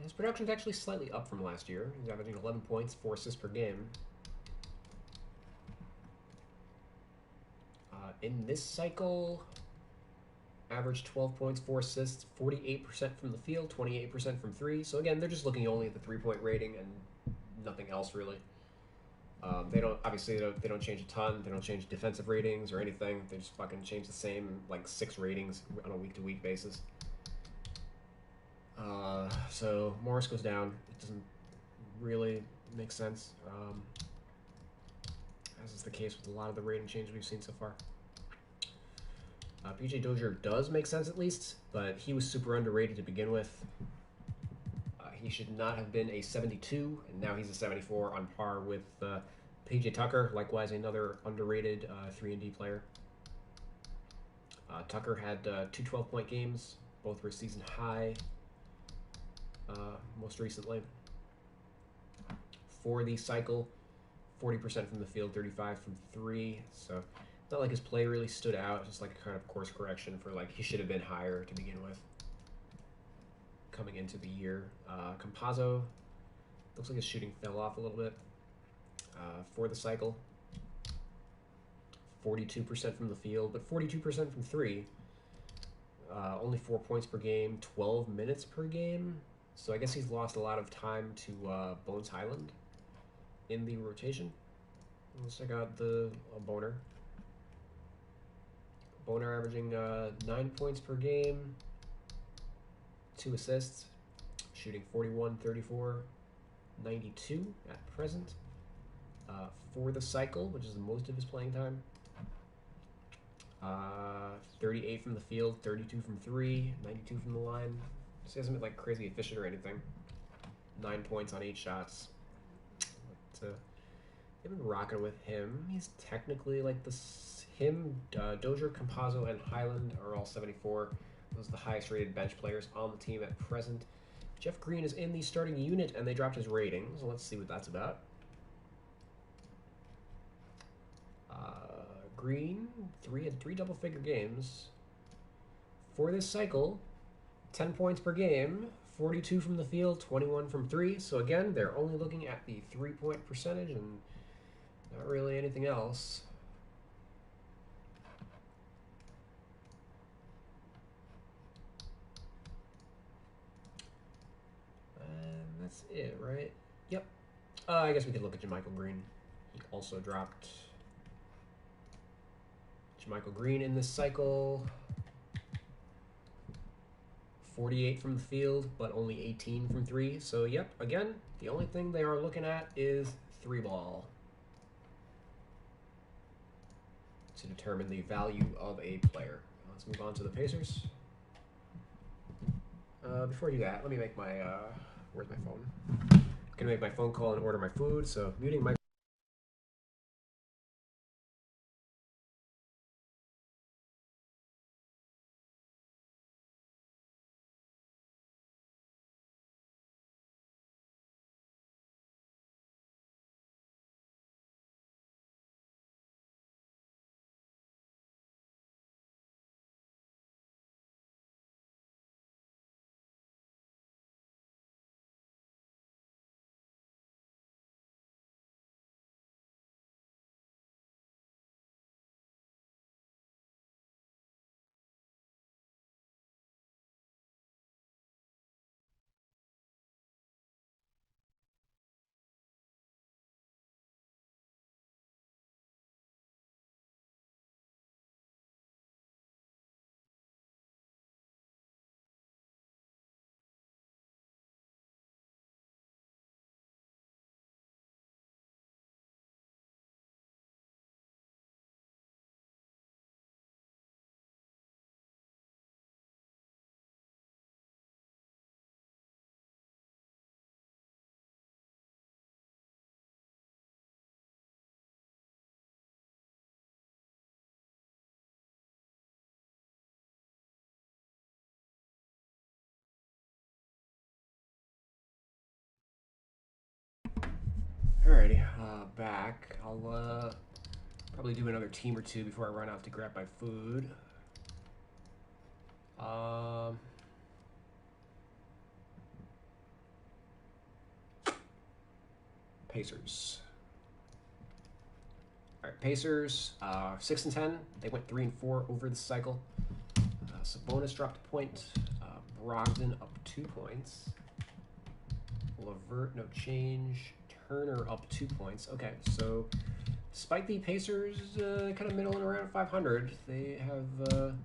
S2: His production is actually slightly up from last year. He's averaging 11 points, 4 assists per game. In this cycle, averaged 12 points, 4 assists, 48% from the field, 28% from 3. So again, they're just looking only at the 3-point rating and nothing else really. They don't change a ton. They don't change defensive ratings or anything. They just fucking change the same like 6 ratings on a week-to-week basis. So Morris goes down. It doesn't really make sense, as is the case with a lot of the rating changes we've seen so far. PJ Dozier does make sense at least, but he was super underrated to begin with. He should not have been a 72, and now he's a 74 on par with PJ Tucker, likewise another underrated 3-and-D player. Tucker had 2 12-point games, both were season high most recently. For the cycle, 40% from the field, 35 from 3, so it's not like his play really stood out, just like a kind of course correction for like he should have been higher to begin with. Coming into the year, Campazzo looks like his shooting fell off a little bit for the cycle. 42% from the field, but 42% from 3. Only 4 points per game, 12 minutes per game. So I guess he's lost a lot of time to Bones Highland in the rotation. Let's check out the Boner. Boner averaging 9 points per game, 2 assists, shooting 41, 34, 92 at present. For the cycle, which is the most of his playing time. 38 from the field, 32 from 3, 92 from the line. Just hasn't been like crazy efficient or anything. 9 points on 8 shots. But, they've been rocking with him. He's technically like Dozier, Campazzo, and Highland are all 74. Those are the highest rated bench players on the team at present. Jeff Green is in the starting unit, and they dropped his rating, so let's see what that's about. Green had 3 double-figure games. For this cycle, 10 points per game, 42 from the field, 21 from 3. So again, they're only looking at the 3-point percentage and not really anything else. And that's it, right? Yep. I guess we could look at Michael Green. He also dropped Michael Green in this cycle. 48 from the field, but only 18 from 3. So, yep, again, the only thing they are looking at is 3-ball to determine the value of a player. Let's move on to the Pacers. Before I do that, let me make my, where's my phone? I'm going to make my phone call and order my food, so muting my back. I'll probably do another team or two before I run out to grab my food. Pacers. All right, Pacers, 6 and 10. They went 3 and 4 over the cycle. Sabonis dropped a point. Brogdon up 2 points. LeVert, no change. Turner up 2 points. Okay, so despite the Pacers kind of middling around 500, they have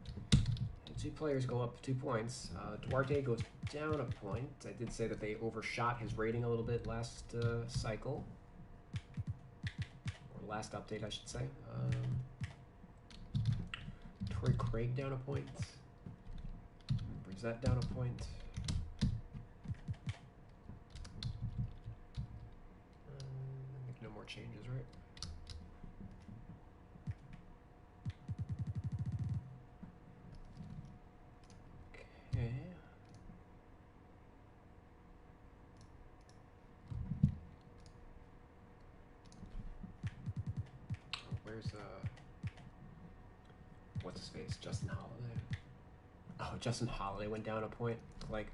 S2: 2 players go up 2 points. Duarte goes down a point. I did say that they overshot his rating a little bit last cycle. Or last update, I should say. Torrey Craig down a point. Brissett down a point. I think no more changes, right? Okay. Where's what's his face? Justin Holiday. Oh, Justin Holiday went down a point. Like,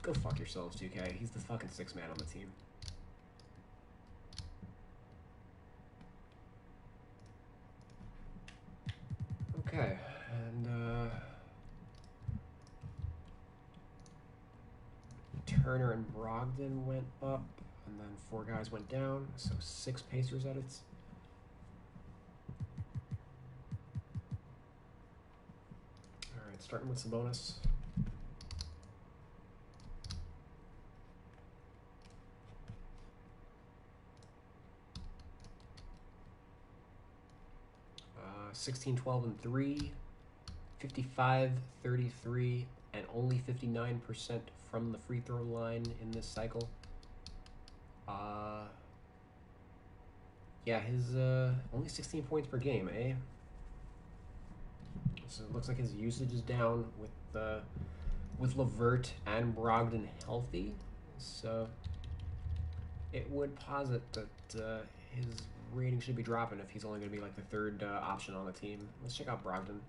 S2: go fuck yourselves, 2K. He's the fucking 6th man on the team. Okay, and Turner and Brogdon went up, and then 4 guys went down, so 6 Pacers edits. All right, starting with Sabonis. Uh, 16, 12, and 3, 55, 33, and only 59% from the free throw line in this cycle. Yeah, his only 16 points per game, eh? So it looks like his usage is down with LeVert and Brogdon healthy. So it would posit that his rating should be dropping if he's only going to be like the 3rd option on the team. Let's check out Brogdon,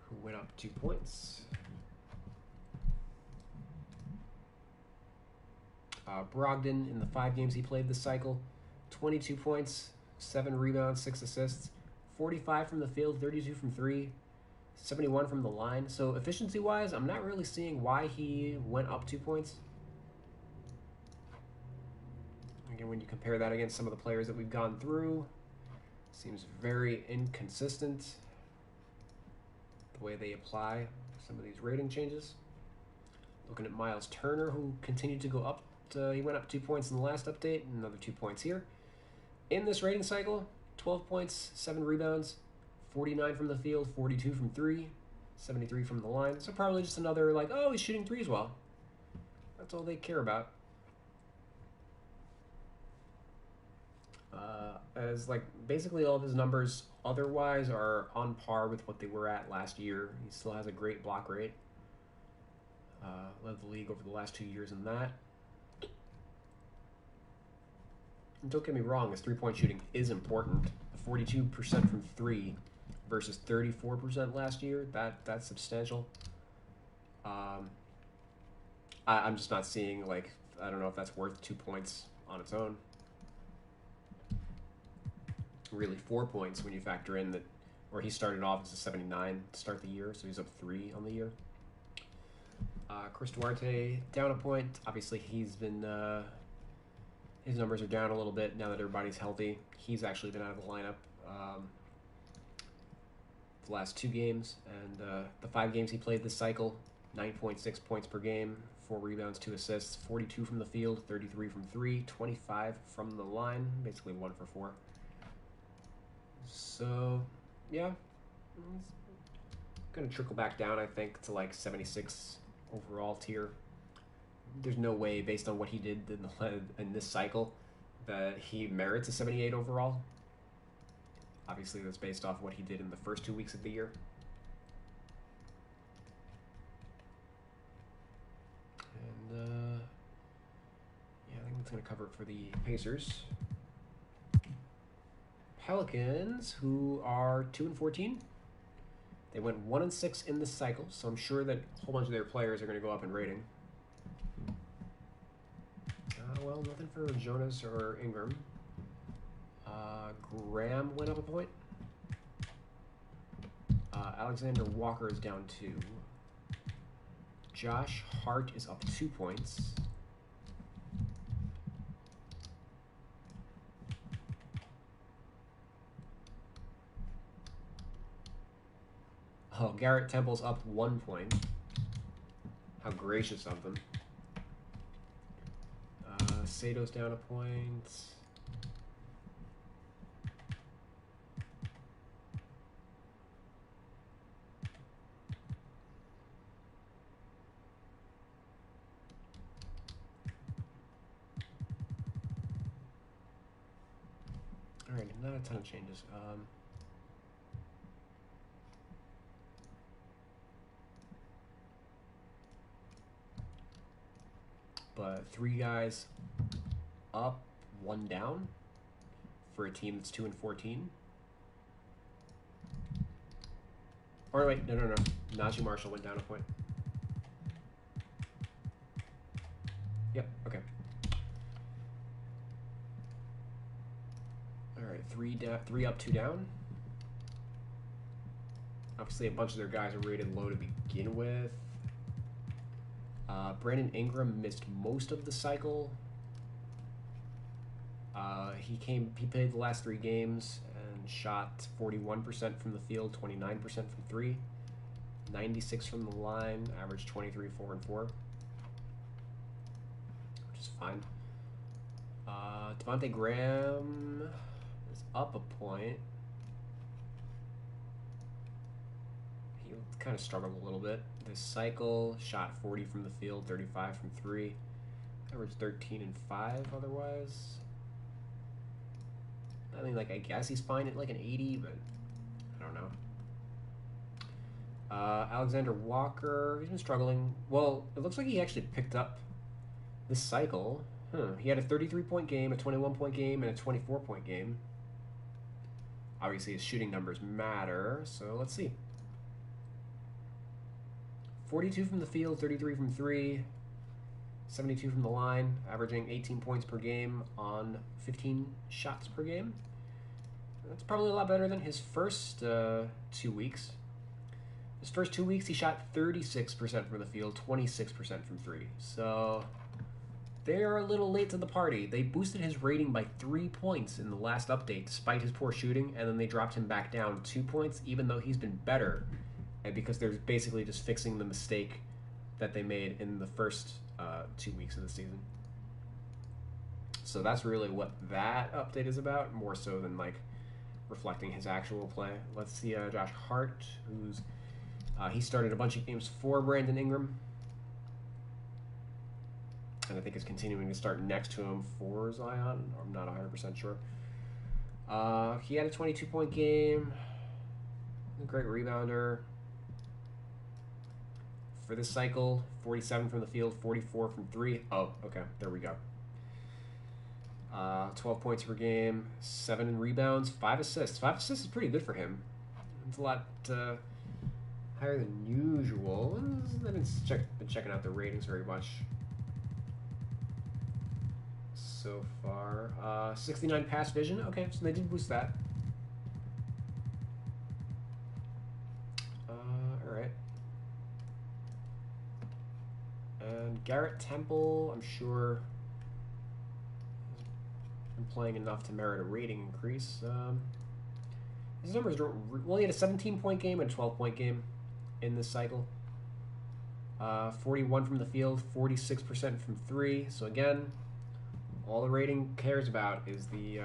S2: who went up 2 points. Brogdon, in the 5 games he played this cycle, 22 points, 7 rebounds, 6 assists, 45 from the field, 32 from 3, 71 from the line. So efficiency-wise, I'm not really seeing why he went up 2 points. Again, when you compare that against some of the players that we've gone through, seems very inconsistent the way they apply some of these rating changes. Looking at Miles Turner, who continued to go up. He went up 2 points in the last update, and another 2 points here. In this rating cycle, 12 points, 7 rebounds, 49 from the field, 42 from 3, 73 from the line. So probably just another, like, oh, he's shooting threes well. That's all they care about. As, like, basically all of his numbers otherwise are on par with what they were at last year. He still has a great block rate. Led the league over the last 2 years in that. And don't get me wrong, his three-point shooting is important. 42% from 3 versus 34% last year, that's substantial. I'm just not seeing, like, I don't know if that's worth 2 points on its own. Really 4 points when you factor in that, or he started off as a 79 to start the year, so he's up 3 on the year. Chris Duarte down a point. Obviously, he's been his numbers are down a little bit now that everybody's healthy. He's actually been out of the lineup the last 2 games, and the 5 games he played this cycle, 9.6 points per game, 4 rebounds, 2 assists, 42 from the field, 33 from 3, 25 from the line, basically 1 for 4. So, yeah, it's gonna trickle back down, I think, to like 76 overall tier. There's no way, based on what he did in this cycle, that he merits a 78 overall. Obviously, that's based off what he did in the first 2 weeks of the year. And, yeah, I think that's going to cover it for the Pacers. Pelicans, who are 2-14. They went 1-6 in this cycle, so I'm sure that a whole bunch of their players are going to go up in rating. Well, nothing for Jonas or Ingram. Graham went up a point. Alexander Walker is down 2. Josh Hart is up 2 points. Oh, Garrett Temple's up 1 point. How gracious of them. Sato's down a point. All right, not a ton of changes. But 3 guys up, 1 down for a team that's 2-14. Or wait, no. Najee Marshall went down a point. Yep, okay. All right, 3 up, 2 down. Obviously, a bunch of their guys are rated low to begin with. Brandon Ingram missed most of the cycle. He played the last 3 games and shot 41% from the field, 29% from 3, 96 from the line, averaged 23, 4, and 4, which is fine. Devontae Graham is up a point. He kind of struggled a little bit this cycle. Shot 40 from the field, 35 from 3, averaged 13 and 5 otherwise. I mean, like, I guess he's fine at like an 80, but I don't know. Alexander Walker, he's been struggling. Well, it looks like he actually picked up this cycle. He had a 33-point game, a 21-point game, and a 24-point game. Obviously, his shooting numbers matter, so let's see. 42 from the field, 33 from 3, 72 from the line, averaging 18 points per game on 15 shots per game. That's probably a lot better than his first 2 weeks. His first 2 weeks, he shot 36% from the field, 26% from 3. So they are a little late to the party. They boosted his rating by 3 points in the last update, despite his poor shooting, and then they dropped him back down 2 points, even though he's been better, and because they're basically just fixing the mistake that they made in the first 2 weeks of the season. So that's really what that update is about, more so than like reflecting his actual play. Let's see Josh Hart, who's he started a bunch of games for Brandon Ingram, and I think is continuing to start next to him for Zion. I'm not 100% sure. He had a 22-point game, a great rebounder. For this cycle, 47 from the field, 44 from 3. Oh, okay, there we go. 12 points per game, 7 rebounds, 5 assists. 5 assists is pretty good for him. It's a lot higher than usual. I haven't been checking out the ratings very much so far. 69 pass vision. Okay, so they did boost that. All right. And Garrett Temple, I'm sure, has been playing enough to merit a rating increase. His numbers don't... Well, he had a 17-point game and a 12-point game in this cycle. 41 from the field, 46% from 3. So again, all the rating cares about is the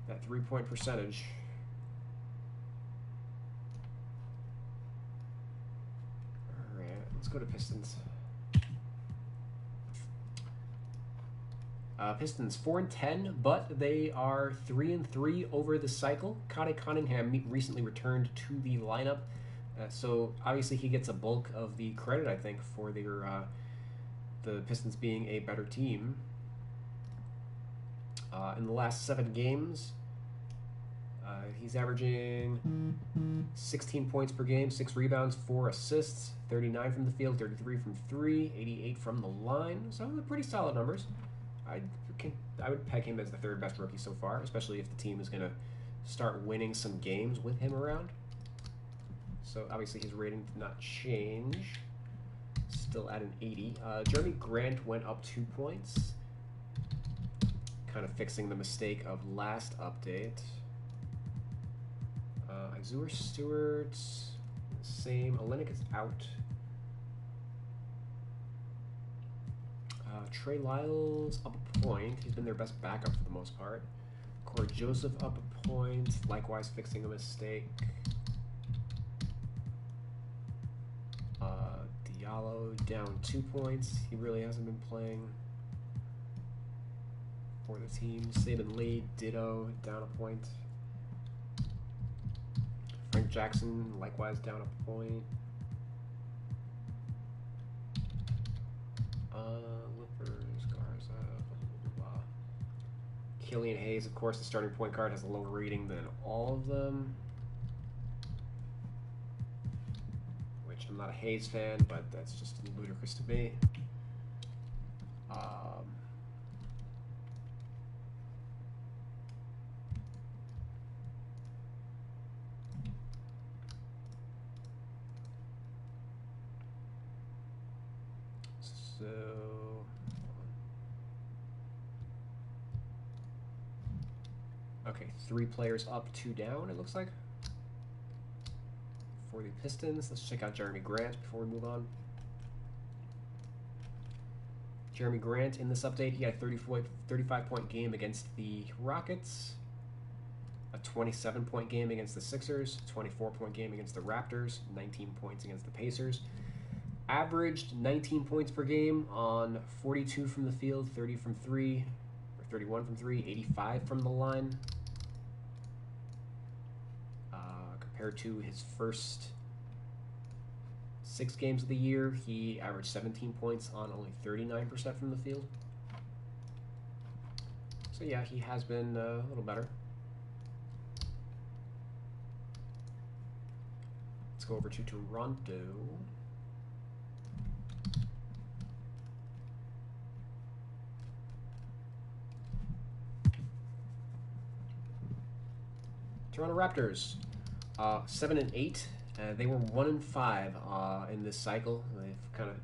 S2: that 3-point percentage. All right, let's go to Pistons. Pistons 4-10, but they are 3-3 over the cycle. Connington recently returned to the lineup, so obviously he gets a bulk of the credit, I think, for their the Pistons being a better team. In the last 7 games, He's averaging 16 points per game, 6 rebounds, 4 assists, 39 from the field, 33 from 3, 88 from the line. So they're pretty solid numbers. I would peg him as the third best rookie so far, especially if the team is going to start winning some games with him around. So obviously his rating did not change. Still at an 80. Jeremy Grant went up 2 points. Kind of fixing the mistake of last update. Isaiah Stewart, same. Olenek is out. Trey Lyles up a point. He's been their best backup for the most part. Corey Joseph up a point. Likewise fixing a mistake. Diallo down 2 points. He really hasn't been playing for the team. Saban Lee, ditto, down a point. Frank Jackson, likewise down a point. Lippers, Garza, blah, blah, blah. Killian Hayes, of course, the starting point guard, has a lower rating than all of them. Which I'm not a Hayes fan, but that's just ludicrous to me. Okay, 3 players up, 2 down, it looks like. For the Pistons, let's check out Jeremy Grant before we move on. Jeremy Grant, in this update, he had a 35-point game against the Rockets, a 27-point game against the Sixers, 24-point game against the Raptors, 19 points against the Pacers. Averaged 19 points per game on 42 from the field, 30 from 3, or 31 from 3, 85 from the line. Compared to his first 6 games of the year, he averaged 17 points on only 39% from the field. So yeah, he has been a little better. Let's go over to Toronto. Toronto Raptors, 7 and 8. They were 1 and 5 in this cycle. They've kind of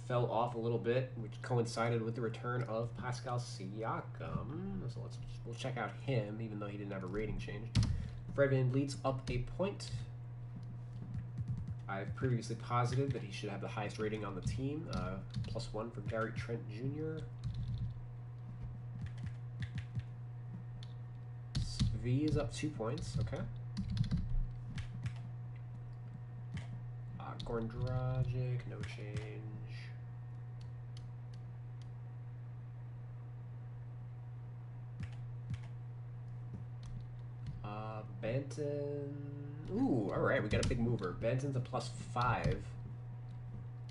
S2: fell off a little bit, which coincided with the return of Pascal Siakam. So we'll check out him, even though he didn't have a rating change. Fred VanVleet's up a point. I've previously posited that he should have the highest rating on the team. +1 for Gary Trent Jr. V is up 2 points, okay. Goran Dragic, no change. Benton. Ooh, all right, we got a big mover. Benton's a +5.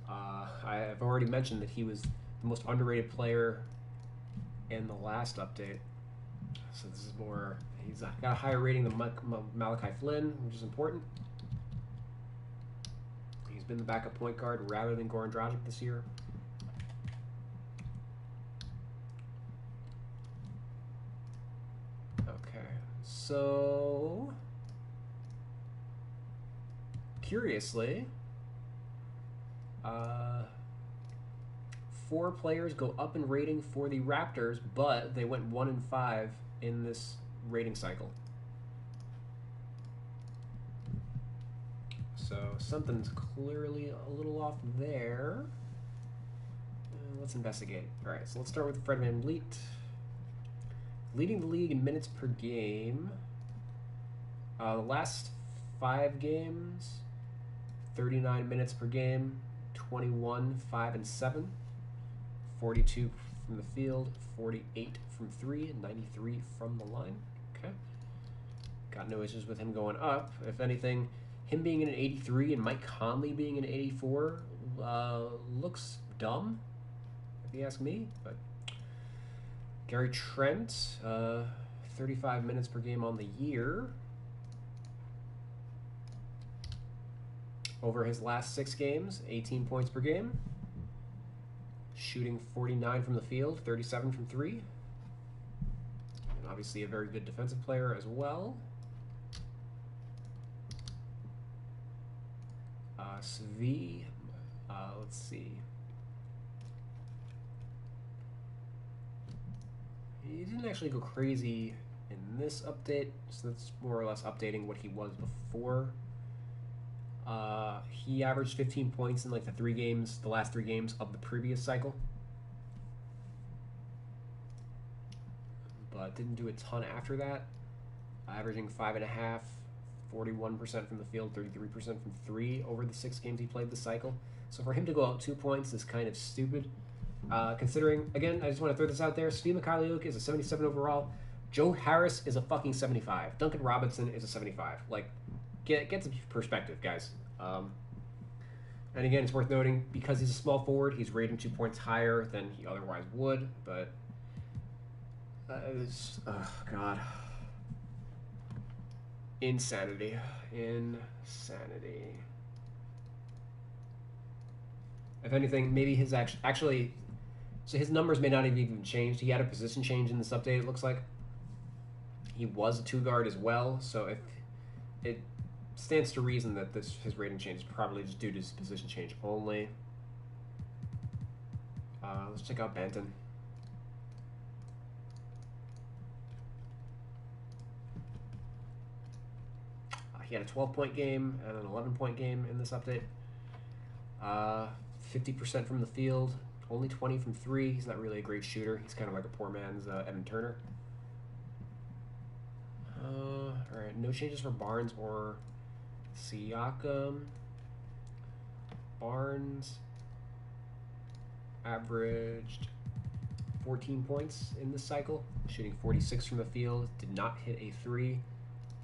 S2: I've already mentioned that he was the most underrated player in the last update. So this is more, he's got a higher rating than Malachi Flynn, which is important. He's been the backup point guard rather than Goran Dragic this year. Okay, so curiously, 4 players go up in rating for the Raptors, but they went 1 and 5 in this rating cycle. So something's clearly a little off there. Let's investigate. All right, so let's start with Fred VanVleet. Leading the league in minutes per game. The last 5 games, 39 minutes per game, 21, 5, and 7. 42 from the field, 48 from 3, and 93 from the line. Okay. Got no issues with him going up. If anything, him being in an 83 and Mike Conley being an 84 looks dumb, if you ask me. But Gary Trent, 30 35 minutes per game on the year. Over his last 6 games, 18 points per game. Shooting 49 from the field, 37 from 3. And obviously a very good defensive player as well. Svi, let's see. He didn't actually go crazy in this update, so that's more or less updating what he was before. He averaged 15 points in like the last 3 games of the previous cycle, but didn't do a ton after that. Averaging 5.5, 41% from the field, 33% from 3 over the 6 games he played this cycle. So for him to go out 2 points is kind of stupid. Considering, again, I just want to throw this out there, Svi Mykhailiuk is a 77 overall. Joe Harris is a fucking 75. Duncan Robinson is a 75. Like, get some perspective, guys. And again, it's worth noting, because he's a small forward, he's rated 2 points higher than he otherwise would, but oh god. Insanity. If anything, maybe his actually, so his numbers may not have even changed. He had a position change in this update, it looks like. He was a 2 guard as well, so if it stands to reason that his rating change is probably just due to his position change only. Let's check out Banton. He had a 12-point game and an 11-point game in this update. 50% from the field, only 20 from 3. He's not really a great shooter. He's kind of like a poor man's Evan Turner. All right, no changes for Barnes or Siakam. Barnes averaged 14 points in this cycle, shooting 46 from the field, did not hit a 3,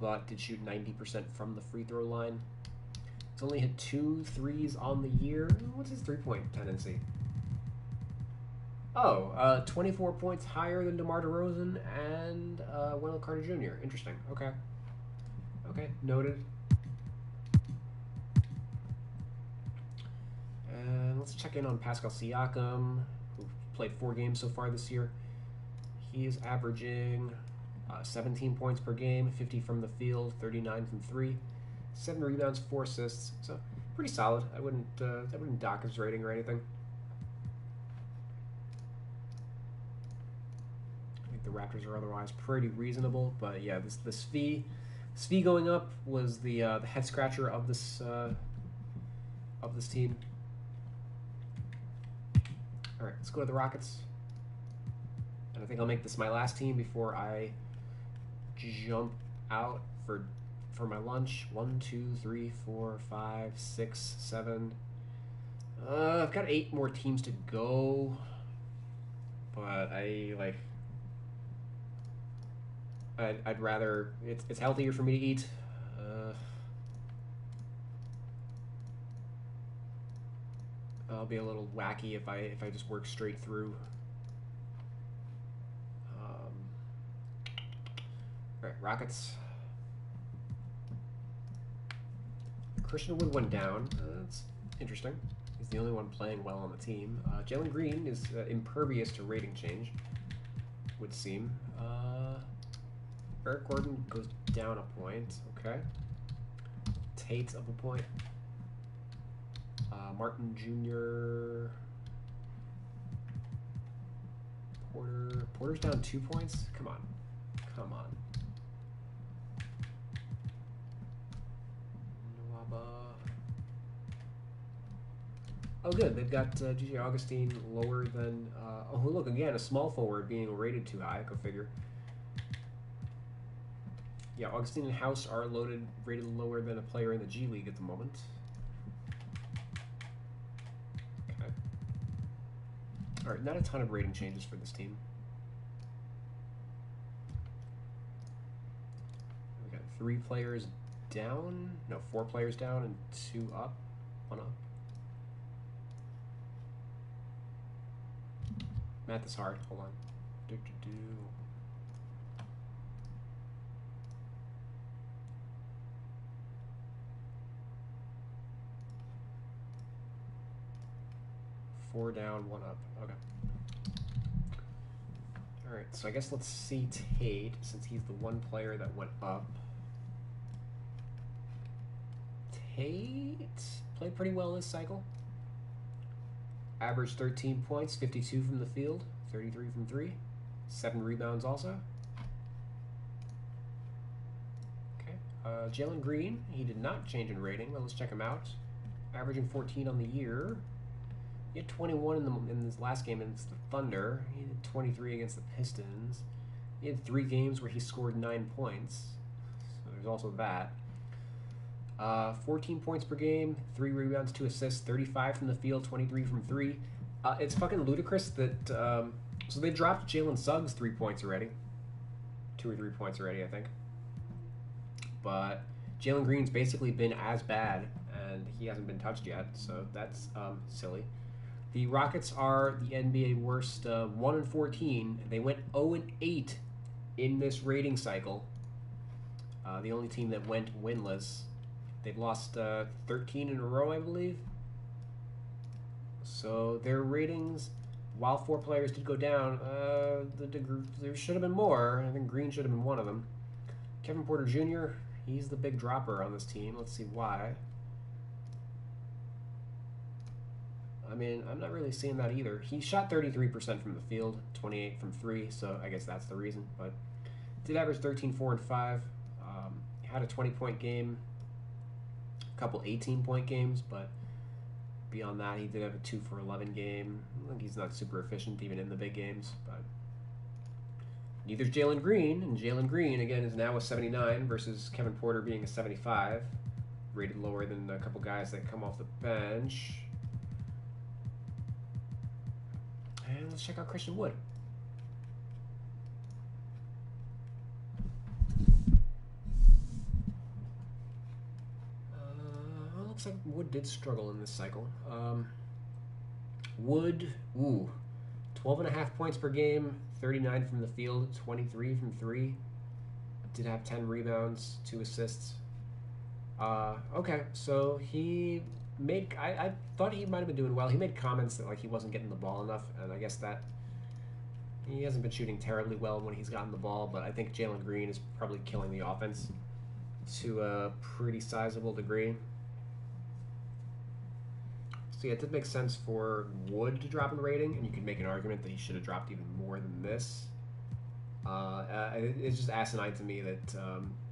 S2: but did shoot 90% from the free throw line. He's only hit 2 threes on the year. What's his 3-point tendency? 24 points higher than Demarco Rosen and Wendell Carter Jr. Interesting. Okay, noted. And let's check in on Pascal Siakam, who played 4 games so far this year. He is averaging 17 points per game, 50 from the field, 39 from 3, 7 rebounds, 4 assists. So pretty solid. I wouldn't dock his rating or anything. I think the Raptors are otherwise pretty reasonable, but yeah, this Svi going up was the head scratcher of this team. All right, let's go to the Rockets. And I think I'll make this my last team before I jump out for my lunch. 1, 2, 3, 4, 5, 6, 7. I've got 8 more teams to go, but I'd rather it's healthier for me to eat. I'll be a little wacky if I just work straight through. All right, Rockets. Christian Wood went down. That's interesting. He's the only one playing well on the team. Jalen Green is impervious to rating change, would seem. Eric Gordon goes down a point. Okay. Tate up a point. Martin Jr. Porter's down 2 points? Come on. Oh, good. They've got G.J. Augustine lower than... oh, look, again, a small forward being rated too high. Go figure. Yeah, Augustine and House are rated lower than a player in the G League at the moment. Okay. All right, not a ton of rating changes for this team. We got 3 players down. No, 4 players down and 2 up. 1 up. Math is hard. Hold on. 4 down, 1 up. Okay. All right, so I guess let's see Tate, since he's the one player that went up. Tate played pretty well this cycle. Averaged 13 points, 52 from the field, 33 from 3. 7 rebounds also. Okay. Jaylen Green, he did not change in rating. Well, let's check him out. Averaging 14 on the year. He had 21 in this last game against the Thunder. He had 23 against the Pistons. He had 3 games where he scored 9 points. So there's also that. 14 points per game, 3 rebounds, 2 assists, 35 from the field, 23 from 3. It's fucking ludicrous that... so they dropped Jalen Suggs 3 points already. 2 or 3 points already, I think. But Jalen Green's basically been as bad, and he hasn't been touched yet, so that's silly. The Rockets are the NBA worst 1-14. They went 0-8 in this rating cycle. The only team that went winless. They've lost 13 in a row, I believe. So their ratings, while 4 players did go down, there should have been more. I think Green should have been one of them. Kevin Porter Jr., he's the big dropper on this team. Let's see why. I mean, I'm not really seeing that either. He shot 33% from the field, 28 from 3, so I guess that's the reason. But did average 13, 4, and 5. Had a 20-point game, a couple 18-point games, but beyond that, he did have a 2 for 11 game. I think he's not super efficient even in the big games, but neither's Jalen Green, and Jalen Green, again, is now a 79 versus Kevin Porter being a 75, rated lower than a couple guys that come off the bench. And let's check out Christian Wood. Looks like Wood did struggle in this cycle. Wood, 12.5 points per game, 39 from the field, 23 from 3. Did have 10 rebounds, 2 assists. Okay, so he made... I thought he might have been doing well. He made comments that like he wasn't getting the ball enough, and I guess that he hasn't been shooting terribly well when he's gotten the ball, but I think Jalen Green is probably killing the offense to a pretty sizable degree. So yeah, it did make sense for Wood to drop in rating, and you could make an argument that he should have dropped even more than this. It's just asinine to me that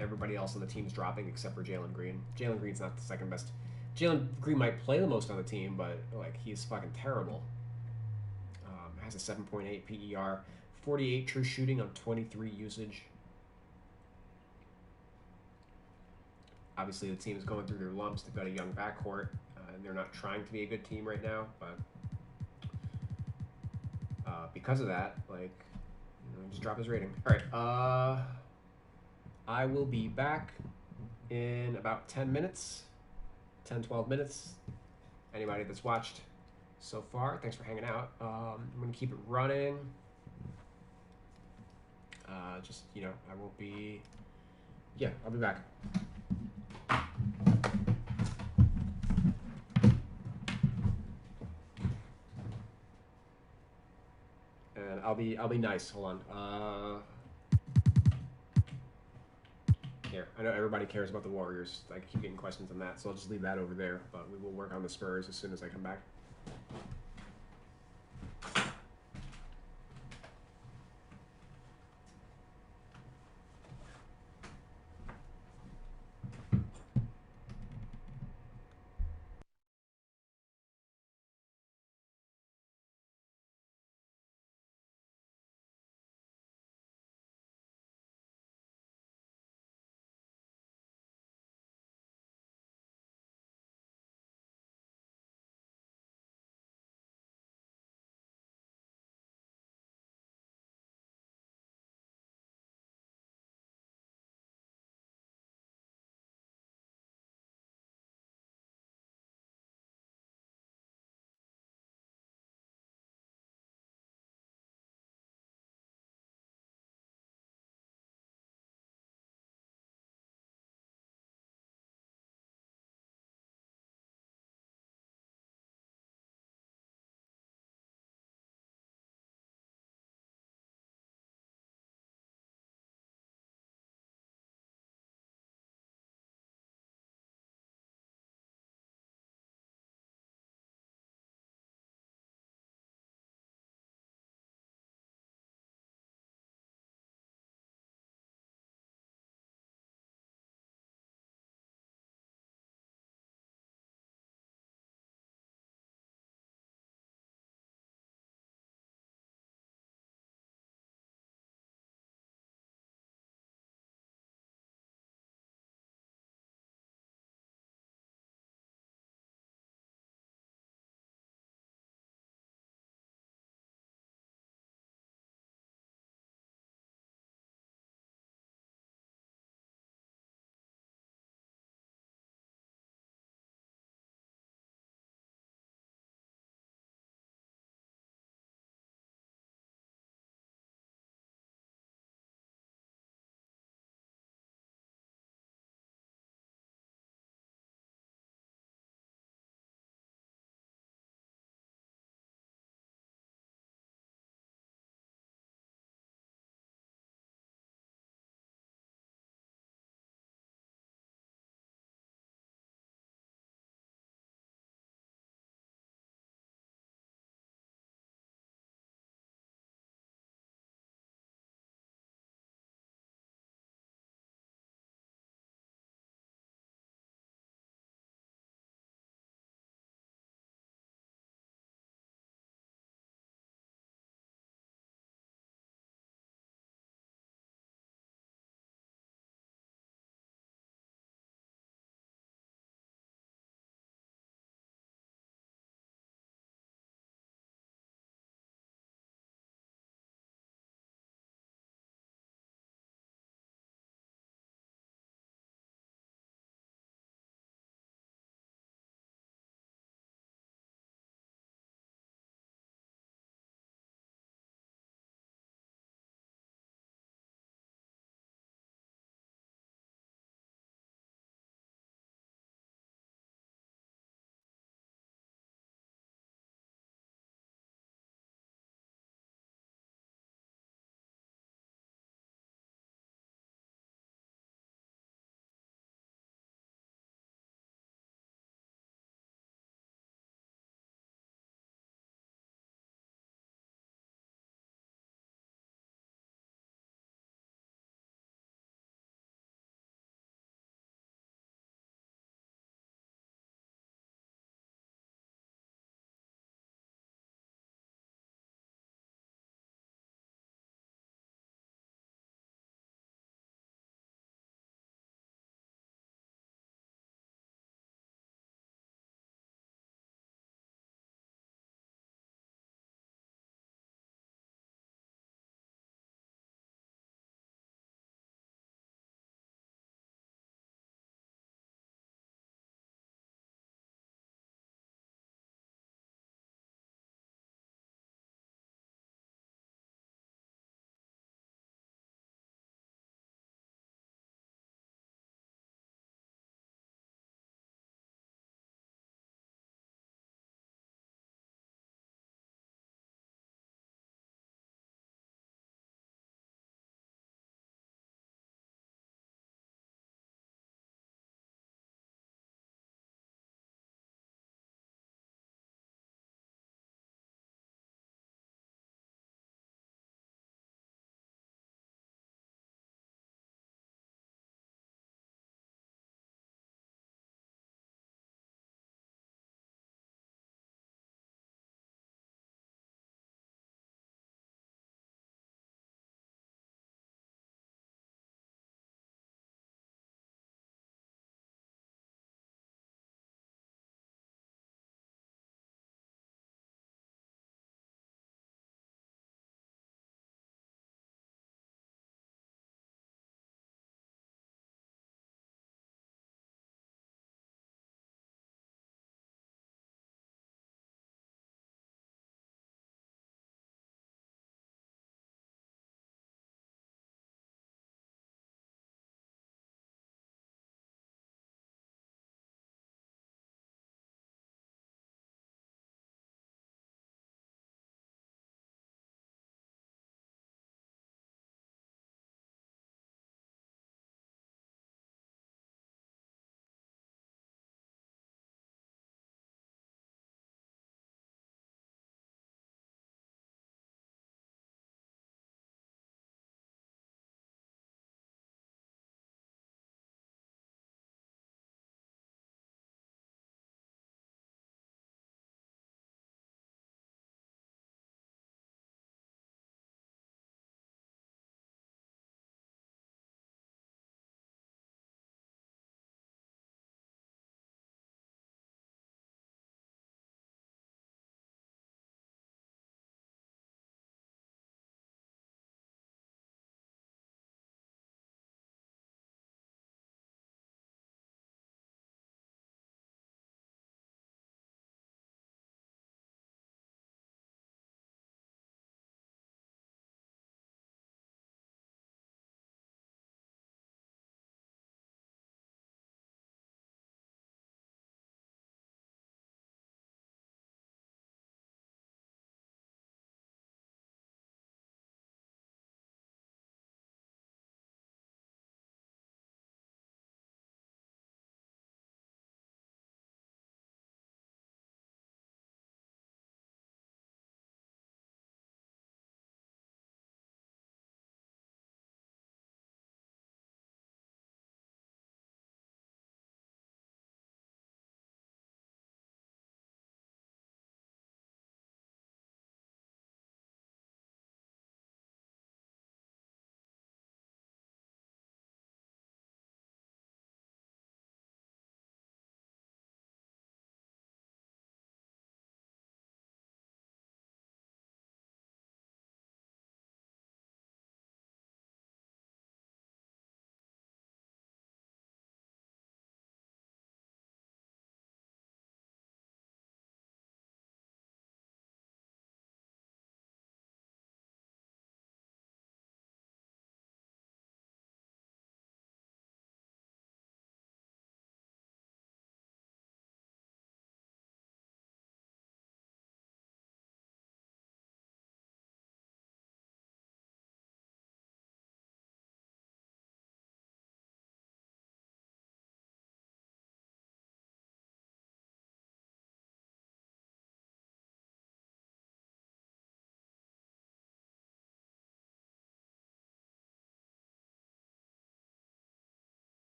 S2: everybody else on the team is dropping except for Jalen Green. Jalen Green's not the second best. Jalen Green might play the most on the team, but like he's fucking terrible. Has a 7.8 PER, 48 true shooting on 23 usage. Obviously, the team is going through their lumps. They've got a young backcourt, and they're not trying to be a good team right now. But because of that, like, just drop his rating. All right, I will be back in about 10 minutes, 10, 12 minutes. Anybody that's watched so far, thanks for hanging out. I'm going to keep it running. I won't be... Yeah, I'll be back. And I'll be nice. Hold on. Here, I know everybody cares about the Warriors. I keep getting questions on that, so I'll just leave that over there. But we will work on the Spurs as soon as I come back.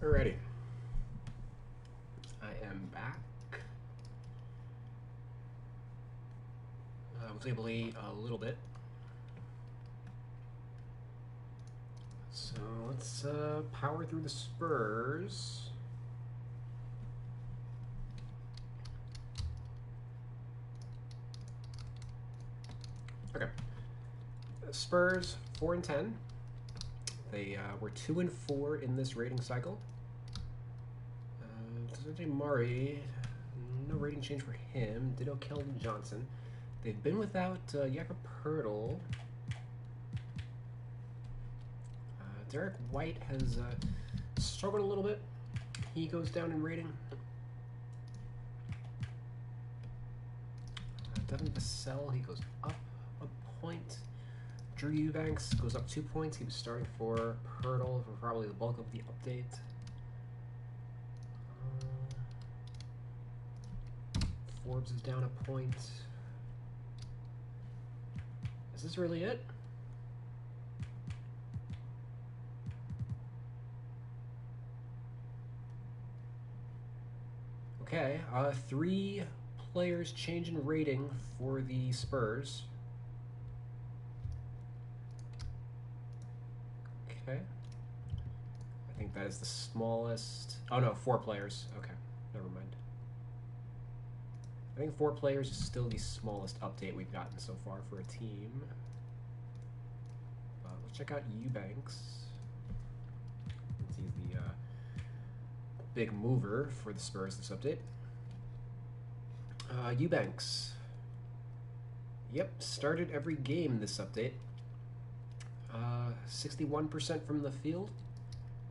S2: Alrighty. I am back. I was able to eat a little bit. So let's power through the Spurs. Okay. Spurs 4-10. They were 2-4 in this rating cycle. Dejounte Murray, no rating change for him. Ditto Keldon Johnson. They've been without Jakob Poeltl. Derek White has struggled a little bit. He goes down in rating. Devon Vasel, he goes up a point. Drew Eubanks goes up 2 points. He was starting for Poeltl for probably the bulk of the update. Forbes is down a point. Is this really it? Okay, 3 players change in rating for the Spurs. Okay. I think that is the smallest. Oh no, 4 players. Okay, never mind. I think 4 players is still the smallest update we've gotten so far for a team. Let's check out Eubanks. He's the big mover for the Spurs this update. Eubanks. Yep, started every game this update. 61% from the field,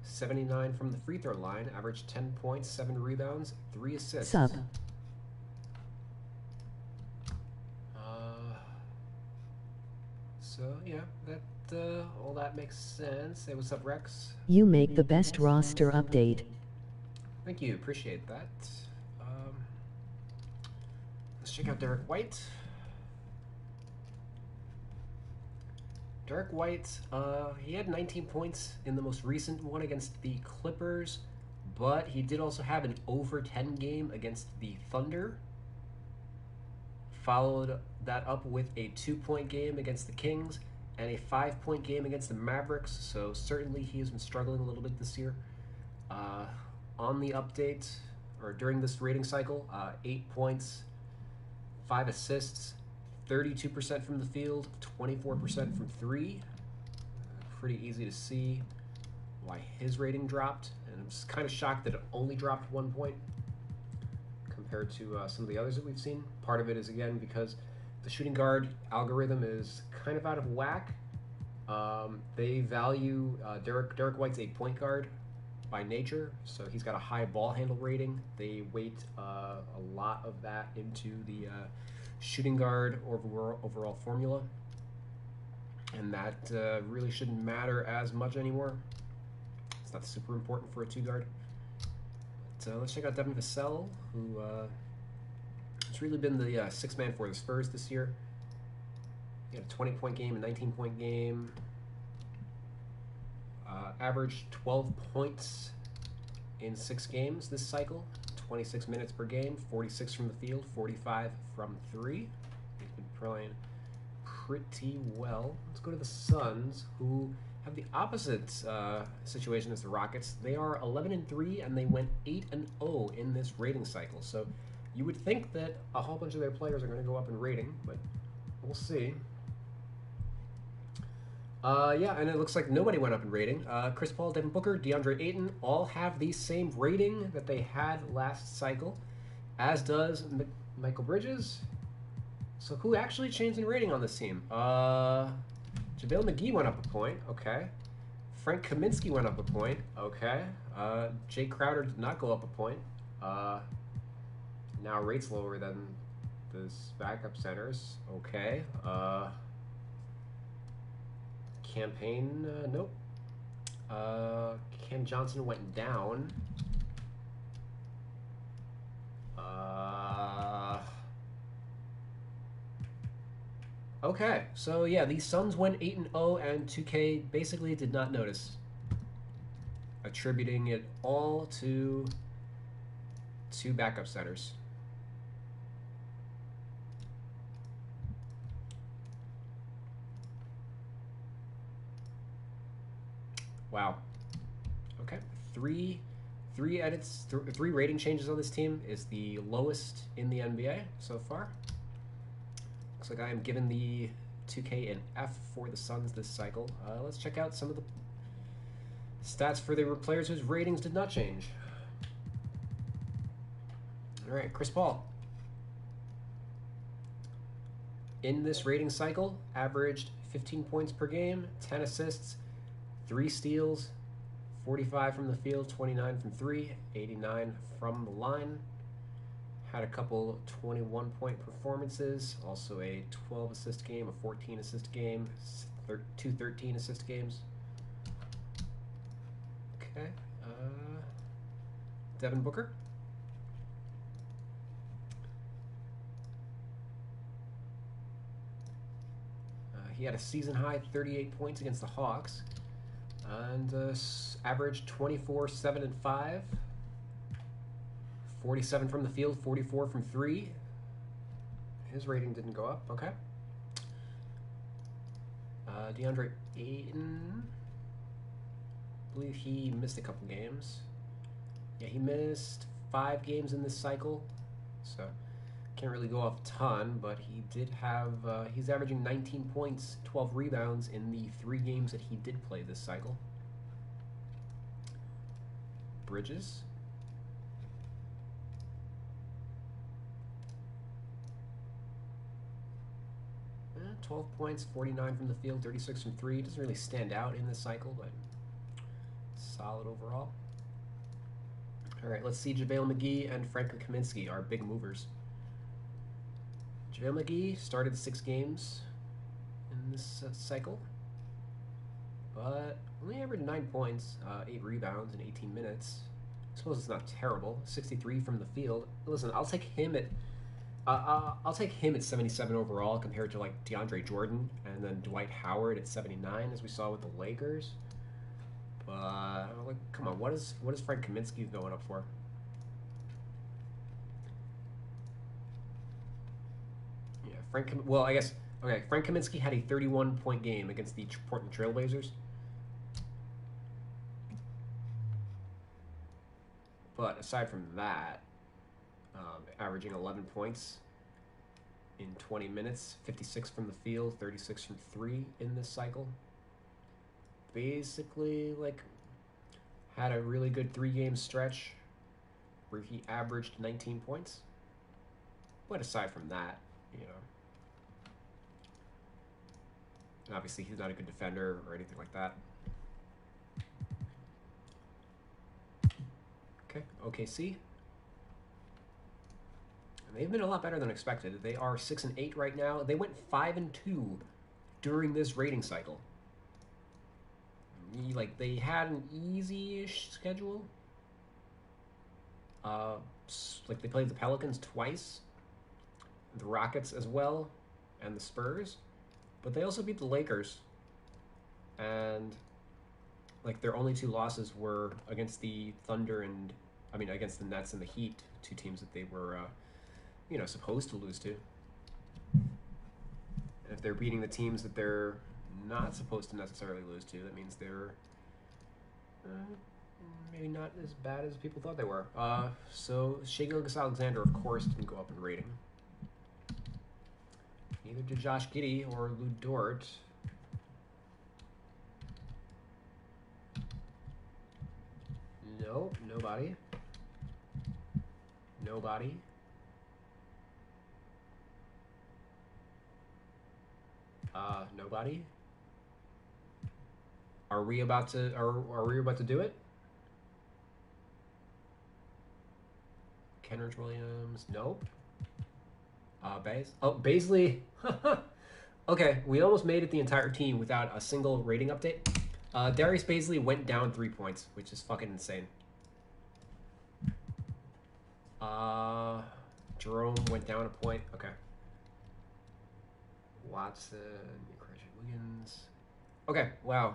S2: 79 from the free throw line, averaged 10 points, 7 rebounds, 3 assists.
S1: Sub.
S2: So yeah, that all that makes sense. Hey, what's up, Rex?
S1: You make the best roster update.
S2: Thank you, appreciate that. Let's check out Derek White. Derek White, he had 19 points in the most recent one against the Clippers, but he did also have an over 10 game against the Thunder. Followed that up with a 2-point game against the Kings and a 5-point game against the Mavericks, so certainly he has been struggling a little bit this year. On the update, or during this rating cycle, 8 points, 5 assists, 32% from the field, 24% from 3. Pretty easy to see why his rating dropped, and I'm just kind of shocked that it only dropped 1 point compared to some of the others that we've seen. Part of it is, again, because the shooting guard algorithm is kind of out of whack. They value Derek White's a point guard by nature, so he's got a high ball handle rating. They weight a lot of that into the shooting guard overall formula, and that really shouldn't matter as much anymore. It's not super important for a 2 guard. So let's check out Devon Vasel, who has really been the 6th man for the Spurs this year. He had a 20-point game, a 19-point game. Averaged 12 points in 6 games this cycle. 26 minutes per game, 46 from the field, 45 from 3. He's been playing pretty well. Let's go to the Suns, who have the opposite situation as the Rockets. They are 11-3, and they went 8-0 in this rating cycle. So you would think that a whole bunch of their players are going to go up in rating, but we'll see. Yeah, and it looks like nobody went up in rating. Chris Paul, Devin Booker, DeAndre Ayton all have the same rating that they had last cycle, as does Michael Bridges. So who actually changed in rating on this team? JaVale McGee went up a point. Okay. Frank Kaminsky went up a point. Okay. Jay Crowder did not go up a point. Now rates lower than this backup centers. Okay. Campaign, nope. Cam Johnson went down. Okay, so yeah, the Suns went 8-0, and 2K basically did not notice. attributing it all to two backup centers. Wow. Okay. Three edits, three rating changes on this team is the lowest in the NBA so far. Looks like I am given the 2K an F for the Suns this cycle. Let's check out some of the stats for the players whose ratings did not change. All right, Chris Paul. In this rating cycle, averaged 15 points per game, 10 assists, 3 steals, 45 from the field, 29 from 3, 89 from the line. Had a couple 21-point performances, also a 12-assist game, a 14-assist game, two 13-assist games. Okay. Devin Booker. He had a season-high 38 points against the Hawks. And averaged 24, 7, and 5. 47 from the field, 44 from 3. His rating didn't go up. Okay. DeAndre Ayton. I believe he missed a couple games. Yeah, he missed 5 games in this cycle. So can't really go off a ton, but he did have, he's averaging 19 points, 12 rebounds in the 3 games that he did play this cycle. Bridges. 12 points, 49 from the field, 36 from 3. Doesn't really stand out in this cycle, but solid overall. All right, let's see JaVale McGee and Frank Kaminsky, our big movers. JaVale McGee started 6 games in this cycle, but only averaged 9 points, 8 rebounds in 18 minutes. I suppose it's not terrible. 63 from the field. Listen, I'll take him at 77 overall compared to like DeAndre Jordan and then Dwight Howard at 79, as we saw with the Lakers. But like, come on, what is Frank Kaminsky going up for? Yeah, Frank Kaminsky had a 31-point game against the Portland Trailblazers. But aside from that, averaging 11 points in 20 minutes, 56 from the field, 36 from 3 in this cycle. Basically, like, had a really good 3-game stretch where he averaged 19 points. But aside from that, you know, obviously he's not a good defender or anything like that. Okay, OKC. And they've been a lot better than expected. They are 6-8 right now. They went 5-2 during this rating cycle. Like, they had an easy-ish schedule. Like, they played the Pelicans twice, the Rockets as well, and the Spurs. But they also beat the Lakers. And like, their only 2 losses were against the Thunder and, against the Nets and the Heat, 2 teams that they were, supposed to lose to. And if they're beating the teams that they're not supposed to necessarily lose to, that means they're maybe not as bad as people thought they were. So Shai Gilgeous-Alexander, of course, didn't go up in rating. Neither did Josh Giddey or Lou Dort. Nope, nobody. Nobody. Nobody. Are we about to do it? Kenrich Williams, nope. Baisley. Okay, we almost made it the entire team without a single rating update. Darius Baisley went down 3 points, which is fucking insane. Jerome went down a point. Okay. Watson, Christian Wiggins. Okay, wow.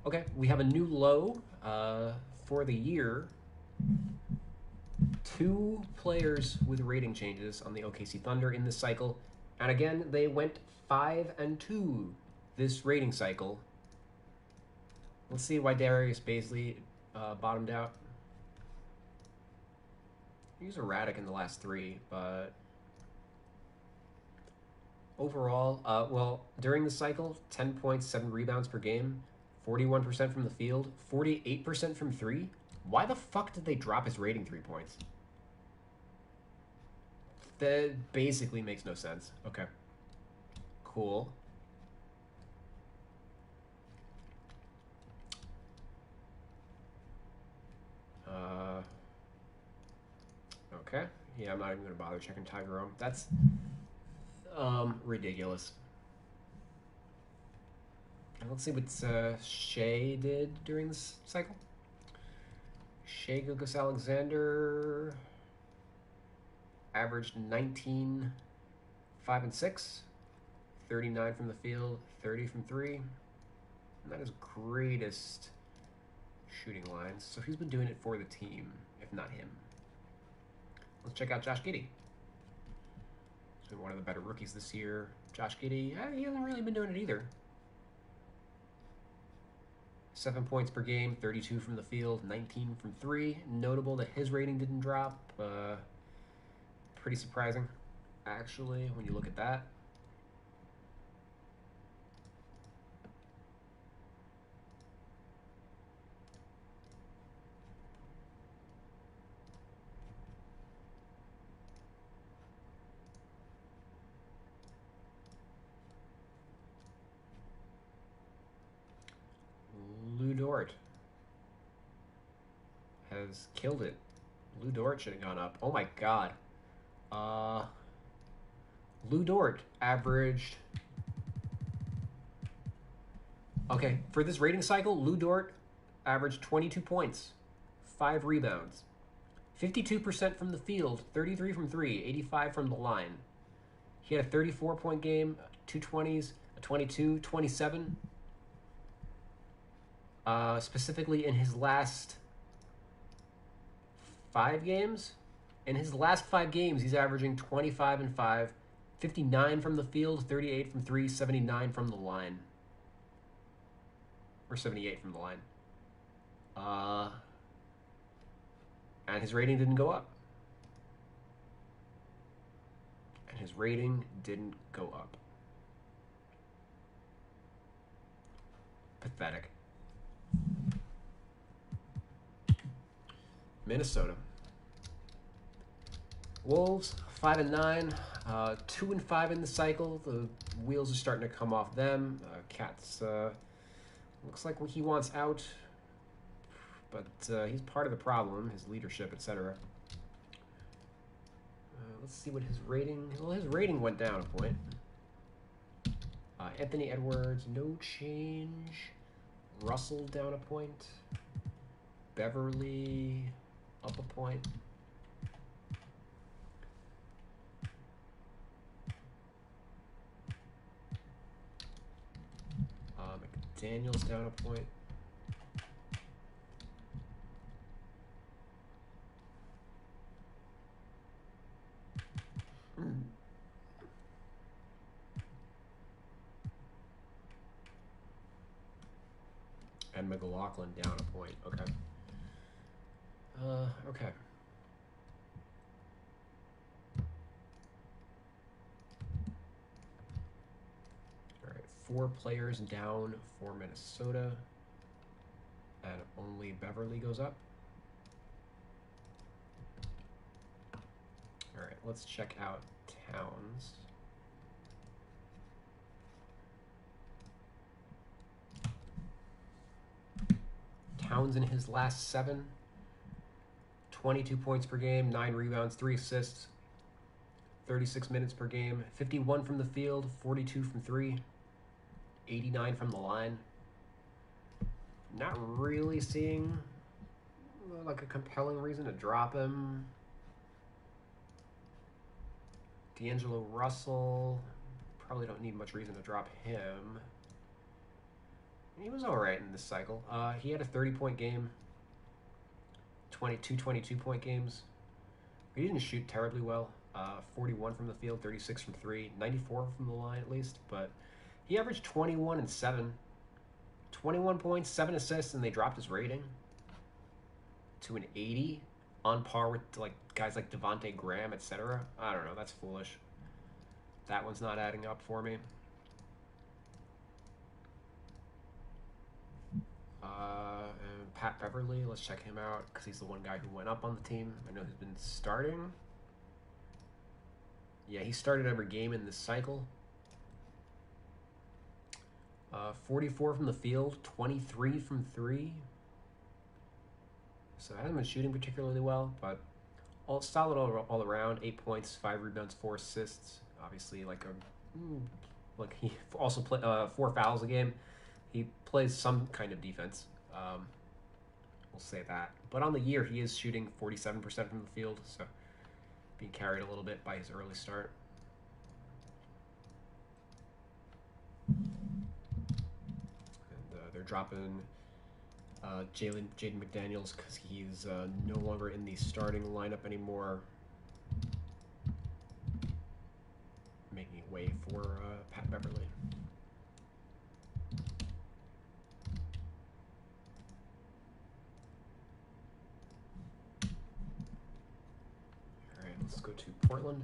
S2: Okay, we have a new low for the year. 2 players with rating changes on the OKC Thunder in this cycle. And again, they went 5-2 this rating cycle. Let's see why Darius Bazley bottomed out. He was erratic in the last 3, but overall, well, during the cycle, 10 points, 7 rebounds per game, 41% from the field, 48% from 3. Why the fuck did they drop his rating 3 points? That basically makes no sense. Okay. Cool. Okay. Yeah, I'm not even going to bother checking Tiger Rome. That's ridiculous. Let's see what Shea did during this cycle. Shea Gilgeous-Alexander averaged 19, 5 and 6, 39 from the field, 30 from 3. Not his greatest shooting lines. So who's been doing it for the team, if not him? Let's check out Josh Giddey. He's been one of the better rookies this year. Josh Giddey, he hasn't really been doing it either. 7 points per game, 32 from the field, 19 from 3. Notable that his rating didn't drop. Pretty surprising, actually, when you look at that. Lou Dort has killed it. Lou Dort should have gone up. Oh my god. Lou Dort averaged... Okay, for this rating cycle, Lou Dort averaged 22 points, 5 rebounds, 52% from the field, 33 from 3, 85 from the line. He had a 34-point game, 2 20s, a 22, 27. Specifically in his last 5 games. In his last 5 games, he's averaging 25 and 5, 59 from the field, 38 from 3, 79 from the line. Or 78 from the line. And his rating didn't go up. And his rating didn't go up. Pathetic. Minnesota. Wolves, 5-9, 2-5 in the cycle. The wheels are starting to come off them. Cats, looks like he wants out, but he's part of the problem, his leadership, etc. Let's see what his rating... Well, his rating went down a point. Anthony Edwards, no change. Russell down a point. Beverly up a point. McDaniel's down a point. And McLaughlin down a point. Okay. Okay. All right. 4 players down for Minnesota. And only Beverly goes up. All right. Let's check out Towns. Towns in his last 7, 22 points per game, 9 rebounds, 3 assists, 36 minutes per game, 51 from the field, 42 from 3, 89 from the line. Not really seeing like a compelling reason to drop him. D'Angelo Russell, probably don't need much reason to drop him. He was all right in this cycle. He had a 30-point game, 22-point games. He didn't shoot terribly well. 41 from the field, 36 from three, 94 from the line at least. But he averaged 21 and 7, 21 points, 7 assists, and they dropped his rating to an 80, on par with like guys like Devontae Graham, etc. I don't know. That's foolish. That one's not adding up for me. And Pat Beverly, let's check him out because he's the one guy who went up on the team. I know he's been starting. Yeah, he started every game in this cycle. 44 from the field, 23 from three. So I haven't been shooting particularly well, but all solid all around. 8 points, 5 rebounds, 4 assists. Obviously, like he also play 4 fouls a game. He plays some kind of defense. We'll say that. But on the year, he is shooting 47% from the field, so being carried a little bit by his early start. And they're dropping Jaden McDaniels because he's no longer in the starting lineup anymore, making way for Pat Beverly. All right, let's go to Portland.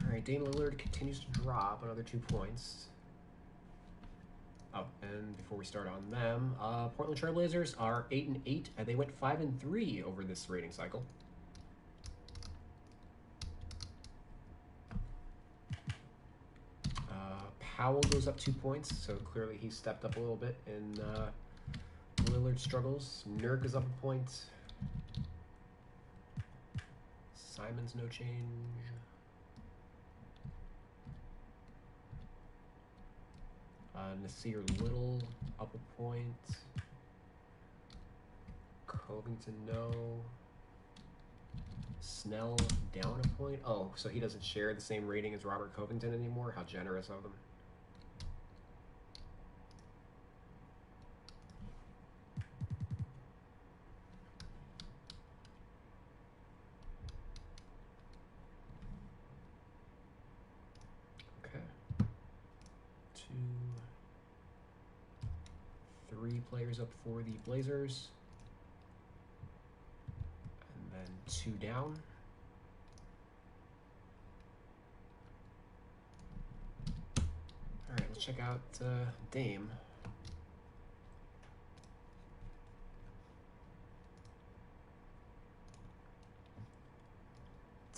S2: All right, Dame Lillard continues to drop another 2 points. Oh, and before we start on them, Portland Trailblazers are 8-8, and they went 5-3 over this rating cycle. Powell goes up 2 points, so clearly he stepped up a little bit in Lillard's struggles. Nurk is up a point. Simon's no change. Nasir Little up a point. Covington no. Snell down a point. Oh, so he doesn't share the same rating as Robert Covington anymore. How generous of them. Okay. 3 players up for the Blazers. And then 2 down. All right, let's check out Dame.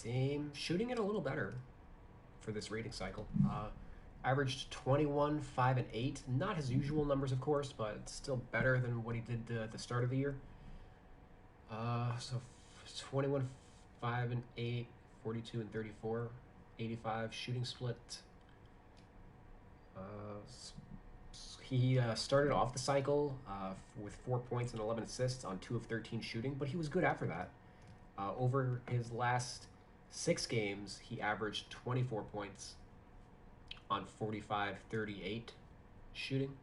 S2: Dame shooting it a little better for this rating cycle. Averaged 21, 5, and 8. Not his usual numbers, of course, but it's still better than what he did at the start of the year. So 21, 5, and 8, 42, and 34, 85 shooting split. He started off the cycle with 4 points and 11 assists on 2 of 13 shooting, but he was good after that. Over his last 6 games, he averaged 24 points on 45, 38 shooting.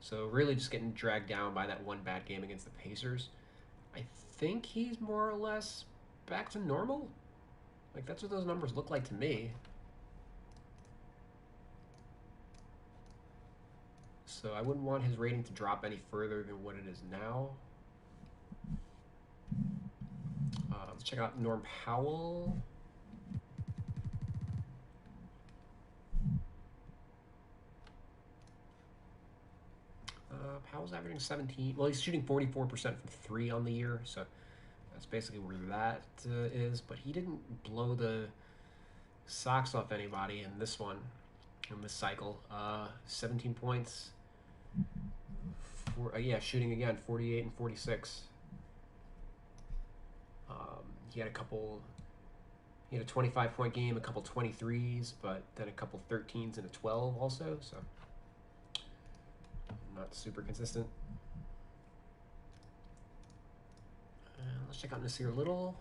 S2: So really just getting dragged down by that one bad game against the Pacers. I think he's more or less back to normal. Like, that's what those numbers look like to me. So I wouldn't want his rating to drop any further than what it is now. Let's check out Norm Powell. Powell's averaging 17. Well, he's shooting 44% from 3 on the year, so that's basically where that is. But he didn't blow the socks off anybody in this one, in this cycle. 17 points. Shooting again, 48 and 46. He had a 25-point game, a couple 23s, but then a couple 13s and a 12 also, so not super consistent. Let's check out Nasir Little.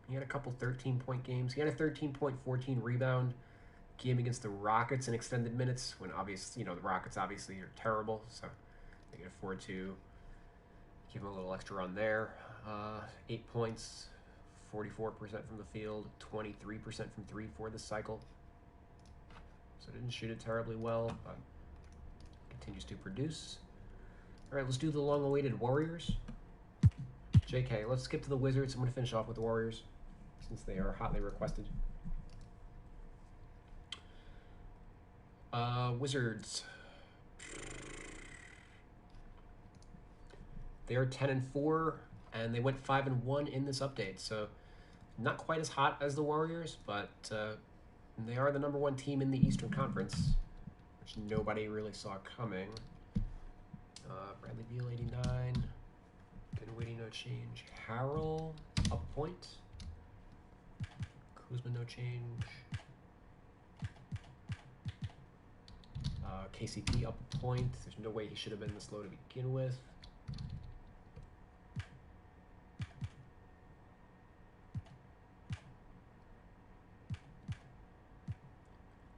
S2: He had a couple 13-point games. He had a 13-point, 14 rebound, game against the Rockets in extended minutes when obviously, the Rockets obviously are terrible, so they can afford to give him a little extra run there. 8 points, 44% from the field, 23% from three for this cycle. So didn't shoot it terribly well, but continues to produce. All right, let's do the long-awaited Warriors. JK, let's skip to the Wizards. I'm going to finish off with the Warriors since they are hotly requested. Wizards. They are 10-4, and they went 5-1 in this update. So not quite as hot as the Warriors, but they are the number one team in the Eastern Conference, which nobody really saw coming. Bradley Beal, 89. Dinwiddie, no change. Harrell, up a point. Kuzma, no change. KCP, up a point. There's no way he should have been this low to begin with.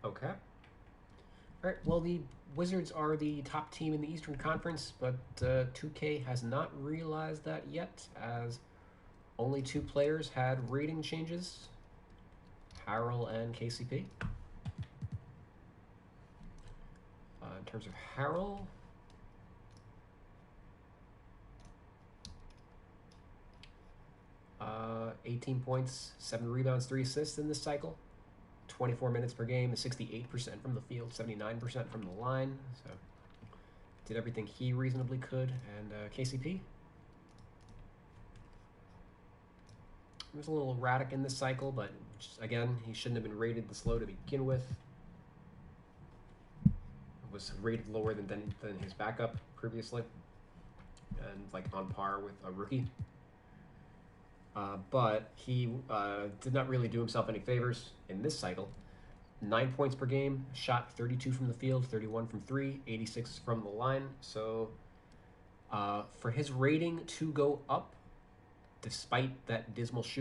S2: Okay. All right, well, the Wizards are the top team in the Eastern Conference, but 2K has not realized that yet, as only two players had rating changes, Harrell and KCP. In terms of Harrell, uh, 18 points, 7 rebounds, 3 assists in this cycle. 24 minutes per game, 68% from the field, 79% from the line. So did everything he reasonably could. And KCP, he was a little erratic in this cycle, but just, again, he shouldn't have been rated this low to begin with. Was rated lower than his backup previously, and like on par with a rookie. But he did not really do himself any favors in this cycle. 9 points per game, shot 32 from the field, 31 from three, 86 from the line. So for his rating to go up, despite that dismal shooting,